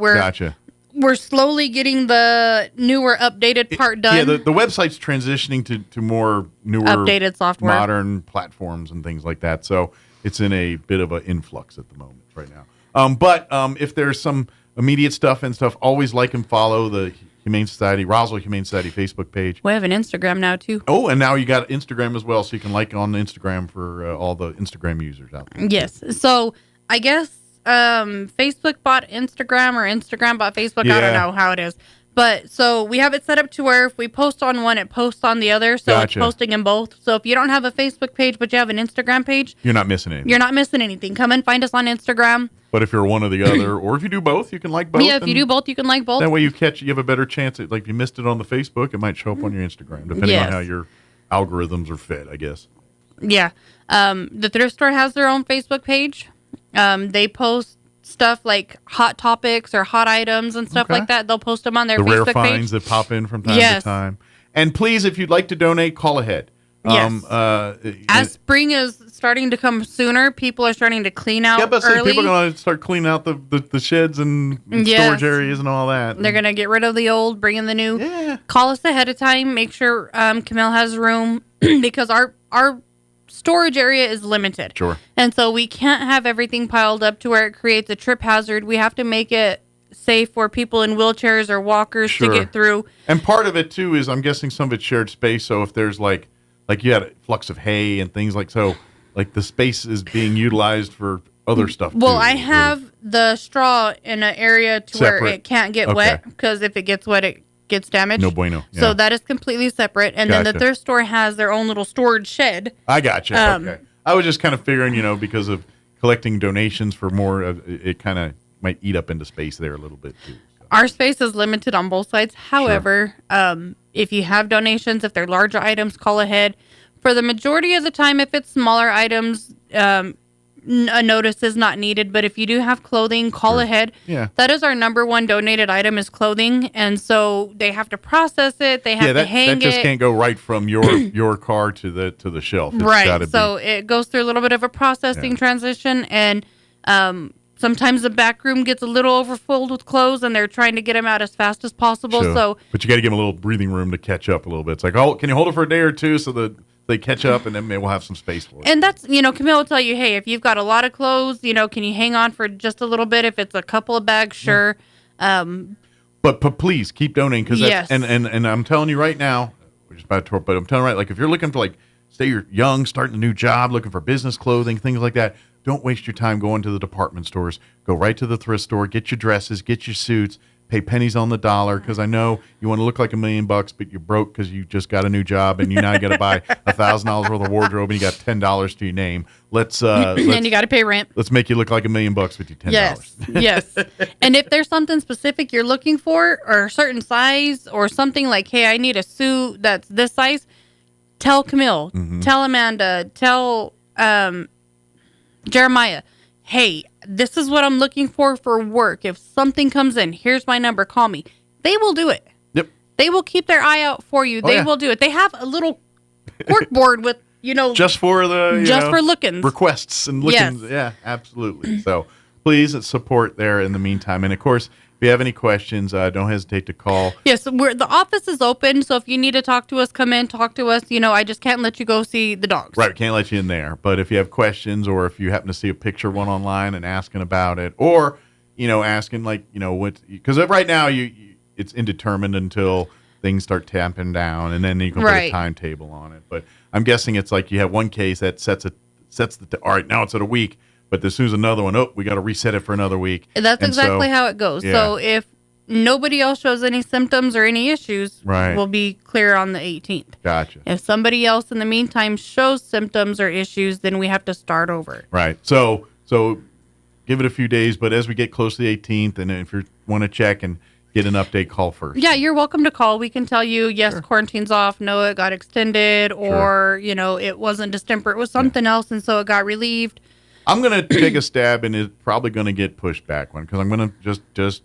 we're slowly getting the newer, updated part done. Yeah, the website's transitioning to more newer, updated software, modern platforms and things like that. So it's in a bit of an influx at the moment right now. But if there's some immediate stuff and stuff, always like and follow the Humane Society, Roswell Humane Society Facebook page. We have an Instagram now, too. Oh, and now you got Instagram as well, so you can like on Instagram for all the Instagram users out there. Yes. So I guess Facebook bought Instagram or Instagram bought Facebook. Yeah. I don't know how it is. But so we have it set up to where if we post on one, it posts on the other. So It's posting in both. So if you don't have a Facebook page, but you have an Instagram page, you're not missing anything. You're not missing anything. Come and find us on Instagram. But if you're one or the other, or if you do both, you can like both. Yeah, if you do both, you can like both. That way you have a better chance at, like, if you missed it on the Facebook, it might show up on your Instagram, depending on how your algorithms are fed, I guess. Yeah. The thrift store has their own Facebook page. They post stuff like hot topics or hot items and stuff like that. They'll post them on their Facebook page. The rare finds that pop in from time to time. And please, if you'd like to donate, call ahead. Yes. As spring is starting to come sooner, people are starting to clean out early. People are going to start cleaning out the sheds and storage areas and all that. They're going to get rid of the old, bring in the new. Yeah. Call us ahead of time. Make sure Camille has room because our storage area is limited. Sure. And so we can't have everything piled up to where it creates a trip hazard. We have to make it safe for people in wheelchairs or walkers to get through. And part of it, too, is I'm guessing some of it's shared space. So if there's like you had a flux of hay and things like the space is being utilized for other stuff. Well, too. I have the straw in an area to where it can't get wet because if it gets wet, it gets damaged. No bueno. Yeah. So that is completely separate. And then the thrift store has their own little storage shed. I gotcha. Okay. I was just kind of figuring, because of collecting donations for more, it kind of might eat up into space there a little bit too. So. Our space is limited on both sides. However, if you have donations, if they're larger items, call ahead. For the majority of the time, if it's smaller items, a notice is not needed. But if you do have clothing, call ahead. Yeah. That is our number one donated item is clothing. And so they have to process it. They have to hang it. That just can't go right from your car to the shelf. It's right. So it goes through a little bit of a processing transition. And sometimes the back room gets a little overfilled with clothes, and they're trying to get them out as fast as possible. So, but you got to give them a little breathing room to catch up a little bit. It's like, oh, can you hold it for a day or two so that they catch up, and then maybe we'll have some space for it. And that's, Camille will tell you, hey, if you've got a lot of clothes, can you hang on for just a little bit? If it's a couple of bags, sure. But please keep donating because yes. and I'm telling you right now, we're just about to, but I'm telling you right, like if you're looking for say you're young, starting a new job, looking for business clothing, things like that. Don't waste your time going to the department stores. Go right to the thrift store, get your dresses, get your suits, pay pennies on the dollar, because I know you want to look like $1 million, but you're broke because you just got a new job and you now got to buy $1,000 worth of wardrobe and you got $10 to your name. And you got to pay rent. Let's make you look like $1 million with your $10. Yes. And if there's something specific you're looking for, or a certain size, or something like, hey, I need a suit that's this size, tell Camille, tell Amanda, tell Jeremiah, hey, this is what I'm looking for work. If something comes in, here's my number, call me. They will do it. Yep. They will keep their eye out for you. They will do it. They have a little cork board with, just for for lookings. Requests and lookings. Yes. Yeah, absolutely. So please support there in the meantime. And of course, if you have any questions, don't hesitate to call. Yes, the office is open, so if you need to talk to us, come in, talk to us. I just can't let you go see the dogs. Right, can't let you in there. But if you have questions, or if you happen to see a picture of one online and asking about it, or asking what, because right now it's indeterminate until things start tamping down, and then you can put a timetable on it. But I'm guessing it's like you have one case that sets all right, now it's at a week. But as soon as another one, we got to reset it for another week. That's exactly how it goes. Yeah. So if nobody else shows any symptoms or any issues, we'll be clear on the 18th. Gotcha. If somebody else in the meantime shows symptoms or issues, then we have to start over. Right. So give it a few days, but as we get close to the 18th, and if you want to check and get an update, call first. Yeah, you're welcome to call. We can tell you, yes, quarantine's off, no, it got extended, or, it wasn't distemper, it was something else, and so it got relieved. I'm going to take a stab, and it's probably going to get pushed back one, because I'm going to just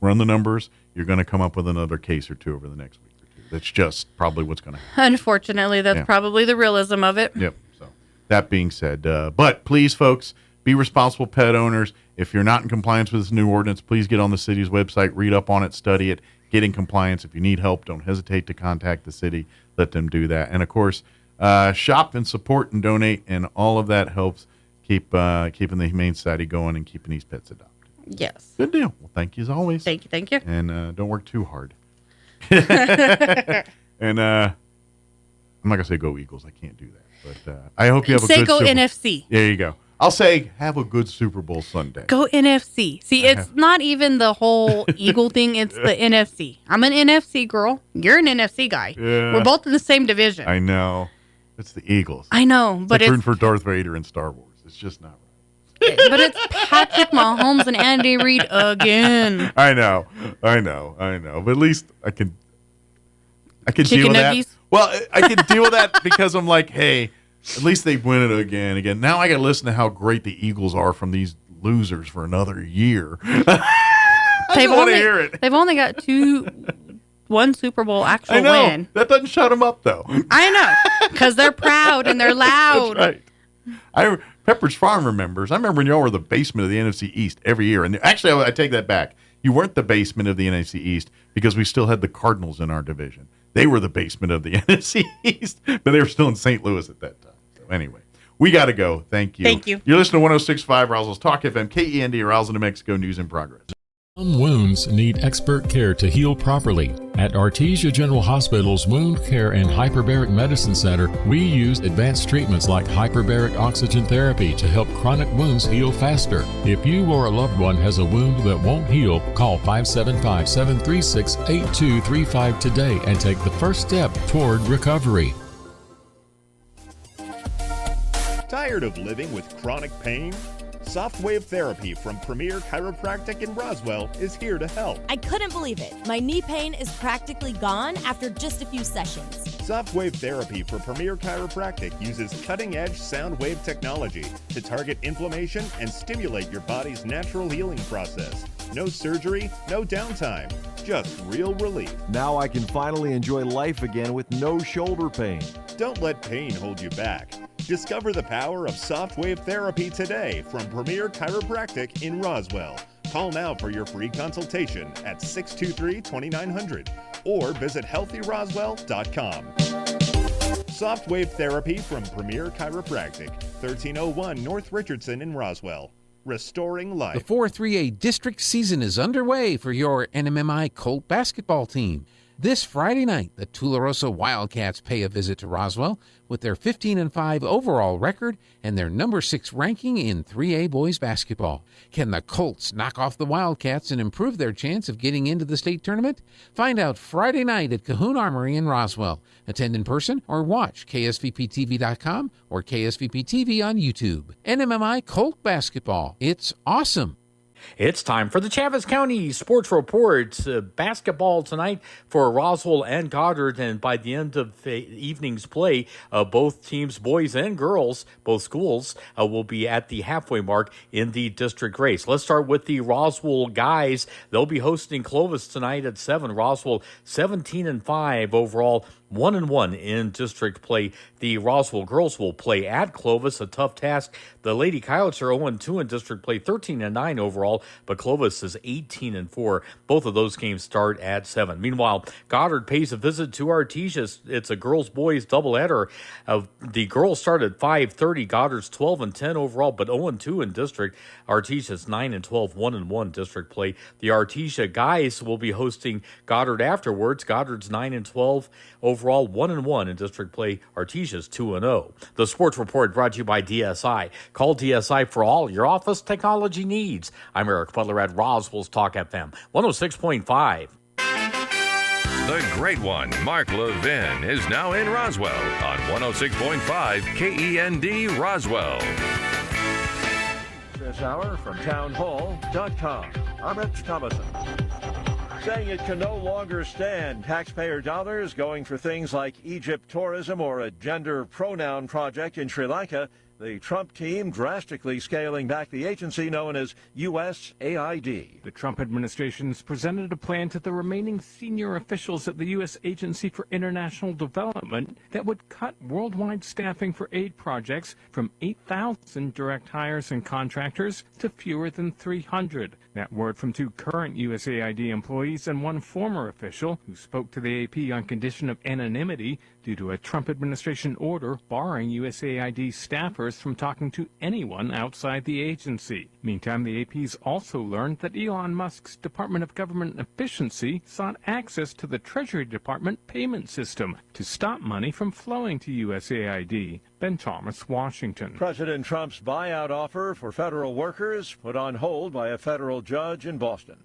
run the numbers. You're going to come up with another case or two over the next week or two. That's just probably what's going to happen. Unfortunately, that's probably the realism of it. Yep. So that being said, but please, folks, be responsible pet owners. If you're not in compliance with this new ordinance, please get on the city's website, read up on it, study it, get in compliance. If you need help, don't hesitate to contact the city. Let them do that. And, of course, shop and support and donate, and all of that helps keeping the Humane Society going and keeping these pets adopted. Yes. Good deal. Well, thank you as always. Thank you. And don't work too hard. And I'm not going to say go Eagles. I can't do that. But I hope you have a good Say go NFC. There you go. I'll say have a good Super Bowl Sunday. Go NFC. See, it's not even the whole Eagle thing. It's the NFC. I'm an NFC girl. You're an NFC guy. Yeah. We're both in the same division. I know. It's the Eagles. I know, but it's rooting for Darth Vader in Star Wars. It's just not right. But it's Patrick Mahomes and Andy Reid again. I know. But at least I can deal with nuggies? that. Well, I can deal with that because I'm like, hey, at least they win it again. Now I got to listen to how great the Eagles are from these losers for another year. I want to hear it. They've only got one Super Bowl actual win. That doesn't shut them up, though. I know, because they're proud and they're loud. That's right. Pepperidge Farm remembers. I remember when y'all were the basement of the NFC East every year. And actually, I take that back. You weren't the basement of the NFC East because we still had the Cardinals in our division. They were the basement of the NFC East, but they were still in St. Louis at that time. So anyway, we got to go. Thank you. Thank you. You're listening to 106.5 Roswell's Talk FM, KEND, Roswell, New Mexico, News in Progress. Some wounds need expert care to heal properly. At Artesia General Hospital's Wound Care and Hyperbaric Medicine Center, we use advanced treatments like hyperbaric oxygen therapy to help chronic wounds heal faster. If you or a loved one has a wound that won't heal, call 575-736-8235 today and take the first step toward recovery. Tired of living with chronic pain? Softwave Therapy from Premier Chiropractic in Roswell is here to help. I couldn't believe it. My knee pain is practically gone after just a few sessions. Softwave Therapy for Premier Chiropractic uses cutting-edge sound wave technology to target inflammation and stimulate your body's natural healing process. No surgery, no downtime, just real relief. Now I can finally enjoy life again with no shoulder pain. Don't let pain hold you back. Discover the power of Softwave Therapy today from Premier Chiropractic in Roswell. Call now for your free consultation at 623-2900 or visit healthyroswell.com. Softwave Therapy from Premier Chiropractic, 1301 North Richardson in Roswell. Restoring life. The 4-3A district season is underway for your NMMI Colt basketball team. This Friday night, the Tularosa Wildcats pay a visit to Roswell with their 15-5 overall record and their number 6 ranking in 3A boys basketball. Can the Colts knock off the Wildcats and improve their chance of getting into the state tournament? Find out Friday night at Cahoon Armory in Roswell. Attend in person or watch KSVPTV.com or KSVP TV on YouTube. NMMI Colt basketball. It's awesome. It's time for the Chaves County Sports Report. Basketball tonight for Roswell and Goddard, and by the end of the evening's play, both teams, boys and girls, both schools, will be at the halfway mark in the district race. Let's start with the Roswell guys. They'll be hosting Clovis tonight at 7. Roswell 17-5 overall. 1-1 in district play. The Roswell girls will play at Clovis, a tough task. The Lady Coyotes are 0-2 in district play, 13-9 overall, but Clovis is 18-4. Both of those games start at 7. Meanwhile, Goddard pays a visit to Artesia. It's a girls-boys doubleheader. The girls start at 5:30. Goddard's 12-10 overall, but 0-2 in district. Artesia's 9-12, 1-1 district play. The Artesia guys will be hosting Goddard afterwards. Goddard's 9-12 overall, 1-1 in district play. Artesia's 2-0. The Sports Report brought to you by DSI. Call DSI for all your office technology needs. I'm Eric Butler at Roswell's Talk FM 106.5. The great one, Mark Levin, is now in Roswell on 106.5 KEND Roswell. This hour from townhall.com. I'm Rich Thomason. Saying it can no longer stand taxpayer dollars going for things like Egypt tourism or a gender pronoun project in Sri Lanka, the Trump team drastically scaling back the agency known as USAID. The Trump administration's presented a plan to the remaining senior officials at the U.S. Agency for International Development that would cut worldwide staffing for aid projects from 8,000 direct hires and contractors to fewer than 300. That word from 2 current USAID employees and 1 former official who spoke to the AP on condition of anonymity due to a Trump administration order barring USAID staffers from talking to anyone outside the agency. Meantime, the AP's also learned that Elon Musk's Department of Government Efficiency sought access to the Treasury Department payment system to stop money from flowing to USAID. Ben Thomas, Washington. President Trump's buyout offer for federal workers put on hold by a federal judge in Boston.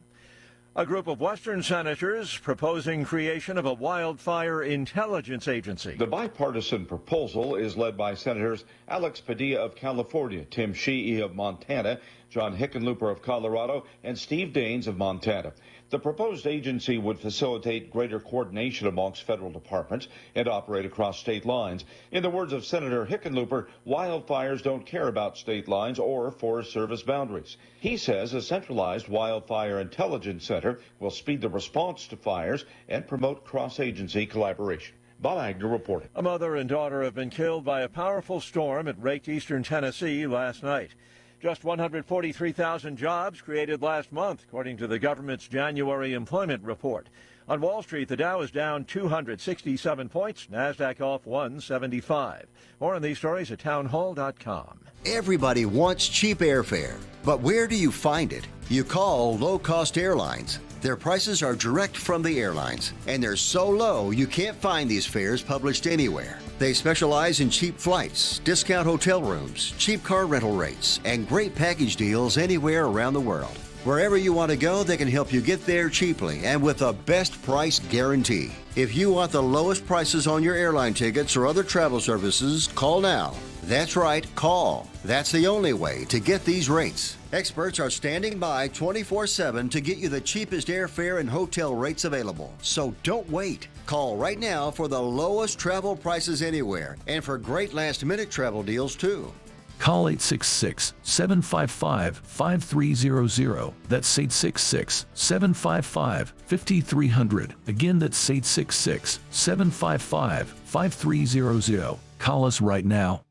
A group of Western senators proposing creation of a wildfire intelligence agency. The bipartisan proposal is led by Senators Alex Padilla of California, Tim Sheehy of Montana, John Hickenlooper of Colorado, and Steve Daines of Montana. The proposed agency would facilitate greater coordination amongst federal departments and operate across state lines. In the words of Senator Hickenlooper, wildfires don't care about state lines or Forest Service boundaries. He says a centralized wildfire intelligence center will speed the response to fires and promote cross-agency collaboration. Bob Agnew reporting. A mother and daughter have been killed by a powerful storm that raked eastern Tennessee last night. Just 143,000 jobs created last month, according to the government's January employment report. On Wall Street, the Dow is down 267 points, NASDAQ off 175. More on these stories at townhall.com. Everybody wants cheap airfare, but where do you find it? You call low-cost airlines. Their prices are direct from the airlines, and they're so low you can't find these fares published anywhere. They specialize in cheap flights, discount hotel rooms, cheap car rental rates, and great package deals anywhere around the world. Wherever you want to go, they can help you get there cheaply and with a best price guarantee. If you want the lowest prices on your airline tickets or other travel services, call now. That's right, call. That's the only way to get these rates. Experts are standing by 24/7 to get you the cheapest airfare and hotel rates available. So don't wait. Call right now for the lowest travel prices anywhere and for great last-minute travel deals too. Call 866-755-5300. That's 866-755-5300. Again, that's 866-755-5300. Call us right now.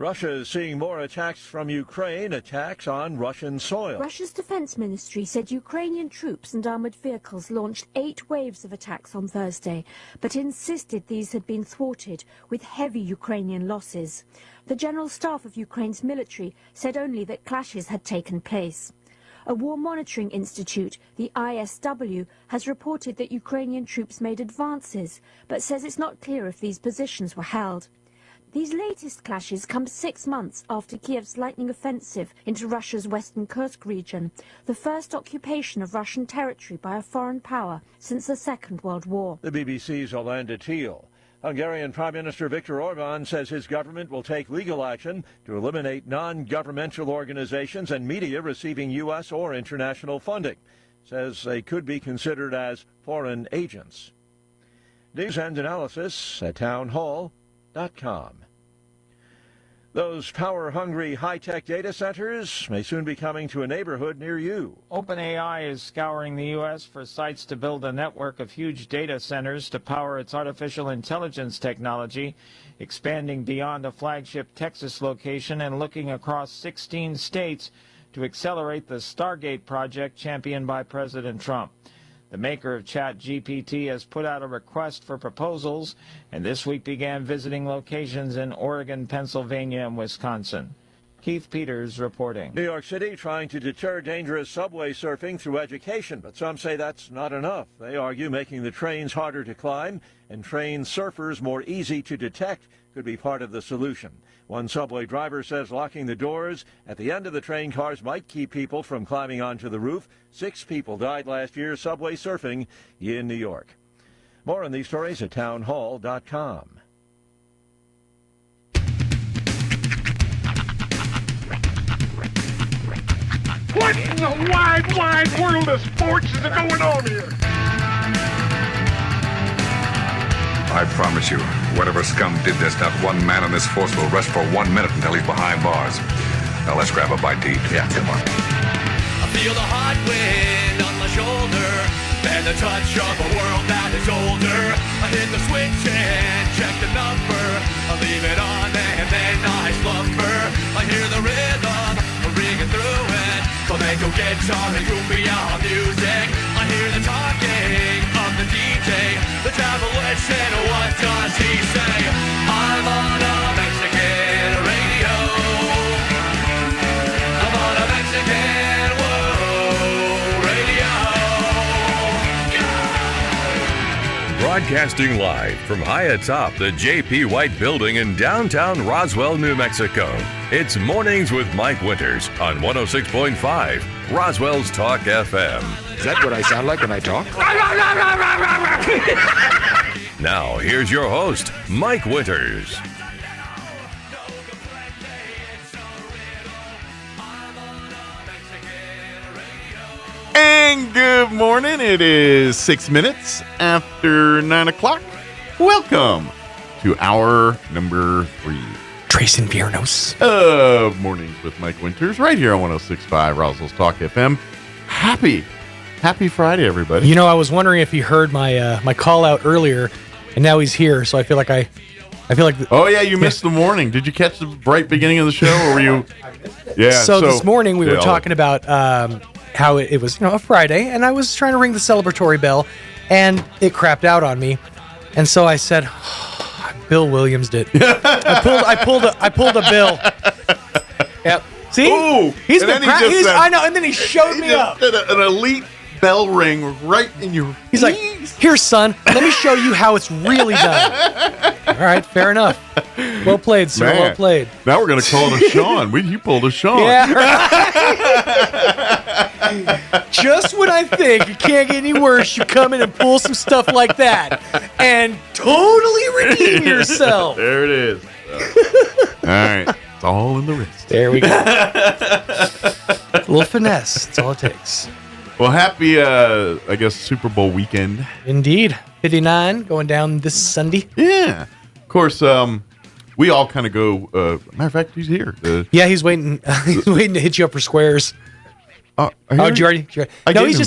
Russia is seeing more attacks from Ukraine, attacks on Russian soil. Russia's defense ministry said Ukrainian troops and armored vehicles launched 8 waves of attacks on Thursday, but insisted these had been thwarted with heavy Ukrainian losses. The General Staff of Ukraine's military said only that clashes had taken place. A war monitoring institute, the ISW, has reported that Ukrainian troops made advances, but says it's not clear if these positions were held. These latest clashes come 6 months after Kiev's lightning offensive into Russia's western Kursk region, the first occupation of Russian territory by a foreign power since the Second World War. The BBC's Olanda Teal. Hungarian Prime Minister Viktor Orban says his government will take legal action to eliminate non-governmental organizations and media receiving U.S. or international funding. Says they could be considered as foreign agents. News and analysis at townhall.com. Those power-hungry high-tech data centers may soon be coming to a neighborhood near you. OpenAI is scouring the U.S. for sites to build a network of huge data centers to power its artificial intelligence technology, expanding beyond a flagship Texas location and looking across 16 states to accelerate the Stargate project championed by President Trump. The maker of ChatGPT has put out a request for proposals, and this week began visiting locations in Oregon, Pennsylvania, and Wisconsin. Keith Peters reporting. New York City trying to deter dangerous subway surfing through education, but some say that's not enough. They argue making the trains harder to climb and train surfers more easy to detect could be part of the solution. One subway driver says locking the doors at the end of the train cars might keep people from climbing onto the roof. 6 people died last year subway surfing in New York. More on these stories at townhall.com. What in the wide, wide world of sports is going on here? I promise you, whatever scum did this, not one man in this force will rest for 1 minute until he's behind bars. Now let's grab a bite to eat. Yeah, come on. I feel the hot wind on my shoulder and the touch of a world that is older. I hit the switch and check the number. I leave it on and then I slumber. I hear the rhythm ringing through it. Flamenco guitar and cumbia music. I hear the talking of the DJ. The travel listen, what does he say? I'm on a Mexican radio. I'm on a Mexican radio. Broadcasting live from high atop the J.P. White Building in downtown Roswell, New Mexico. It's Mornings with Mike Winters on 106.5 Roswell's Talk FM. Is that what I sound like when I talk? Now, here's your host, Mike Winters. And good morning. It is 6 minutes after 9 o'clock. Welcome to hour number 3. Trace and Viernos. Mornings with Mike Winters, right here on 106.5 Roswell's Talk FM. Happy Friday, everybody. You know, I was wondering if he heard my my call out earlier, and now he's here. So I feel like oh yeah, you missed the morning. Did you catch the bright beginning of the show, or were you? Yeah. So this morning we were talking about how it was, a Friday, and I was trying to ring the celebratory bell, and it crapped out on me, and so I said, Bill Williams did. I pulled a Bill. Yep. See? Ooh, he's been practicing. I know, and then he showed me up. An elite bell ring right in your. He's like, "Here, son, let me show you how it's really done." All right, fair enough. Well played, sir. Man, well played. Now we're gonna call it a Sean. You pulled a Sean. Yeah. Right. Just when I think it can't get any worse, you come in and pull some stuff like that and totally redeem yourself. There it is. All right. It's all in the wrist. There we go. A little finesse. That's all it takes. Well, happy, I guess, Super Bowl weekend. Indeed. 59 going down this Sunday. Yeah. Of course, we all kind of go. Matter of fact, he's here. Yeah, he's waiting. He's waiting to hit you up for squares. Did you already? No, he's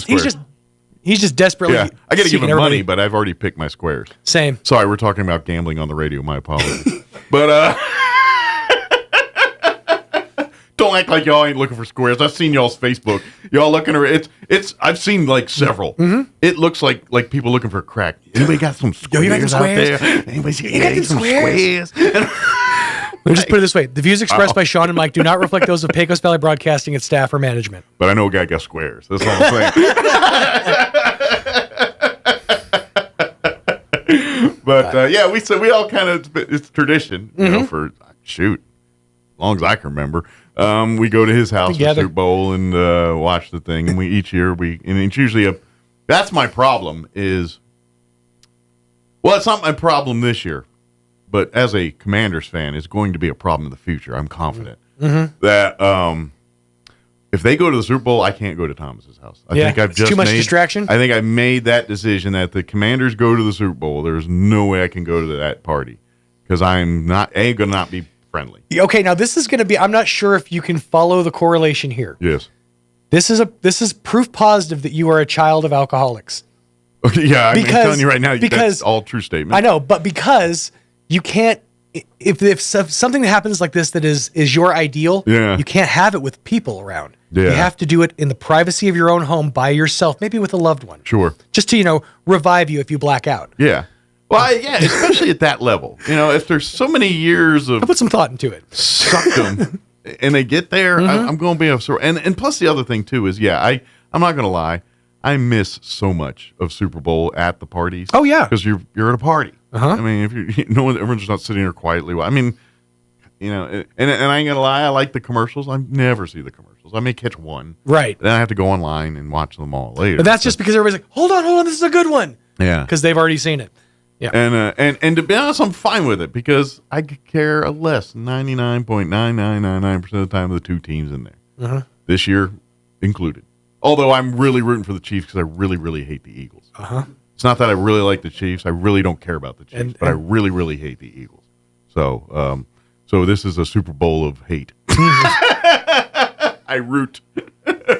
just desperately. Yeah, I got to give him everybody. money, but I've already picked my squares. Same. Sorry, we're talking about gambling on the radio. My apologies. But don't act like y'all ain't looking for squares. I've seen y'all's Facebook. Y'all looking at it's. I've seen like several. Mm-hmm. It looks like people looking for crack. Anybody got some squares, you got some out squares? there? Anybody got some squares? Let me just put it this way. The views expressed by Sean and Mike do not reflect those of Pecos Valley Broadcasting, its staff, or management. But I know a guy got squares. That's all I'm saying. But yeah, we all kind of, it's tradition, you know, for as long as I can remember. We go to his house for Super Bowl and watch the thing. And each year and it's usually that's my problem it's not my problem this year. But as a Commanders fan, it's going to be a problem in the future. I'm confident that if they go to the Super Bowl, I can't go to Thomas's house. I think I've just too much distraction. I think I made that decision that the Commanders go to the Super Bowl. There's no way I can go to that party because I'm not going to not be friendly. Okay, now this is going to be. I'm not sure if you can follow the correlation here. Yes. This is proof positive that you are a child of alcoholics. Yeah, I'm telling you right now, that's all true statement. I know, but because you can't, if something that happens like this that is your ideal, you can't have it with people around. Yeah. You have to do it in the privacy of your own home by yourself, maybe with a loved one. Sure. Just to, revive you if you black out. Yeah. Well, especially at that level. If there's so many years of... I put some thought into it. Sucked them, and they get there, I'm going to be upset. And plus the other thing, too, is, I'm not going to lie, I miss so much of Super Bowl at the parties. Oh, yeah. Because you're at a party. I mean, if everyone's just not sitting there quietly. I mean, and I ain't gonna lie, I like the commercials. I never see the commercials. I may catch one, right? Then I have to go online and watch them all later. But that's just because everybody's like, hold on, this is a good one. Yeah, because they've already seen it. Yeah, and to be honest, I'm fine with it because I could care less. 99.9999% of the time of the two teams in there, this year included. Although I'm really rooting for the Chiefs because I really, really hate the Eagles. It's not that I really like the Chiefs. I really don't care about the Chiefs, but I really, really hate the Eagles. So, so this is a Super Bowl of hate. I root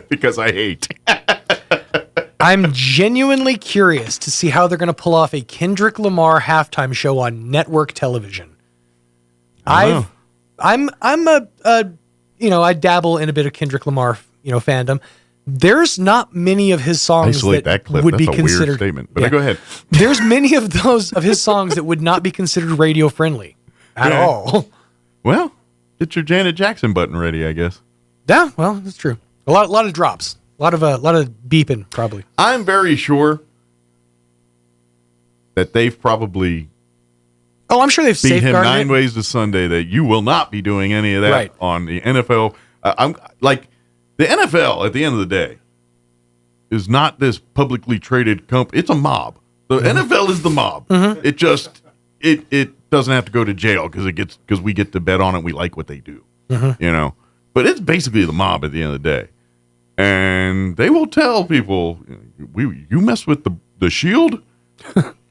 because I hate. I'm genuinely curious to see how they're going to pull off a Kendrick Lamar halftime show on network television. I dabble in a bit of Kendrick Lamar, fandom. There's not many of his songs that clip. would That's be a considered. Weird statement, but go ahead. There's many of his songs that would not be considered radio friendly at all. Well, get your Janet Jackson button ready, I guess. Yeah, well, that's true. A lot of drops, a lot of beeping, probably. I'm very sure that they've probably. Oh, I'm sure they've beat him safeguarded 9 ways to Sunday that you will not be doing any of that on the NFL. I'm like. The NFL, at the end of the day, is not this publicly traded company. It's a mob. The NFL is the mob. It just it doesn't have to go to jail because we get to bet on it. We like what they do, But it's basically the mob at the end of the day, and they will tell people, you mess with the shield,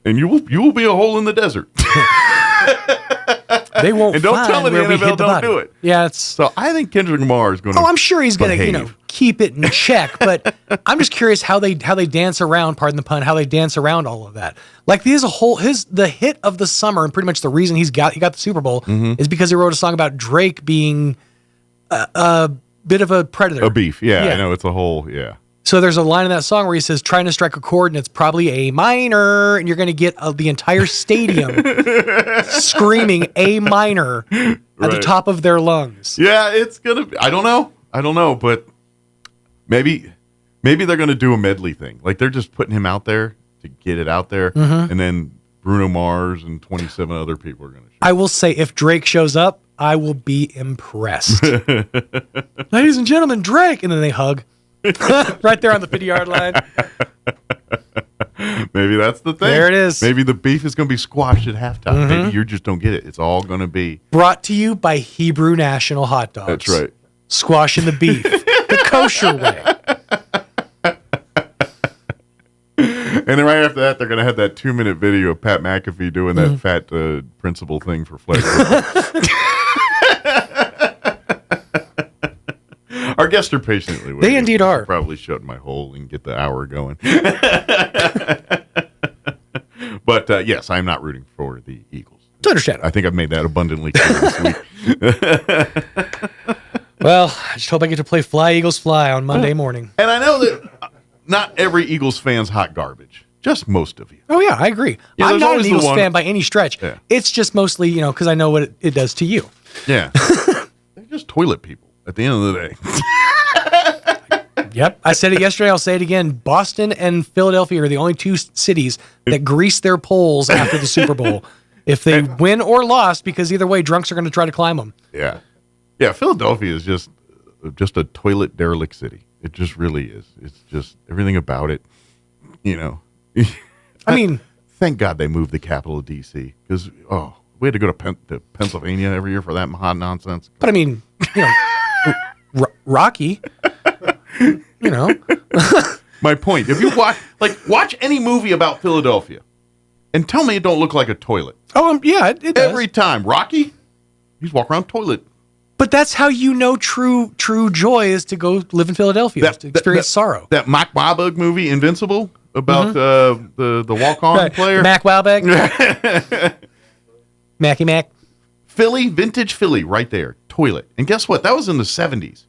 and you will be a hole in the desert. They won't. And don't tell me the NFL don't do it. Yeah, so I think Kendrick Lamar is going to. Oh, I'm sure he's going to, keep it in check. But I'm just curious how they dance around. Pardon the pun. How they dance around all of that. Like the hit of the summer, and pretty much the reason he got the Super Bowl is because he wrote a song about Drake being a bit of a predator, a beef. Yeah, I know it's a whole. Yeah. So there's a line in that song where he says, trying to strike a chord, and it's probably A minor, and you're going to get the entire stadium screaming A minor at the top of their lungs. Yeah, it's going to be, I don't know, but maybe they're going to do a medley thing. Like they're just putting him out there to get it out there, and then Bruno Mars and 27 other people are going to show. I will say, if Drake shows up, I will be impressed. Ladies and gentlemen, Drake, and then they hug. Right there on the 50-yard line. Maybe that's the thing. There it is. Maybe the beef is going to be squashed at halftime. Maybe you just don't get it. It's all going to be brought to you by Hebrew National Hot Dogs. That's right. Squashing the beef the kosher way. And then right after that, they're going to have that 2-minute video of Pat McAfee doing that fat principal thing for flag football. Our guests are patiently waiting. They indeed are. I'll probably shut my hole and get the hour going. But yes, I'm not rooting for the Eagles. It's understandable. I think I've made that abundantly clear this week. Well, I just hope I get to play Fly Eagles Fly on Monday morning. And I know that not every Eagles fan's hot garbage. Just most of you. Oh, yeah, I agree. Yeah, I'm not an Eagles one fan by any stretch. Yeah. It's just mostly, because I know what it does to you. Yeah. They're just toilet people at the end of the day. Yep. I said it yesterday. I'll say it again. Boston and Philadelphia are the only two cities that grease their poles after the Super Bowl. If they win or lost, because either way, drunks are going to try to climb them. Yeah. Yeah, Philadelphia is just a toilet derelict city. It just really is. It's just everything about it, I mean, thank God they moved the capital of D.C. because, we had to go to Pennsylvania every year for that hot nonsense. But I mean, Rocky, My point, if you watch any movie about Philadelphia and tell me it don't look like a toilet. Oh, yeah, it does. Every time. Rocky, he's walking around toilet. But that's how true joy is to go live in Philadelphia, to experience sorrow. That Mike Wahlberg movie, Invincible, about the walk-on player. Mac Wahlberg. Mackie Mac. Philly, vintage Philly, right there. Toilet. And guess what? That was in the 70s.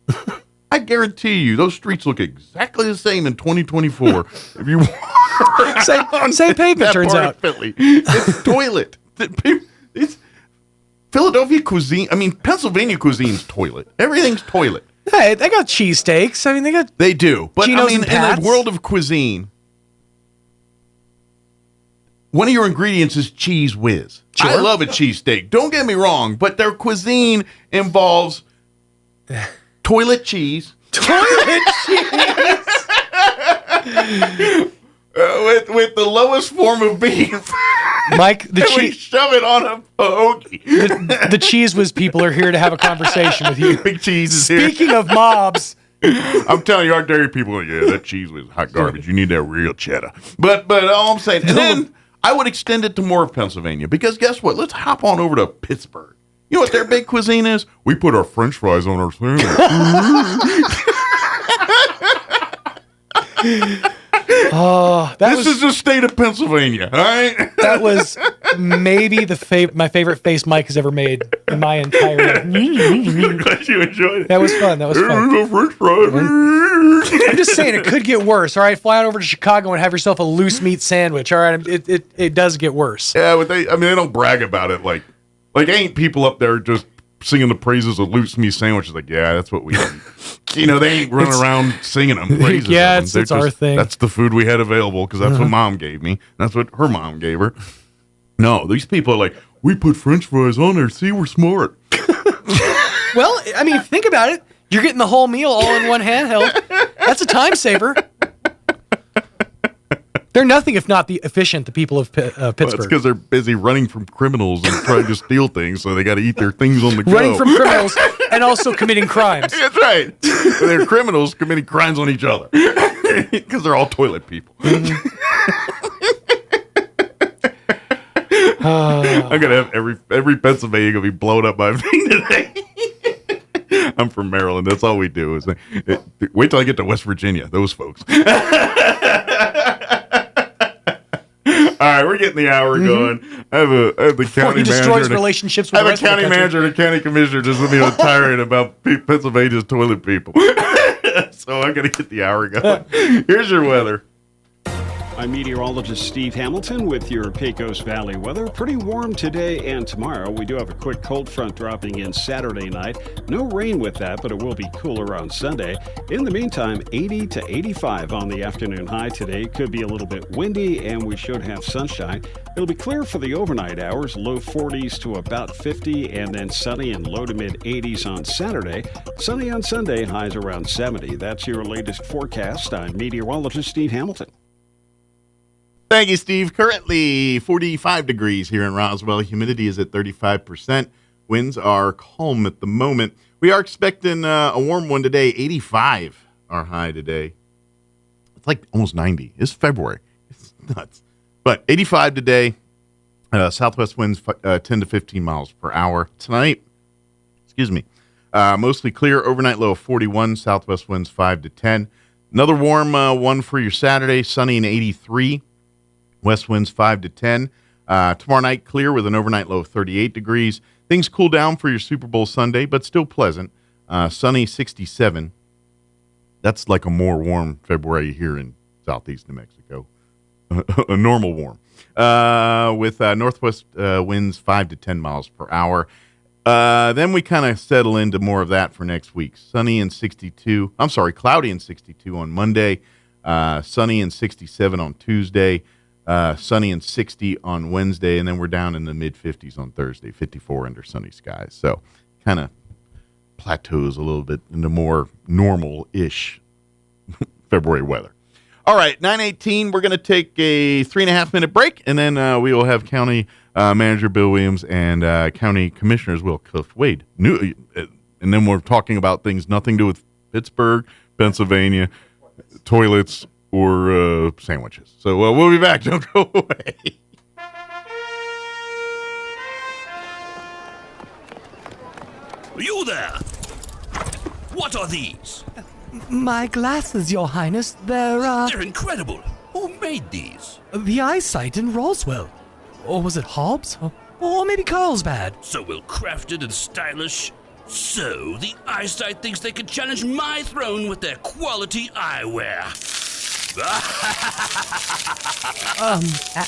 I guarantee you, those streets look exactly the same in 2024. If you walk same pavement, turns out. Philly. It's toilet. It's Philadelphia cuisine. I mean, Pennsylvania cuisine's toilet. Everything's toilet. Hey, they got cheesesteaks. I mean, They do. But Geno's I mean, in the world of cuisine, one of your ingredients is cheese whiz. Sure. I love a cheesesteak. Don't get me wrong, but their cuisine involves toilet cheese. Toilet cheese? With the lowest form of beef. Mike, we shove it on a hoagie. The cheese whiz people are here to have a conversation with you. Big Cheese is here. Speaking of mobs. I'm telling you, our dairy people, that cheese was hot garbage. You need that real cheddar. But all I'm saying, and then I would extend it to more of Pennsylvania because guess what? Let's hop on over to Pittsburgh. You know what their big cuisine is? We put our French fries on our sandwich. This is the state of Pennsylvania, all right? That was maybe my favorite face Mike has ever made in my entire life. I'm glad you enjoyed it. That was fun. French fries. I'm just saying it could get worse. All right, fly on over to Chicago and have yourself a loose meat sandwich. All right, it does get worse. Yeah, but they don't brag about it like ain't people up there just singing the praises of loose meat sandwiches. Like, yeah, that's what we eat. They ain't running around singing them praises. Yeah, of them. it's our thing. That's the food we had available because that's what Mom gave me. That's what her mom gave her. No, these people are like, we put French fries on there. See, we're smart. Well, I mean, think about it. You're getting the whole meal all in one handheld. That's a time saver. They're nothing if not the people of Pittsburgh. Well, that's because they're busy running from criminals and trying to steal things, so they got to eat their things on the go. Running from criminals and also committing crimes. That's right. They're criminals committing crimes on each other because they're all toilet people. I'm gonna have every Pennsylvania gonna be blown up by me today. I'm from Maryland. That's all we do. Is wait till I get to West Virginia. Those folks. All right, we're getting the hour going. I have the county manager. Destroys relationships with the rest of the country. Manager and a county commissioner just let me know tiring about Pennsylvania's toilet people. So I'm gonna get the hour going. Here's your weather. I'm meteorologist Steve Hamilton with your Pecos Valley weather. Pretty warm today and tomorrow. We do have a quick cold front dropping in Saturday night. No rain with that, but it will be cooler on Sunday. In the meantime, 80 to 85 on the afternoon high today. Could be a little bit windy, and we should have sunshine. It'll be clear for the overnight hours, low 40s to about 50, and then sunny and low to mid 80s on Saturday. Sunny on Sunday, highs around 70. That's your latest forecast. I'm meteorologist Steve Hamilton. Thank you, Steve. Currently 45 degrees here in Roswell. Humidity is at 35%. Winds are calm at the moment. We are expecting a warm one today. 85 our high today. It's like almost 90. It's February. It's nuts. But 85 today. Southwest winds 10 to 15 miles per hour. Tonight, mostly clear. Overnight low of 41. Southwest winds 5 to 10. Another warm one for your Saturday. Sunny and 83. West winds 5 to 10. Tomorrow night, clear with an overnight low of 38 degrees. Things cool down for your Super Bowl Sunday, but still pleasant. Sunny 67. That's like a more warm February here in southeast New Mexico. A normal warm. With northwest winds 5 to 10 miles per hour. Then we kind of settle into more of that for next week. Cloudy and 62 on Monday. Sunny and 67 on Tuesday. Sunny and 60 on Wednesday, and then we're down in the mid-50s on Thursday, 54 under sunny skies. So kind of plateaus a little bit into more normal-ish February weather. All right, 9:18, we're going to take a 3.5-minute break, and then we will have County Manager Bill Williams and County Commissioners Will Cliff Wade. And then we're talking about things nothing to do with Pittsburgh, Pennsylvania, toilets, or sandwiches. So we'll be back. Don't go away. You there! What are these? My glasses, Your Highness. They're incredible. Who made these? The eyesight in Roswell. Or was it Hobbs? Or maybe Carlsbad. So well crafted and stylish. So the eyesight thinks they can challenge my throne with their quality eyewear.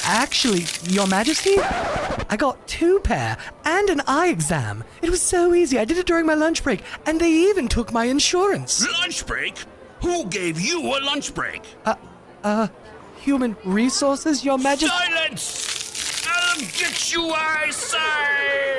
Actually, Your Majesty, I got 2 pair and an eye exam. It was so easy. I did it during my lunch break, and they even took my insurance. Lunch break? Who gave you a lunch break? Human resources, Your Majesty. Silence! I'll get you eyesight!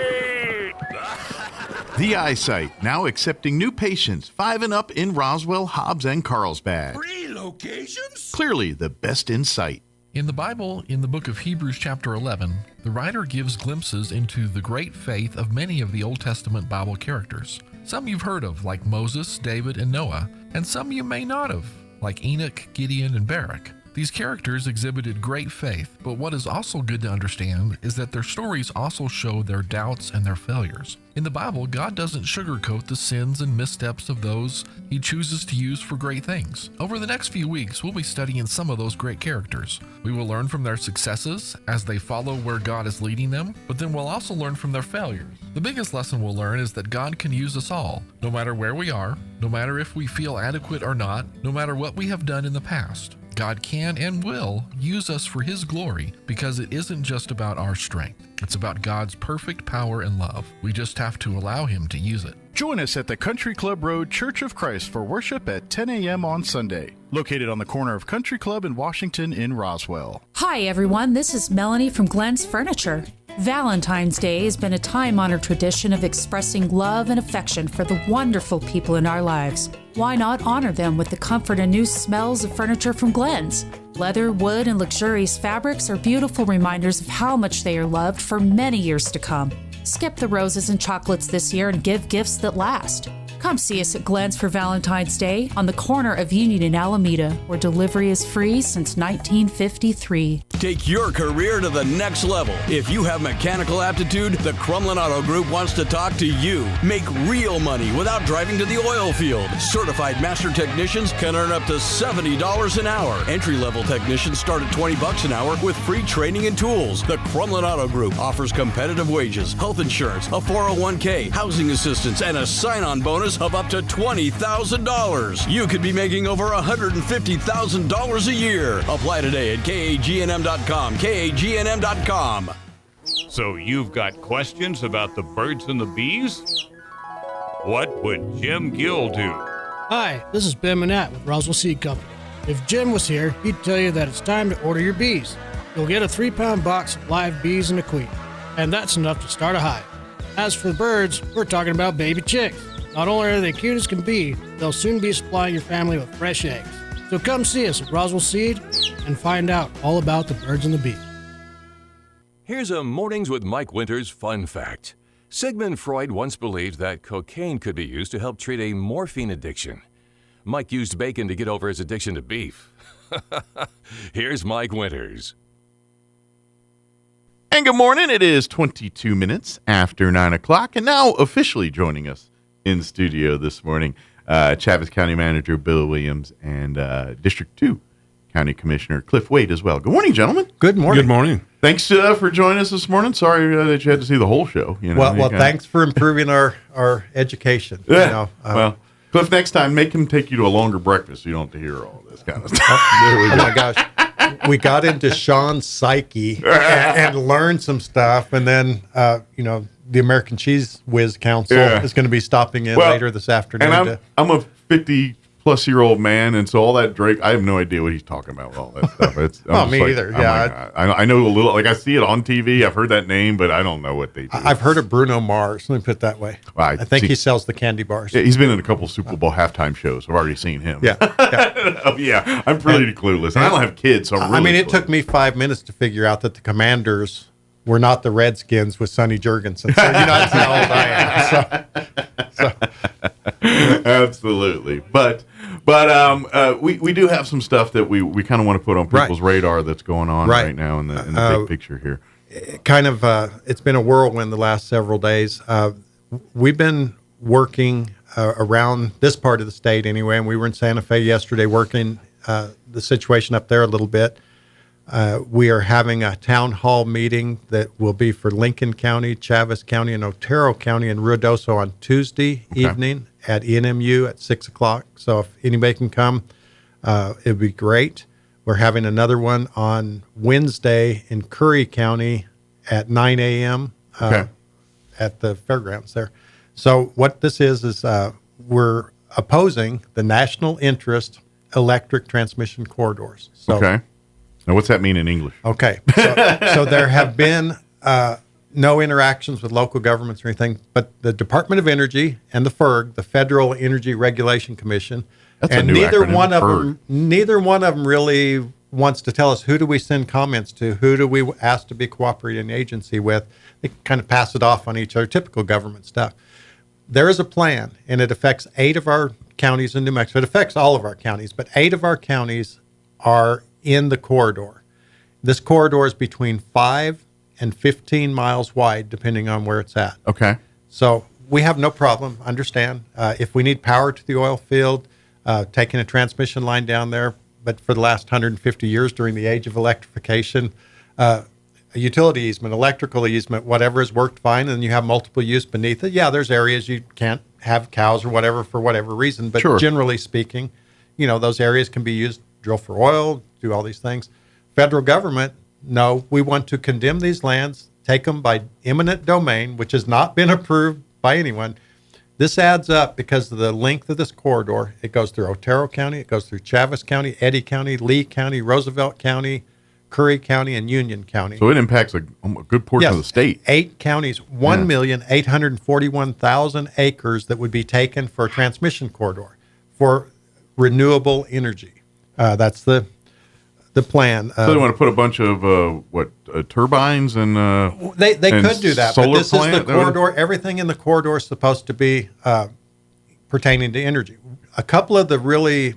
The Eyesight, now accepting new patients 5 and up in Roswell, Hobbs, and Carlsbad. 3 locations? Clearly the best in sight. In the Bible, in the book of Hebrews chapter 11, the writer gives glimpses into the great faith of many of the Old Testament Bible characters. Some you've heard of, like Moses, David, and Noah, and some you may not have, like Enoch, Gideon, and Barak. These characters exhibited great faith, but what is also good to understand is that their stories also show their doubts and their failures. In the Bible, God doesn't sugarcoat the sins and missteps of those He chooses to use for great things. Over the next few weeks, we'll be studying some of those great characters. We will learn from their successes as they follow where God is leading them, but then we'll also learn from their failures. The biggest lesson we'll learn is that God can use us all, no matter where we are, no matter if we feel adequate or not, no matter what we have done in the past. God can and will use us for His glory because it isn't just about our strength. It's about God's perfect power and love. We just have to allow Him to use it. Join us at the Country Club Road Church of Christ for worship at 10 a.m. on Sunday. Located on the corner of Country Club and Washington in Roswell. Hi, everyone. This is Melanie from Glenn's Furniture. Valentine's Day has been a time-honored tradition of expressing love and affection for the wonderful people in our lives. Why not honor them with the comfort and new smells of furniture from Glenn's? Leather, wood, and luxurious fabrics are beautiful reminders of how much they are loved for many years to come. Skip the roses and chocolates this year and give gifts that last. Come see us at Glenn's for Valentine's Day on the corner of Union and Alameda, where delivery is free since 1953. Take your career to the next level. If you have mechanical aptitude, the Crumlin Auto Group wants to talk to you. Make real money without driving to the oil field. Certified master technicians can earn up to $70 an hour. Entry-level technicians start at $20 an hour with free training and tools. The Crumlin Auto Group offers competitive wages, health insurance, a 401k, housing assistance, and a sign-on bonus bonus of up to $20,000. You could be making over $150,000 a year. Apply today at KAGNM.com. KAGNM.com. So you've got questions about the birds and the bees? What would Jim Gill do? Hi, this is Ben Manette with Roswell Seed Company. If Jim was here, he'd tell you that it's time to order your bees. You'll get a 3-pound box of live bees and a queen, and that's enough to start a hive. As for the birds, we're talking about baby chicks. Not only are they cute as can be, they'll soon be supplying your family with fresh eggs. So come see us at Roswell Seed and find out all about the birds and the bees. Here's a Mornings with Mike Winters fun fact. Sigmund Freud once believed that cocaine could be used to help treat a morphine addiction. Mike used bacon to get over his addiction to beef. Here's Mike Winters. And good morning. It is 22 minutes after 9 o'clock, and now officially joining us in studio this morning, Chaves County Manager Bill Williams and District 2 County Commissioner Cliff Wade as well. Good morning, gentlemen. Good morning. Good morning. Thanks for joining us this morning. Sorry that you had to see the whole show. Well, thanks for improving our education. Yeah. Well, Cliff, next time, make him take you to a longer breakfast so you don't have to hear all this kind of stuff. Oh my gosh. We got into Sean's psyche and learned some stuff. And then, the American Cheese Whiz Council is going to be stopping in later this afternoon. And I'm a 50-plus-year-old man, and so all that Drake, I have no idea what he's talking about with all that stuff. Me either. Yeah, I know a little. Like, I see it on TV. I've heard that name, but I don't know what they do. I've heard of Bruno Mars. Let me put it that way. Well, I think he sells the candy bars. Yeah, he's been in a couple Super Bowl halftime shows. I've already seen him. Yeah. I'm pretty clueless. And I don't have kids, so I'm really it took me 5 minutes to figure out that the Commanders were not the Redskins with Sonny Jurgensen. So, that's how old I am. Absolutely. But we do have some stuff that we kind of want to put on people's radar that's going on right now in the big picture here. It's been a whirlwind the last several days. We've been working around this part of the state anyway, and we were in Santa Fe yesterday working the situation up there a little bit. We are having a town hall meeting that will be for Lincoln County, Chaves County, and Otero County and Ruidoso on Tuesday evening at NMU at 6 o'clock. So if anybody can come, it'd be great. We're having another one on Wednesday in Curry County at 9 a.m. At the fairgrounds there. So what this is we're opposing the national interest electric transmission corridors. So, Now, what's that mean in English? Okay. So there have been no interactions with local governments or anything, but the Department of Energy and the FERG, the Federal Energy Regulation Commission, neither one of them really wants to tell us who do we send comments to, who do we ask to be cooperating agency with. They kind of pass it off on each other, typical government stuff. There is a plan, and it affects 8 of our counties in New Mexico. It affects all of our counties, but 8 of our counties are in the corridor. This corridor is between 5 and 15 miles wide, depending on where it's at. Okay. So we have no problem, understand. If we need power to the oil field, taking a transmission line down there, but for the last 150 years during the age of electrification, a utility easement, electrical easement, whatever has worked fine, and you have multiple use beneath it. Yeah, there's areas you can't have cows or whatever for whatever reason, but generally speaking, those areas can be used, drill for oil, do all these things. Federal government, no, we want to condemn these lands, take them by eminent domain, which has not been approved by anyone. This adds up because of the length of this corridor. It goes through Otero County, it goes through Chaves County, Eddy County, Lee County, Roosevelt County, Curry County, and Union County. So it impacts a good portion of the state. 8 counties, 1,841,000 acres that would be taken for a transmission corridor for renewable energy. That's the plan. So they want to put a bunch of turbines and they could do that, but this plant? Is the corridor. Everything in the corridor is supposed to be pertaining to energy. A couple of the really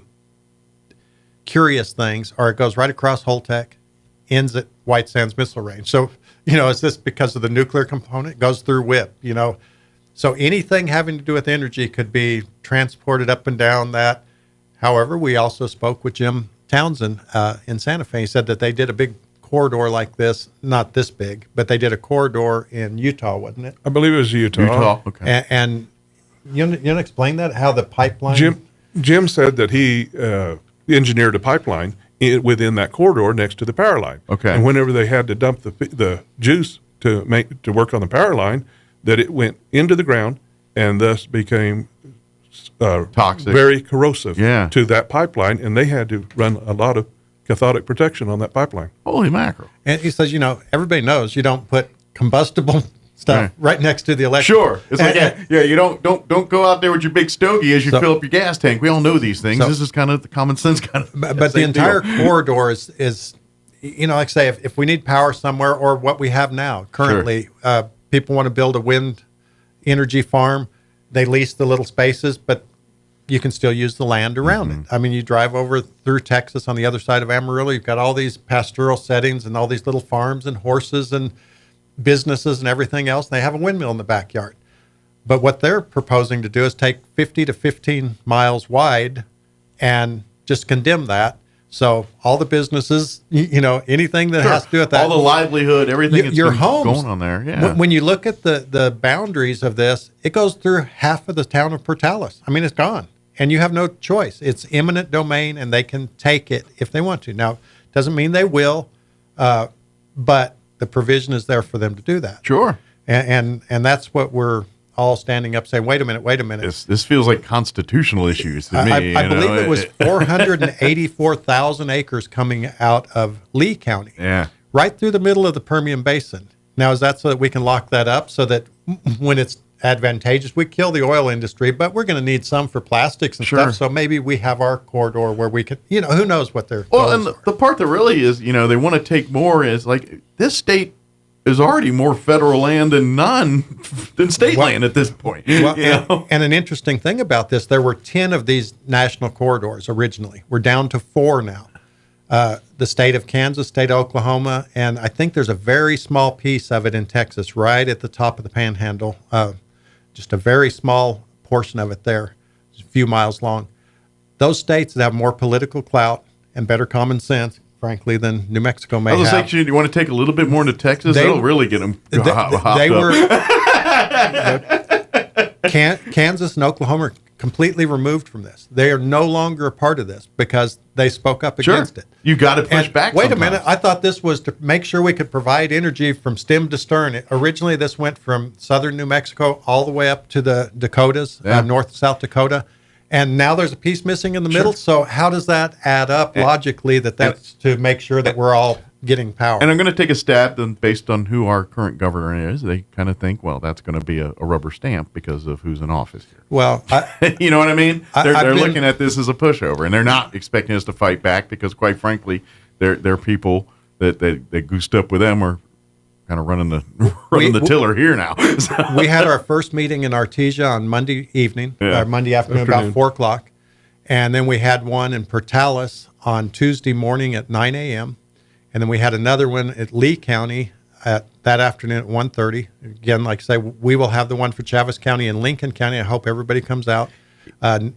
curious things are it goes right across Holtec, ends at White Sands Missile Range. So is this because of the nuclear component? It goes through WIP. So anything having to do with energy could be transported up and down that. However, we also spoke with Jim Townsend in Santa Fe. He said that they did a big corridor like this, not this big, but they did a corridor in Utah, wasn't it? I believe it was Utah. Okay. And You want to explain that, how the pipeline? Jim said that he engineered a pipeline within that corridor next to the power line. Okay. And whenever they had to dump the juice to work on the power line, that it went into the ground and thus became toxic, very corrosive to that pipeline, and they had to run a lot of cathodic protection on that pipeline. Holy mackerel! And he says, everybody knows you don't put combustible stuff right next to the electric. Sure, it's like you don't go out there with your big stogie as you fill up your gas tank. We all know these things. This is kind of the common sense kind of. But the entire corridor is like I say, if we need power somewhere, or what we have now currently, people want to build a wind energy farm. They lease the little spaces, but you can still use the land around it. I mean, you drive over through Texas on the other side of Amarillo, you've got all these pastoral settings and all these little farms and horses and businesses and everything else. They have a windmill in the backyard. But what they're proposing to do is take 50 to 15 miles wide and just condemn that. So all the businesses, anything that has to do with that, all the livelihood, everything your homes going on there. Yeah. When you look at the boundaries of this, it goes through half of the town of Portales. I mean, it's gone, and you have no choice. It's eminent domain, and they can take it if they want to. Now, doesn't mean they will, but the provision is there for them to do that. Sure. And that's what we're all standing up saying, wait a minute. This feels like constitutional issues to me. I believe it was 484,000 acres coming out of Lee County. Yeah. Right through the middle of the Permian Basin. Now, is that so that we can lock that up so that when it's advantageous, we kill the oil industry, but we're going to need some for plastics and stuff. So maybe we have our corridor where we could, who knows what they're. Well, and the part that really is, they want to take more is like this state is already more federal land than state land at this point. Well, and an interesting thing about this, there were 10 of these national corridors originally. We're down to 4 now. The state of Kansas, state of Oklahoma, and I think there's a very small piece of it in Texas, right at the top of the Panhandle. Just a very small portion of it there, just a few miles long. Those states that have more political clout and better common sense, frankly, than New Mexico may have. Actually, do you want to take a little bit more into Texas? That'll really get them they were Kansas and Oklahoma are completely removed from this. They are no longer a part of this because they spoke up against it. You got to push back. Wait a minute. I thought this was to make sure we could provide energy from stem to stern. Originally, this went from southern New Mexico all the way up to the Dakotas, North and South Dakota. And now there's a piece missing in the middle. So how does that add up logically that's to make sure that we're all getting power? And I'm going to take a stab, then, based on who our current governor is. They kind of think, well, that's going to be a rubber stamp because of who's in office here. Well, you know what I mean? They're looking at this as a pushover, and they're not expecting us to fight back because, quite frankly, they're people that goosed up with them are kind of running the tiller here now. We had our first meeting in Artesia on Monday evening, Monday afternoon, about 4 o'clock. And then we had one in Portales on Tuesday morning at 9 a.m. And then we had another one at Lee County that afternoon at 1:30. Again, like I say, we will have the one for Chaves County and Lincoln County. I hope everybody comes out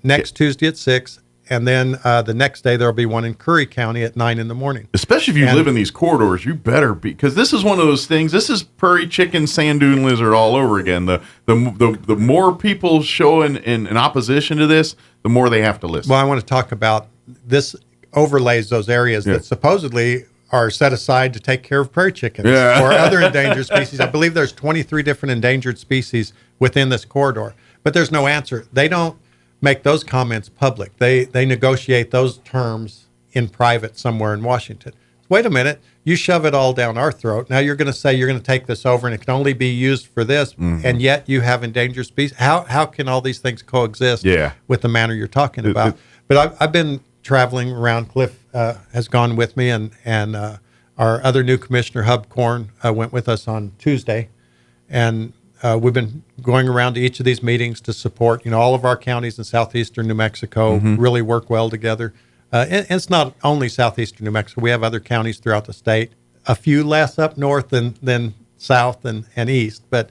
next Tuesday at 6. And then the next day, there'll be one in Curry County at 9 in the morning. Especially if you live in these corridors, you better be, because this is one of those things. This is prairie chicken, sand dune lizard all over again. The more people show in opposition to this, the more they have to listen. Well, I want to talk about this overlays those areas that supposedly are set aside to take care of prairie chickens or other endangered species. I believe there's 23 different endangered species within this corridor, but there's no answer. They don't make those comments public. They negotiate those terms in private somewhere in Washington. Wait a minute, you shove it all down our throat. Now you're going to say you're going to take this over and it can only be used for this, and yet you have endangered species. How can all these things coexist with the manner you're talking about? But I've been traveling around. Cliff has gone with me, and our other new commissioner, Hub Korn, went with us on Tuesday. And we've been going around to each of these meetings to support, all of our counties in southeastern New Mexico really work well together. And it's not only southeastern New Mexico. We have other counties throughout the state, a few less up north than south and east, but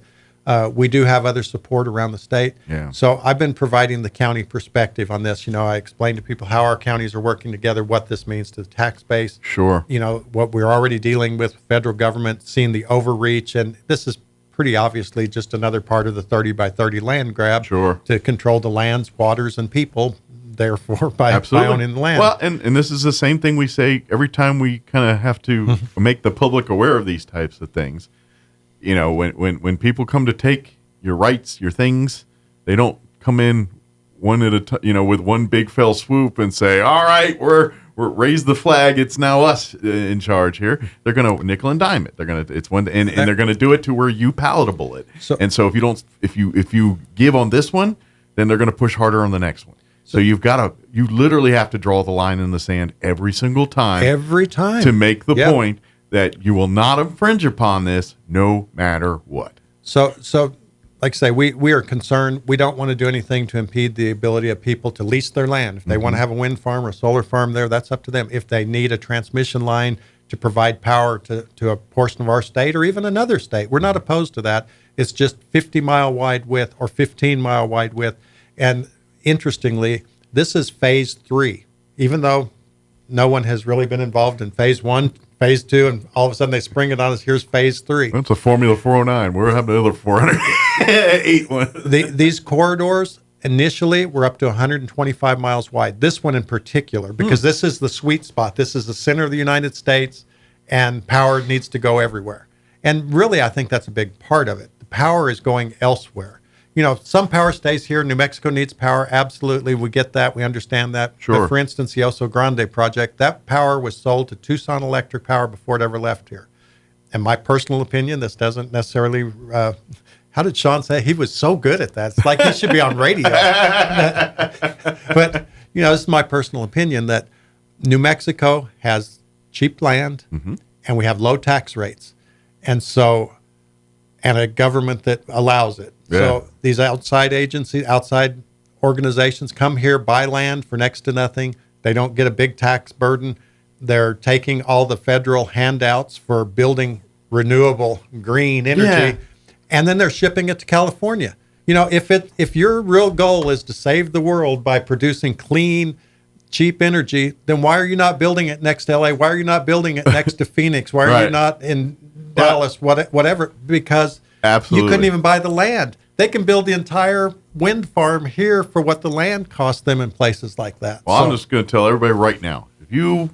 we do have other support around the state. Yeah. So I've been providing the county perspective on this. I explain to people how our counties are working together, what this means to the tax base. Sure. What we're already dealing with federal government, seeing the overreach, and this is pretty obviously just another part of the 30 by 30 land grab to control the lands, waters, and people, therefore, by owning the land. Well, and this is the same thing we say every time we kind of have to make the public aware of these types of things. You know, when people come to take your rights, your things, they don't come in one at a time, you know, with one big fell swoop and say, all right, we're raise the flag. It's now us in charge here. They're going to nickel and dime it. They're going to, and they're going to do it to where you palatable it. So if you give on this one, then they're going to push harder on the next one. So you literally have to draw the line in the sand every single time. To make the point that you will not infringe upon this no matter what. So like I say, we are concerned. We don't want to do anything to impede the ability of people to lease their land. If they want to have a wind farm or a solar farm there, that's up to them. If they need a transmission line to provide power to a portion of our state or even another state, we're not opposed to that. It's just 50-mile wide width or 15-mile wide width. And interestingly, this is phase 3, even though no one has really been involved in phase 1, phase 2, and all of a sudden they spring it on us. Here's phase 3. That's a Formula 409. We're having another 408 one. These corridors initially were up to 125 miles wide. This one in particular, because this is the sweet spot. This is the center of the United States, and power needs to go everywhere. And really, I think that's a big part of it. The power is going elsewhere. You know, some power stays here. New Mexico needs power. Absolutely. We get that. We understand that. Sure. But for instance, the Oso Grande project, that power was sold to Tucson Electric Power before it ever left here. And my personal opinion, this doesn't necessarily, how did Sean say? He was so good at that. It's like he should be on radio. But, you know, this is my personal opinion that New Mexico has cheap land and we have low tax rates. And so, and a government that allows it. So these outside agencies, outside organizations come here, buy land for next to nothing. They don't get a big tax burden. They're taking all the federal handouts for building renewable green energy, and then they're shipping it to California. You know, if your real goal is to save the world by producing clean, cheap energy, then why are you not building it next to LA? Why are you not building it next to Phoenix? Why are you not in Dallas, whatever? Because you couldn't even buy the land. They can build the entire wind farm here for what the land costs them in places like that. Well, I'm just going to tell everybody right now, don't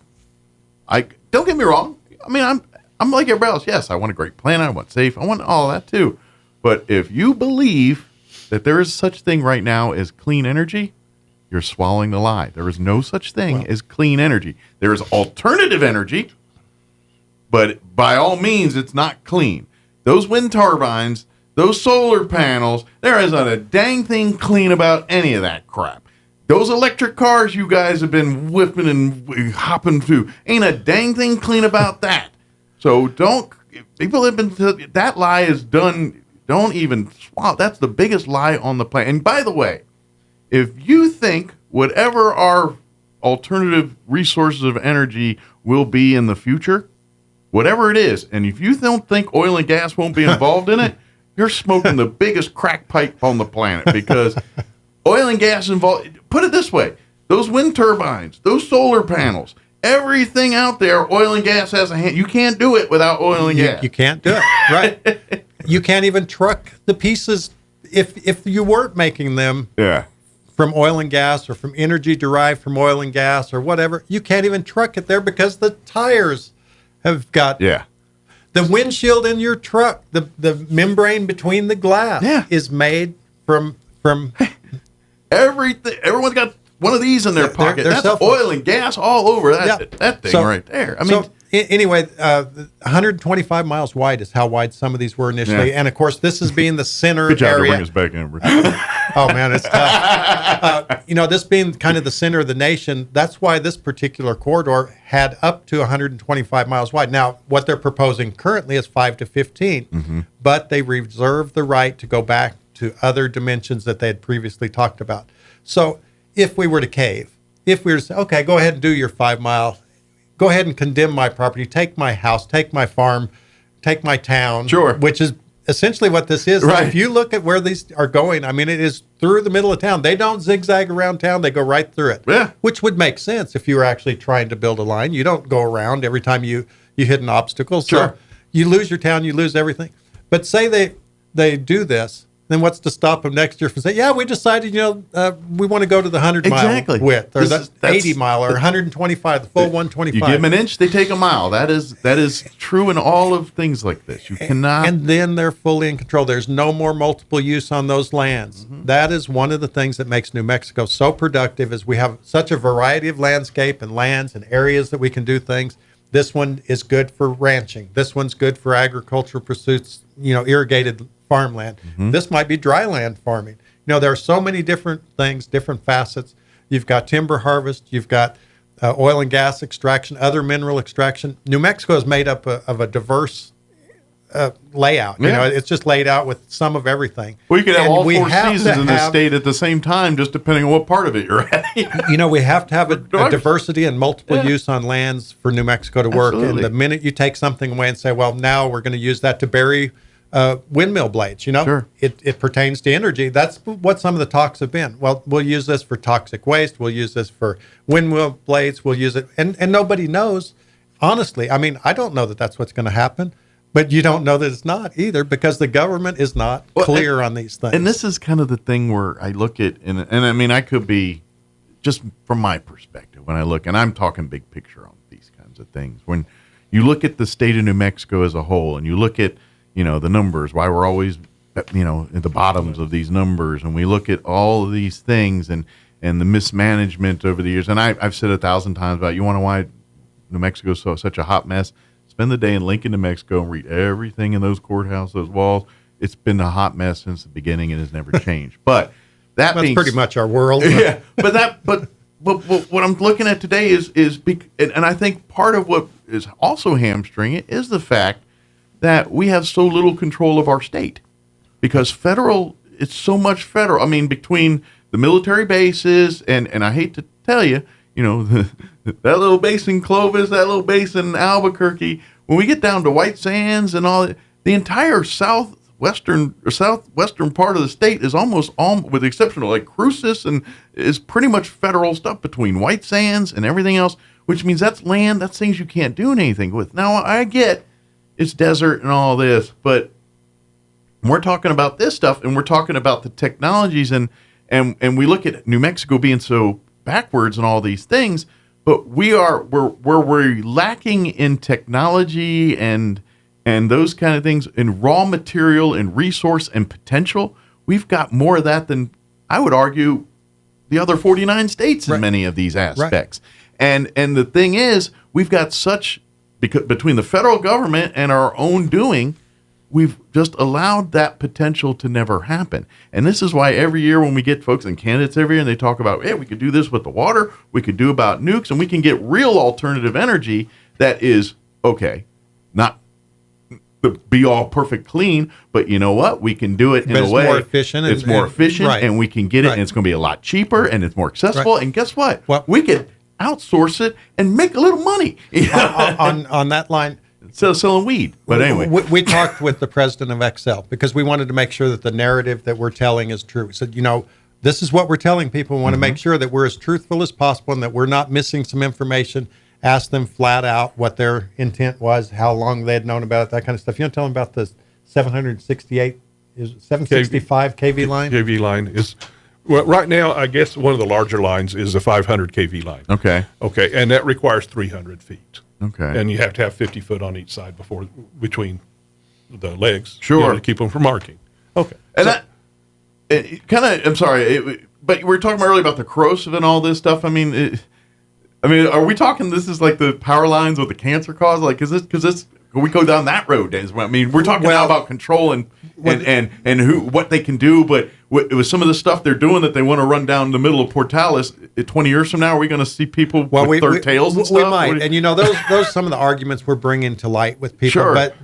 get me wrong. I mean, I'm like everybody else. Yes, I want a great plan. I want safe. I want all that too. But if you believe that there is such thing right now as clean energy, you're swallowing the lie. There is no such thing as clean energy. There is alternative energy, but by all means, it's not clean. Those wind turbines, those solar panels, there isn't a dang thing clean about any of that crap. Those electric cars you guys have been whipping and hopping to, ain't a dang thing clean about that. So people have been, that lie is done, don't even swallow. That's the biggest lie on the planet. And by the way, if you think whatever our alternative resources of energy will be in the future, whatever it is, and if you don't think oil and gas won't be involved in it, you're smoking the biggest crack pipe on the planet, because oil and gas involved. Put it this way, those wind turbines, those solar panels, everything out there, oil and gas has a hand. You can't do it without oil and gas. You can't do it, right? You can't even truck the pieces if you weren't making them from oil and gas or from energy derived from oil and gas or whatever. You can't even truck it there because the tires have got the windshield in your truck, the membrane between the glass is made from everything. Everyone's got one of these in their pocket. That's oil and gas all over that thing right there. I mean, anyway, 125 miles wide is how wide some of these were initially, and of course, this is being the center good job area. To bring us back in. Oh man, it's tough. This being kind of the center of the nation, that's why this particular corridor had up to 125 miles wide. Now, what they're proposing currently is 5 to 15, but they reserve the right to go back to other dimensions that they had previously talked about. So if we were to cave, if we were to say, okay, go ahead and do your 5 mile, go ahead and condemn my property, take my house, take my farm, take my town, which is essentially what this is. Right. If you look at where these are going, I mean, it is through the middle of town. They don't zigzag around town. They go right through it, which would make sense if you were actually trying to build a line. You don't go around every time you hit an obstacle. So you lose your town, you lose everything. But say they do this, then what's to stop them next year from saying, yeah, we decided, we want to go to the 100-mile width, or the 80-mile, or 125, the full 125. You give them an inch, they take a mile. That is true in all of things like this. You cannot. And then they're fully in control. There's no more multiple use on those lands. Mm-hmm. That is one of the things that makes New Mexico so productive, is we have such a variety of landscape and lands and areas that we can do things. This one is good for ranching. This one's good for agricultural pursuits, irrigated farmland. Mm-hmm. This might be dry land farming. There are so many different things, different facets. You've got timber harvest. You've got oil and gas extraction, other mineral extraction. New Mexico is made up of a diverse layout. Yeah. It's just laid out with some of everything. Well, you could have all four seasons in the state at the same time, just depending on what part of it you're at. We have to have a diversity and multiple use on lands for New Mexico to work. Absolutely. And the minute you take something away and say, well, now we're going to use that to bury windmill blades, Sure. it pertains to energy. That's what some of the talks have been. Well, we'll use this for toxic waste. We'll use this for windmill blades. We'll use it. And nobody knows, honestly. I mean, I don't know that that's what's going to happen, but you don't know that it's not either, because the government is not clear on these things. And this is kind of the thing where I look at, and I mean, I could be, just from my perspective, when I look, and I'm talking big picture on these kinds of things. When you look at the state of New Mexico as a whole, and you look at, the numbers, why we're always, at the bottoms of these numbers. And we look at all of these things and the mismanagement over the years. And I've said 1,000 times about, you want to know why New Mexico is such a hot mess? Spend the day in Lincoln, New Mexico, and read everything in those courthouses, those walls. It's been a hot mess since the beginning and has never changed. But that's pretty much our world. Yeah. But what I'm looking at today is and I think part of what is also hamstringing it is the fact that we have so little control of our state, because it's so much federal. I mean, between the military bases and I hate to tell you, that little base in Clovis, that little base in Albuquerque, when we get down to White Sands and all, the entire southwestern part of the state is almost all, with the exception of like Cruces, and is pretty much federal stuff between White Sands and everything else, which means that's land, that's things you can't do anything with. Now, I get it's desert and all this, but we're talking about this stuff, and we're talking about the technologies, and we look at New Mexico being so backwards and all these things, but we're lacking in technology and those kind of things, in raw material and resource and potential. We've got more of that than, I would argue, the other 49 states in many of these aspects. Right. And the thing is, we've got such, because between the federal government and our own doing, we've just allowed that potential to never happen. And this is why every year when we get folks and candidates every year, and they talk about, hey, we could do this with the water, we could do about nukes, and we can get real alternative energy that is, okay, not the be all perfect clean, but you know what? We can do it in a way. More efficient. It's more efficient, and we can get it, and it's going to be a lot cheaper, and it's more accessible. Right. And guess what? Well, we could outsource it and make a little money. on that line. Selling weed. But anyway. We talked with the president of Excel because we wanted to make sure that the narrative that we're telling is true. We said, this is what we're telling people. We want to make sure that we're as truthful as possible and that we're not missing some information. Ask them flat out what their intent was, how long they had known about it, that kind of stuff. You want to tell them about the 765 kV line? KV line is... Well, right now, I guess one of the larger lines is a 500 kV line. Okay. And that requires 300 feet. Okay. And you have to have 50 foot on each side between the legs. Sure. To keep them from marking. Okay. And I'm sorry, but we were talking earlier about the corrosive and all this stuff. I mean, are we talking? This is like the power lines with the cancer cause? Like, because we go down that road. I mean, we're talking now about control and what they can do, but it was some of the stuff they're doing that they want to run down the middle of Portales. 20 years from now, are we going to see people with third tails and stuff? We might. And those some of the arguments we're bringing to light with people. Sure. But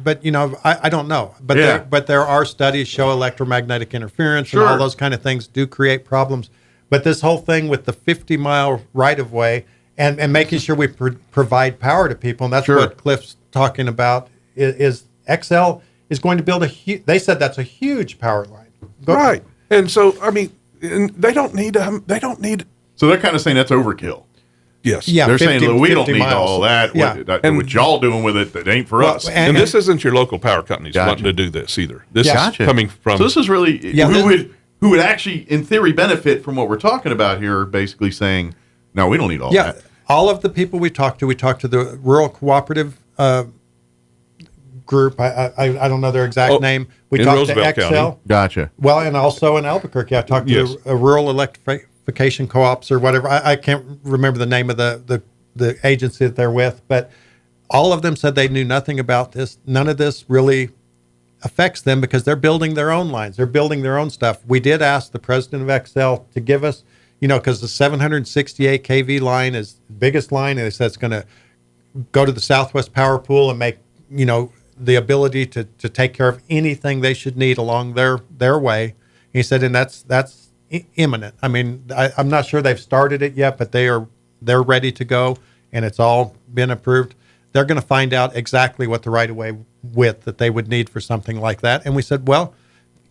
I don't know. But there are studies show electromagnetic interference and all those kind of things do create problems. But this whole thing with the 50-mile right-of-way and making sure we provide power to people, and that's what Cliff's talking about, is XL is going to build they said that's a huge power line. Right. And so, I mean, they don't need So they're kind of saying that's overkill. Yes. Yeah, They're 50 saying, look, we don't 50 need miles. all that. Yeah. What y'all doing with it that ain't for us. And this isn't your local power companies wanting to do this either. This is coming from. So this is really who would actually, in theory, benefit from what we're talking about here. Basically saying, no, we don't need all that. All of the people we talked to the Rural Cooperative group. I don't know their exact name. We talked to Excel. County. Gotcha. Well, and also in Albuquerque, I talked to a rural electrification co-ops or whatever. I can't remember the name of the agency that they're with, but all of them said they knew nothing about this. None of this really affects them because they're building their own lines. They're building their own stuff. We did ask the president of Excel to give us, because the 768 kV line is the biggest line, and they said it's going to go to the Southwest Power Pool and make, the ability to take care of anything they should need along their way. And he said, and that's imminent. I mean, I'm not sure they've started it yet, but they're ready to go, and it's all been approved. They're going to find out exactly what the right-of-way width that they would need for something like that. And we said, well,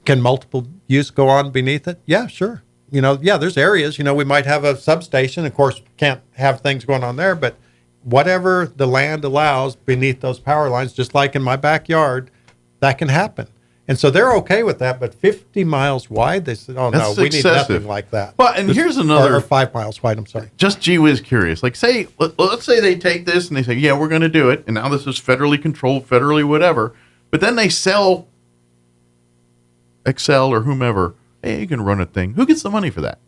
can multiple use go on beneath it? Yeah, sure. There's areas, we might have a substation. Of course, can't have things going on there, but whatever the land allows beneath those power lines, just like in my backyard, that can happen. And so they're okay with that, but 50 miles wide, they said, oh, That's no, we excessive. need nothing like that. Well, and here's another... Or 5 miles wide, I'm sorry. Just gee whiz curious. Like, let's say they take this and they say, yeah, we're going to do it, and now this is federally controlled, federally whatever, but then they sell Excel or whomever, hey, you can run a thing. Who gets the money for that?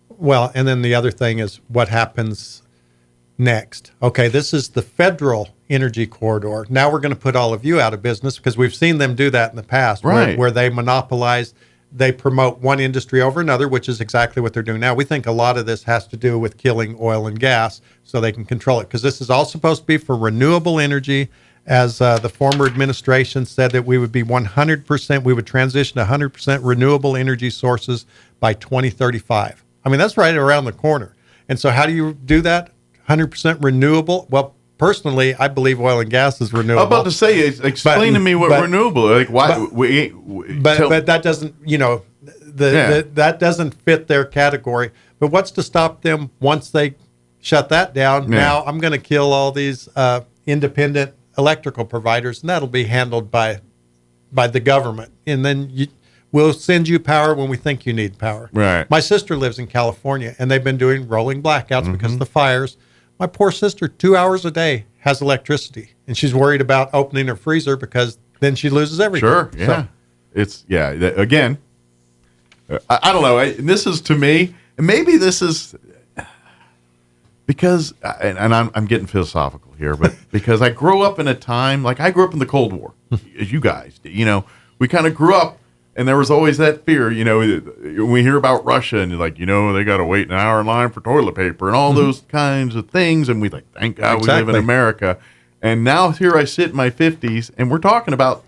Well, and then the other thing is what happens next. Okay, this is the federal energy corridor. Now we're going to put all of you out of business because we've seen them do that in the past, right? Where they monopolize, they promote one industry over another, which is exactly what they're doing now. We think a lot of this has to do with killing oil and gas so they can control it, because this is all supposed to be for renewable energy. As the former administration said that we would be 100%, we would transition to 100% renewable energy sources by 2035. I mean, that's right around the corner. And so how do you do that? 100% renewable? Well, personally, I believe oil and gas is renewable. I'm about to say, explain to me what renewable, like why but that doesn't, that doesn't fit their category. But what's to stop them once they shut that down? Yeah. Now I'm going to kill all these independent electrical providers, and that'll be handled by the government. And then we'll send you power when we think you need power. Right. My sister lives in California, and they've been doing rolling blackouts because of the fires. My poor sister, 2 hours a day, has electricity, and she's worried about opening her freezer because then she loses everything. Sure, yeah. Again, I don't know. This is, to me, and maybe this is because, and I'm getting philosophical here, but because I grew up in a time, like I grew up in the Cold War, as you guys did. We kind of grew up, and there was always that fear, when we hear about Russia and like, they got to wait an hour in line for toilet paper and all those kinds of things. And we like, thank God we live in America. And now here I sit in my 50s and we're talking about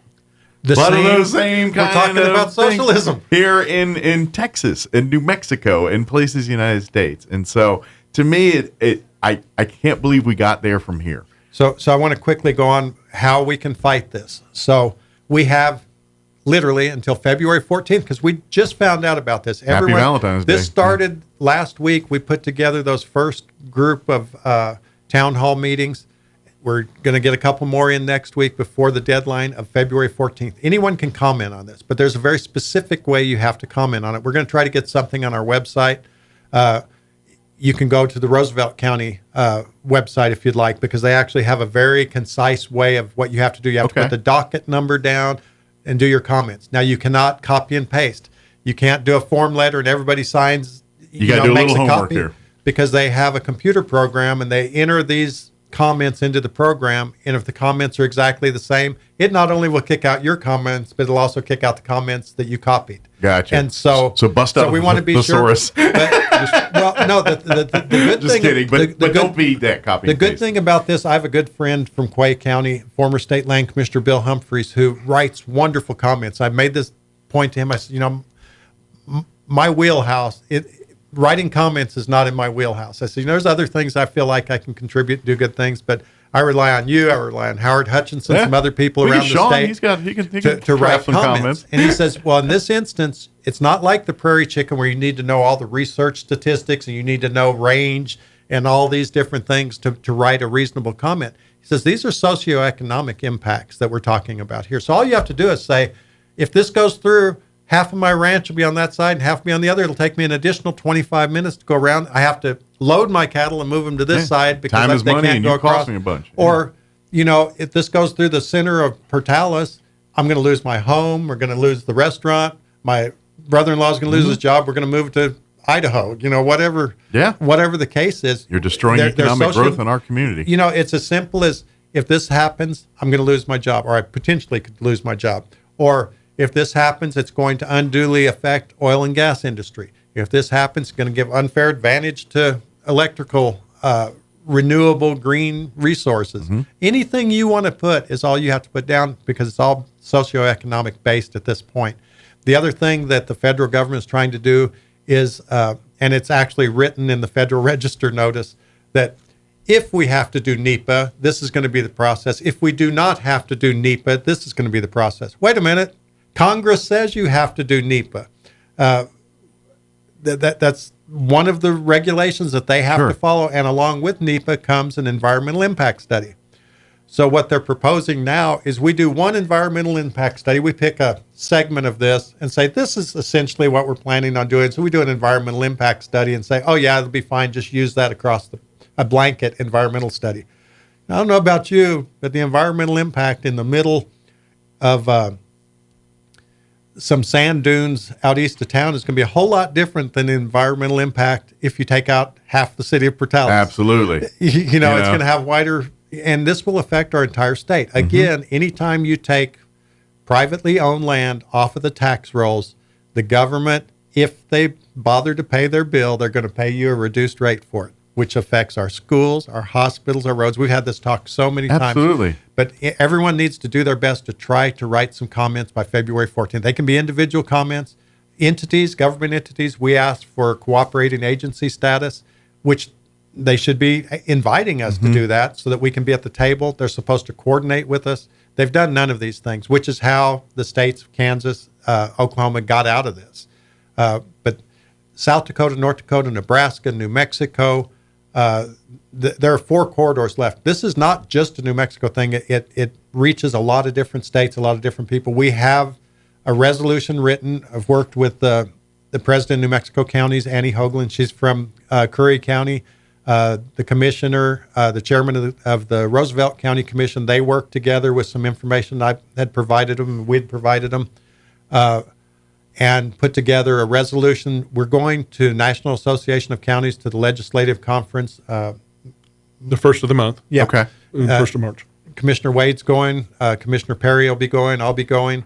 the same kind we're talking about socialism here in Texas and New Mexico and places in the United States. And so to me, I can't believe we got there from here. So I want to quickly go on how we can fight this. So we have literally until February 14th, because we just found out about this. Happy Valentine's Day. This started last week. We put together those first group of town hall meetings. We're going to get a couple more in next week before the deadline of February 14th. Anyone can comment on this, but there's a very specific way you have to comment on it. We're going to try to get something on our website. You can go to the Roosevelt County website if you'd like, because they actually have a very concise way of what you have to do. You have to put the docket number down and do your comments. Now, you cannot copy and paste. You can't do a form letter and everybody signs, you got to do a little homework here. Because they have a computer program and they enter these comments into the program. And if the comments are exactly the same, it not only will kick out your comments, but it'll also kick out the comments that you copied. Gotcha. And so bust out we want to be thesaurus. Sure. The good just thing, kidding, but don't be that copy. The good thing about this, I have a good friend from Quay County, former state land commissioner Bill Humphreys, who writes wonderful comments. I made this point to him. I said, my wheelhouse, writing comments is not in my wheelhouse. I said, there's other things I feel like I can contribute, do good things, but I rely on you. I rely on Howard Hutchinson, some other people around the state he can to write some comments. And he says, well, in this instance, it's not like the prairie chicken where you need to know all the research statistics and you need to know range and all these different things to write a reasonable comment. He says, these are socioeconomic impacts that we're talking about here. So all you have to do is say, if this goes through, half of my ranch will be on that side and half will be on the other. It'll take me an additional 25 minutes to go around. I have to load my cattle and move them to this side because time is they money, can't and go you across. cost me a bunch. Or, if this goes through the center of Portales, I'm going to lose my home. We're going to lose the restaurant. My brother-in-law is going to lose his job. We're going to move to Idaho. Whatever the case is. You're destroying economic growth in our community. It's as simple as, if this happens, I'm going to lose my job, or I potentially could lose my job. Or if this happens, it's going to unduly affect oil and gas industry. If this happens, it's going to give unfair advantage to electrical, renewable green resources. Anything you want to put is all you have to put down, because it's all socioeconomic based at this point. The other thing that the federal government is trying to do is, and it's actually written in the Federal Register notice, that if we have to do NEPA, this is going to be the process. If we do not have to do NEPA, this is going to be the process. Wait a minute. Congress says you have to do NEPA. That's one of the regulations that they have to follow, and along with NEPA comes an environmental impact study. So what they're proposing now is we do one environmental impact study. We pick a segment of this and say, this is essentially what we're planning on doing. So we do an environmental impact study and say, oh yeah, it'll be fine. Just use that across a blanket environmental study. Now, I don't know about you, but the environmental impact in the middle of some sand dunes out east of town is going to be a whole lot different than the environmental impact if you take out half the city of Portales. Absolutely. It's going to have wider, and this will affect our entire state. Again, anytime you take privately owned land off of the tax rolls, the government, if they bother to pay their bill, they're going to pay you a reduced rate for it, which affects our schools, our hospitals, our roads. We've had this talk so many times. Absolutely. But everyone needs to do their best to try to write some comments by February 14th. They can be individual comments. Entities, government entities, we asked for cooperating agency status, which they should be inviting us to do that so that we can be at the table. They're supposed to coordinate with us. They've done none of these things, which is how the states of Kansas, Oklahoma got out of this. But South Dakota, North Dakota, Nebraska, New Mexico, there are 4 corridors left. This is not just a New Mexico thing. It reaches a lot of different states, a lot of different people. We have a resolution written. I've worked with the president of New Mexico counties, Annie Hoagland. She's from Curry County. The commissioner, the chairman of the Roosevelt County Commission, they worked together with some information I had provided them, we'd provided them, and put together a resolution. We're going to National Association of Counties, to the Legislative Conference. The first of the month. Yeah. Okay. 1st of March. Commissioner Wade's going. Commissioner Perry will be going. I'll be going.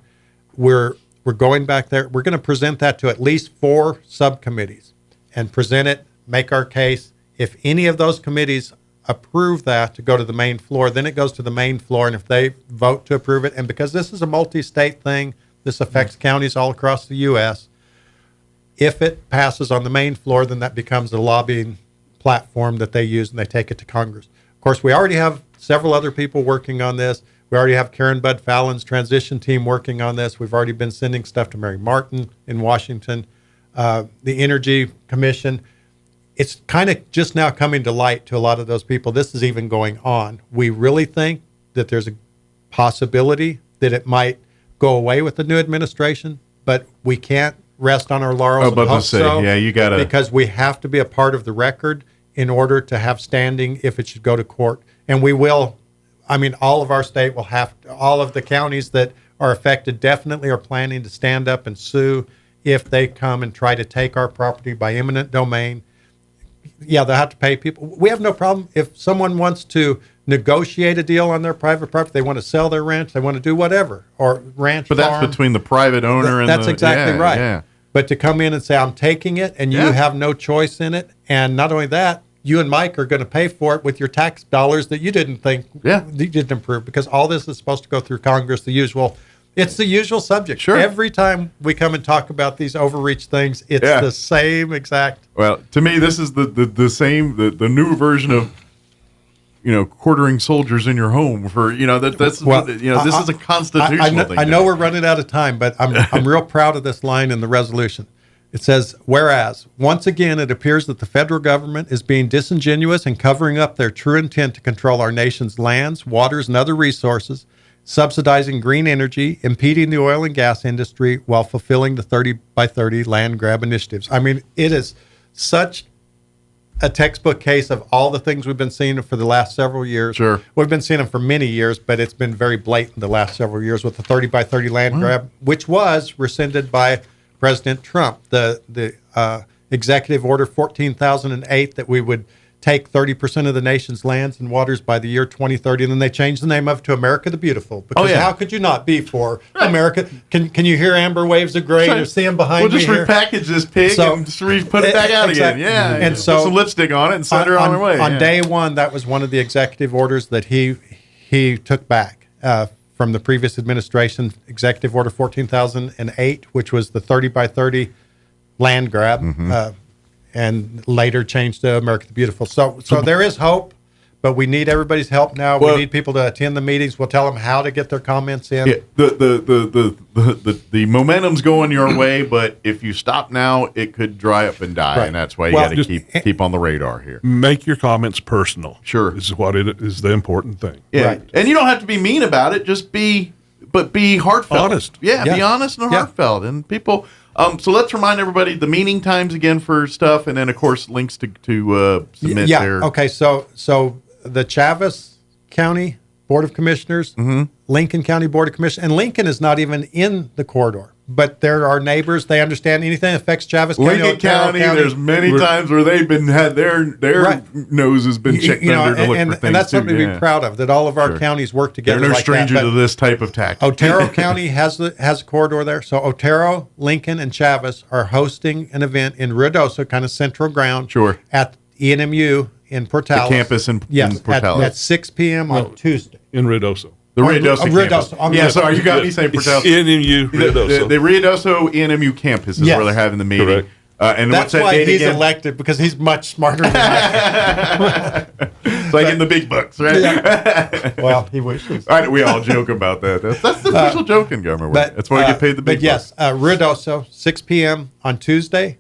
We're going back there. We're going to present that to at least 4 subcommittees and present it, make our case. If any of those committees approve that to go to the main floor, then it goes to the main floor. And if they vote to approve it, and because this is a multi-state thing, this affects counties all across the U.S. If it passes on the main floor, then that becomes a lobbying platform that they use, and they take it to Congress. Of course, we already have several other people working on this. We already have Karen Bud Fallon's transition team working on this. We've already been sending stuff to Mary Martin in Washington, the Energy Commission. It's kind of just now coming to light to a lot of those people. This is even going on. We really think that there's a possibility that it might go away with the new administration, but we can't rest on our laurels. But to say, yeah, you got to, because we have to be a part of the record in order to have standing if it should go to court. And we will. I mean, all of our state will have to, all of the counties that are affected definitely are planning to stand up and sue if they come and try to take our property by eminent domain. Yeah, they'll have to pay people. We have no problem if someone wants to negotiate a deal on their private property. They want to sell their ranch. They want to do whatever, or ranch. But that's farm. between the private owner and that's exactly right. Yeah. But to come in and say, I'm taking it and you have no choice in it. And not only that, you and Mike are going to pay for it with your tax dollars that you didn't think you didn't approve, because all this is supposed to go through Congress, it's the usual subject. Sure. Every time we come and talk about these overreach things, it's the same exact. Well, to me, this is the same, the new version of, quartering soldiers in your home for, this is a constitutional thing. I know we're running out of time, but I'm real proud of this line in the resolution. It says, whereas, once again, it appears that the federal government is being disingenuous and covering up their true intent to control our nation's lands, waters, and other resources, subsidizing green energy, impeding the oil and gas industry while fulfilling the 30 by 30 land grab initiatives. I mean, it is such a textbook case of all the things we've been seeing for the last several years. Sure. We've been seeing them for many years, but it's been very blatant the last several years with the 30 by 30 land grab, which was rescinded by President Trump. The executive order 14,008 that we would take 30% of the nation's lands and waters by the year 2030, and then they changed the name of it to America the Beautiful. Because how could you not be for America? Can you hear amber waves of grain or see them behind me? We'll just repackage this pig and just put it back out again. Yeah, and so put some lipstick on it and send her on her way. On day one, that was one of the executive orders that he took back from the previous administration, Executive Order 14,008, which was the 30 by 30 land grab. And later changed to America the Beautiful. So there is hope, but we need everybody's help now. We need people to attend the meetings. We'll tell them how to get their comments in. Yeah, the momentum's going your way, but if you stop now, it could dry up and die, and that's why you got to keep on the radar here. Make your comments personal. Sure, is what it is the important thing. Yeah, and you don't have to be mean about it. Just be heartfelt, honest. Yeah, be honest and heartfelt, and people. So let's remind everybody the meeting times again for stuff, and then of course links to submit. Their... Okay. So the Chaves County Board of Commissioners, Lincoln County Board of Commissioners, and Lincoln is not even in the corridor, but they're our neighbors. They understand anything that affects Chaves County. Lincoln County. There's many times where they've had their nose has been checked under to look for things. And that's something to be proud of. That all of our counties work together. They're no like stranger that. to this type of tactic. Otero County has a corridor there. So Otero, Lincoln, and Chaves are hosting an event in Ruidoso, kind of central ground. Sure. At ENMU in Portales. The campus in Portales. At 6 p.m. on Tuesday. In Ruidoso. The Ruidoso campus. Sorry, you got me saying Portales. ENMU Ruidoso. The Ruidoso ENMU campus is where they're having the meeting. Correct. And that's what's that why he's again? elected, because he's much smarter than I am. It's like in the big bucks, right? Yeah. Well, he wishes. We all joke about that. That's the official joke in government. That's why we get paid the big bucks. But yes, Ruidoso, 6 p.m. on Tuesday.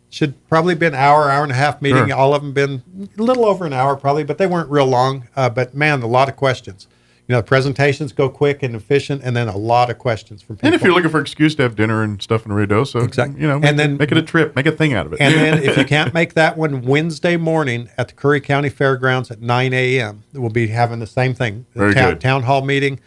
Should probably be an hour and a half meeting. Sure. All of them been a little over an hour probably, but they weren't real long. But man, a lot of questions. The presentations go quick and efficient, and then a lot of questions from people. And if you're looking for an excuse to have dinner and stuff in Ruidoso, exactly. Make it a trip, make a thing out of it. And then if you can't make that one, Wednesday morning at the Curry County Fairgrounds at 9 a.m., we'll be having the same thing. Good. Town hall meeting.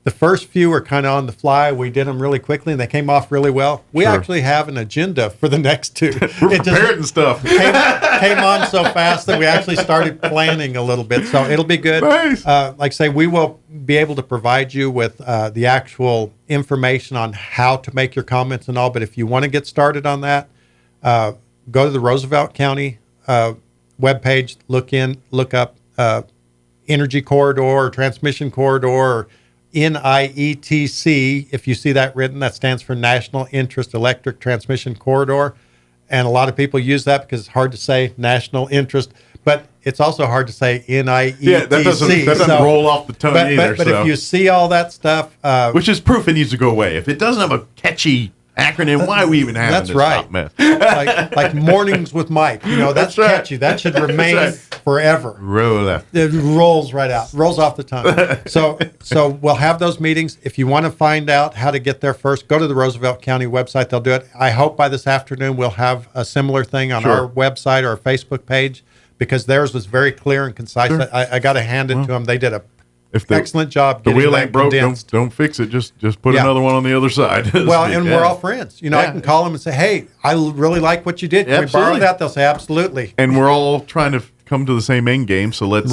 The first few were kind of on the fly. We did them really quickly, and they came off really well. We actually have an agenda for the next two. We're prepared and stuff. Came on so fast that we actually started planning a little bit. So it'll be good. Nice. Like I say, we will be able to provide you with the actual information on how to make your comments and all. But if you want to get started on that, go to the Roosevelt County webpage, look up energy corridor or transmission corridor or NIETC. If you see that written, that stands for National Interest Electric Transmission Corridor. And a lot of people use that because it's hard to say national interest, but it's also hard to say NIETC. Yeah, that doesn't roll off the tongue either. But if you see all that stuff... which is proof it needs to go away. If it doesn't have a catchy acronym, why are we even having this top mess? like Mornings with Mike. That's catchy. That should remain forever. It rolls right out. Rolls off the tongue. So we'll have those meetings. If you want to find out how to get there first, go to the Roosevelt County website. They'll do it. I hope by this afternoon we'll have a similar thing on our website or our Facebook page, because theirs was very clear and concise. Sure. I got to hand it to them. They did a excellent job. The wheel ain't broke. Don't fix it. Just put another one on the other side. Well, and we're all friends. I can call them and say, "Hey, I really like what you did. Can we borrow that?" They'll say, "Absolutely." And we're all trying to come to the same end game. So let's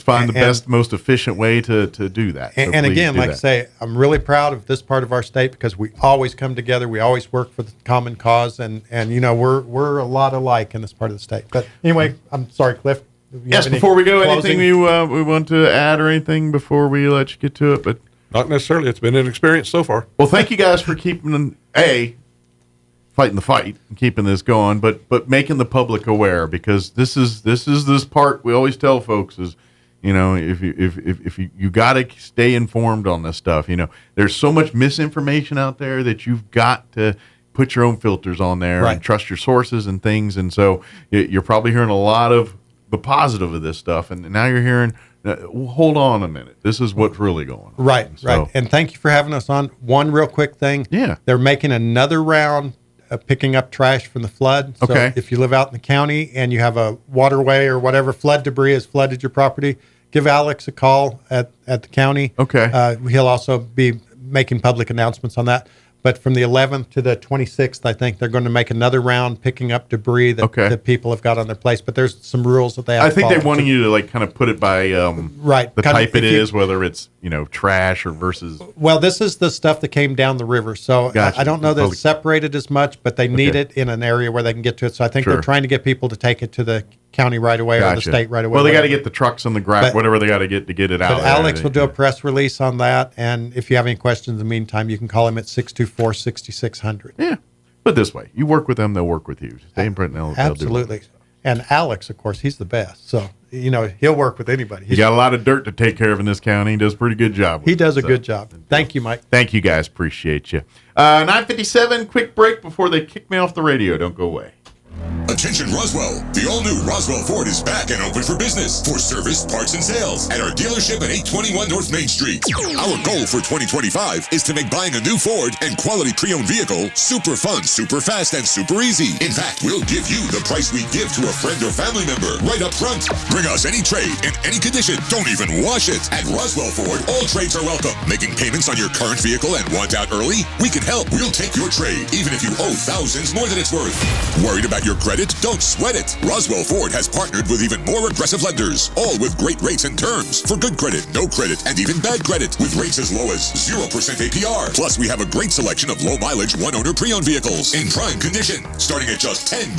find the best, most efficient way to do that. And again, like I say, I'm really proud of this part of our state because we always come together. We always work for the common cause, and we're a lot alike in this part of the state. But anyway, I'm sorry, Cliff. Yes, before we go, anything we want to add or anything before we let you get to it? But not necessarily. It's been an experience so far. Well, thank you guys for keeping fighting the fight and keeping this going, but making the public aware, because this part we always tell folks is You know, if you got to stay informed on this stuff. You know, there's so much misinformation out there that you've got to put your own filters on there and trust your sources and things. And so you're probably hearing a lot of the positive of this stuff, and now you're hearing, hold on a minute, this is what's really going on. Right. And thank you for having us on. One real quick thing. Yeah. They're making another round of picking up trash from the flood. So if you live out in the county and you have a waterway or whatever flood debris has flooded your property, give Alex a call at the county. He'll also be making public announcements on that. But from the 11th to the 26th, I think they're going to make another round picking up debris that people have got on their place. But there's some rules that they have to follow. I think they're wanting you to like kind of put it by the type it is, whether it's trash or versus. Well, this is the stuff that came down the river. So I don't know that it's separated as much, but they need it in an area where they can get to it. So I think they're trying to get people to take it to the county right away or the state right away. Well, they got to get the trucks on the ground, whatever they got to get it out. But Alex will do a press release on that. And if you have any questions in the meantime, you can call him at 624-6600. Yeah. But this way, you work with them, they'll work with you. Stay in Brittenell. Absolutely. And Alex, of course, he's the best. So, he'll work with anybody. He's got a lot of dirt to take care of in this county. He does a pretty good job. He does a good job. Thank you, Mike. Thank you, guys. Appreciate you. 9:57, quick break before they kick me off the radio. Don't go away. Attention Roswell, the all-new Roswell Ford is back and open for business for service, parts, and sales at our dealership at 821 North Main Street. Our goal for 2025 is to make buying a new Ford and quality pre-owned vehicle super fun, super fast, and super easy. In fact, we'll give you the price we give to a friend or family member right up front. Bring us any trade in any condition. Don't even wash it. At Roswell Ford, all trades are welcome. Making payments on your current vehicle and want out early? We can help. We'll take your trade, even if you owe thousands more than it's worth. Worried about your credit? Don't sweat it. Roswell Ford has partnered with even more aggressive lenders, all with great rates and terms for good credit, no credit, and even bad credit, with rates as low as 0% APR. Plus, we have a great selection of low-mileage, one-owner pre-owned vehicles in prime condition, starting at just $10,000.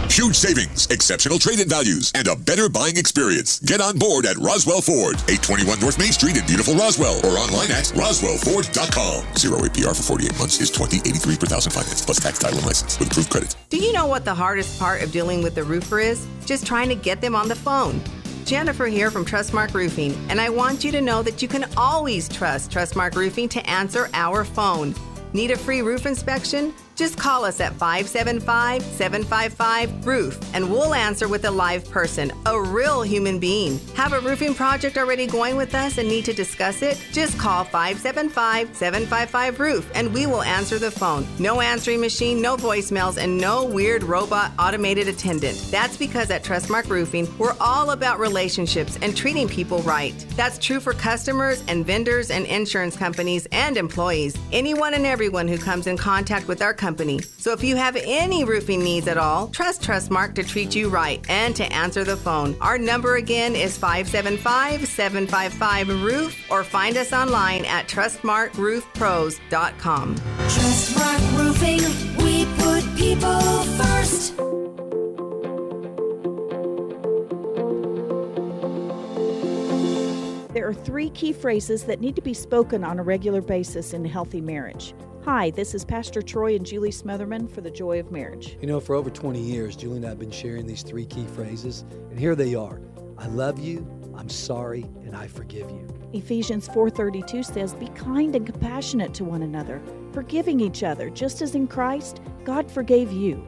Huge savings, exceptional trade-in values, and a better buying experience. Get on board at Roswell Ford, 821 North Main Street in beautiful Roswell, or online at roswellford.com. 0 APR for 48 months is $20.83 per thousand finance, plus tax, title, and license with approved credit. Do you know what the hardest part of dealing with the roofer is? Just trying to get them on the phone. Jennifer here from Trustmark Roofing, and I want you to know that you can always trust Trustmark Roofing to answer our phone. Need a free roof inspection? Just call us at 575-755-ROOF and we'll answer with a live person, a real human being. Have a roofing project already going with us and need to discuss it? Just call 575-755-ROOF and we will answer the phone. No answering machine, no voicemails, and no weird robot automated attendant. That's because at Trustmark Roofing, we're all about relationships and treating people right. That's true for customers and vendors and insurance companies and employees. Anyone and everyone who comes in contact with our company. So if you have any roofing needs at all, trust Trustmark to treat you right and to answer the phone. Our number again is 575-755-ROOF or find us online at trustmarkroofpros.com. Trustmark Roofing, we put people first. There are 3 key phrases that need to be spoken on a regular basis in a healthy marriage. Hi, this is Pastor Troy and Julie Smotherman for The Joy of Marriage. You know, for over 20 years, Julie and I have been sharing these 3 key phrases, and here they are. I love you, I'm sorry, and I forgive you. Ephesians 4:32 says, be kind and compassionate to one another, forgiving each other, just as in Christ, God forgave you.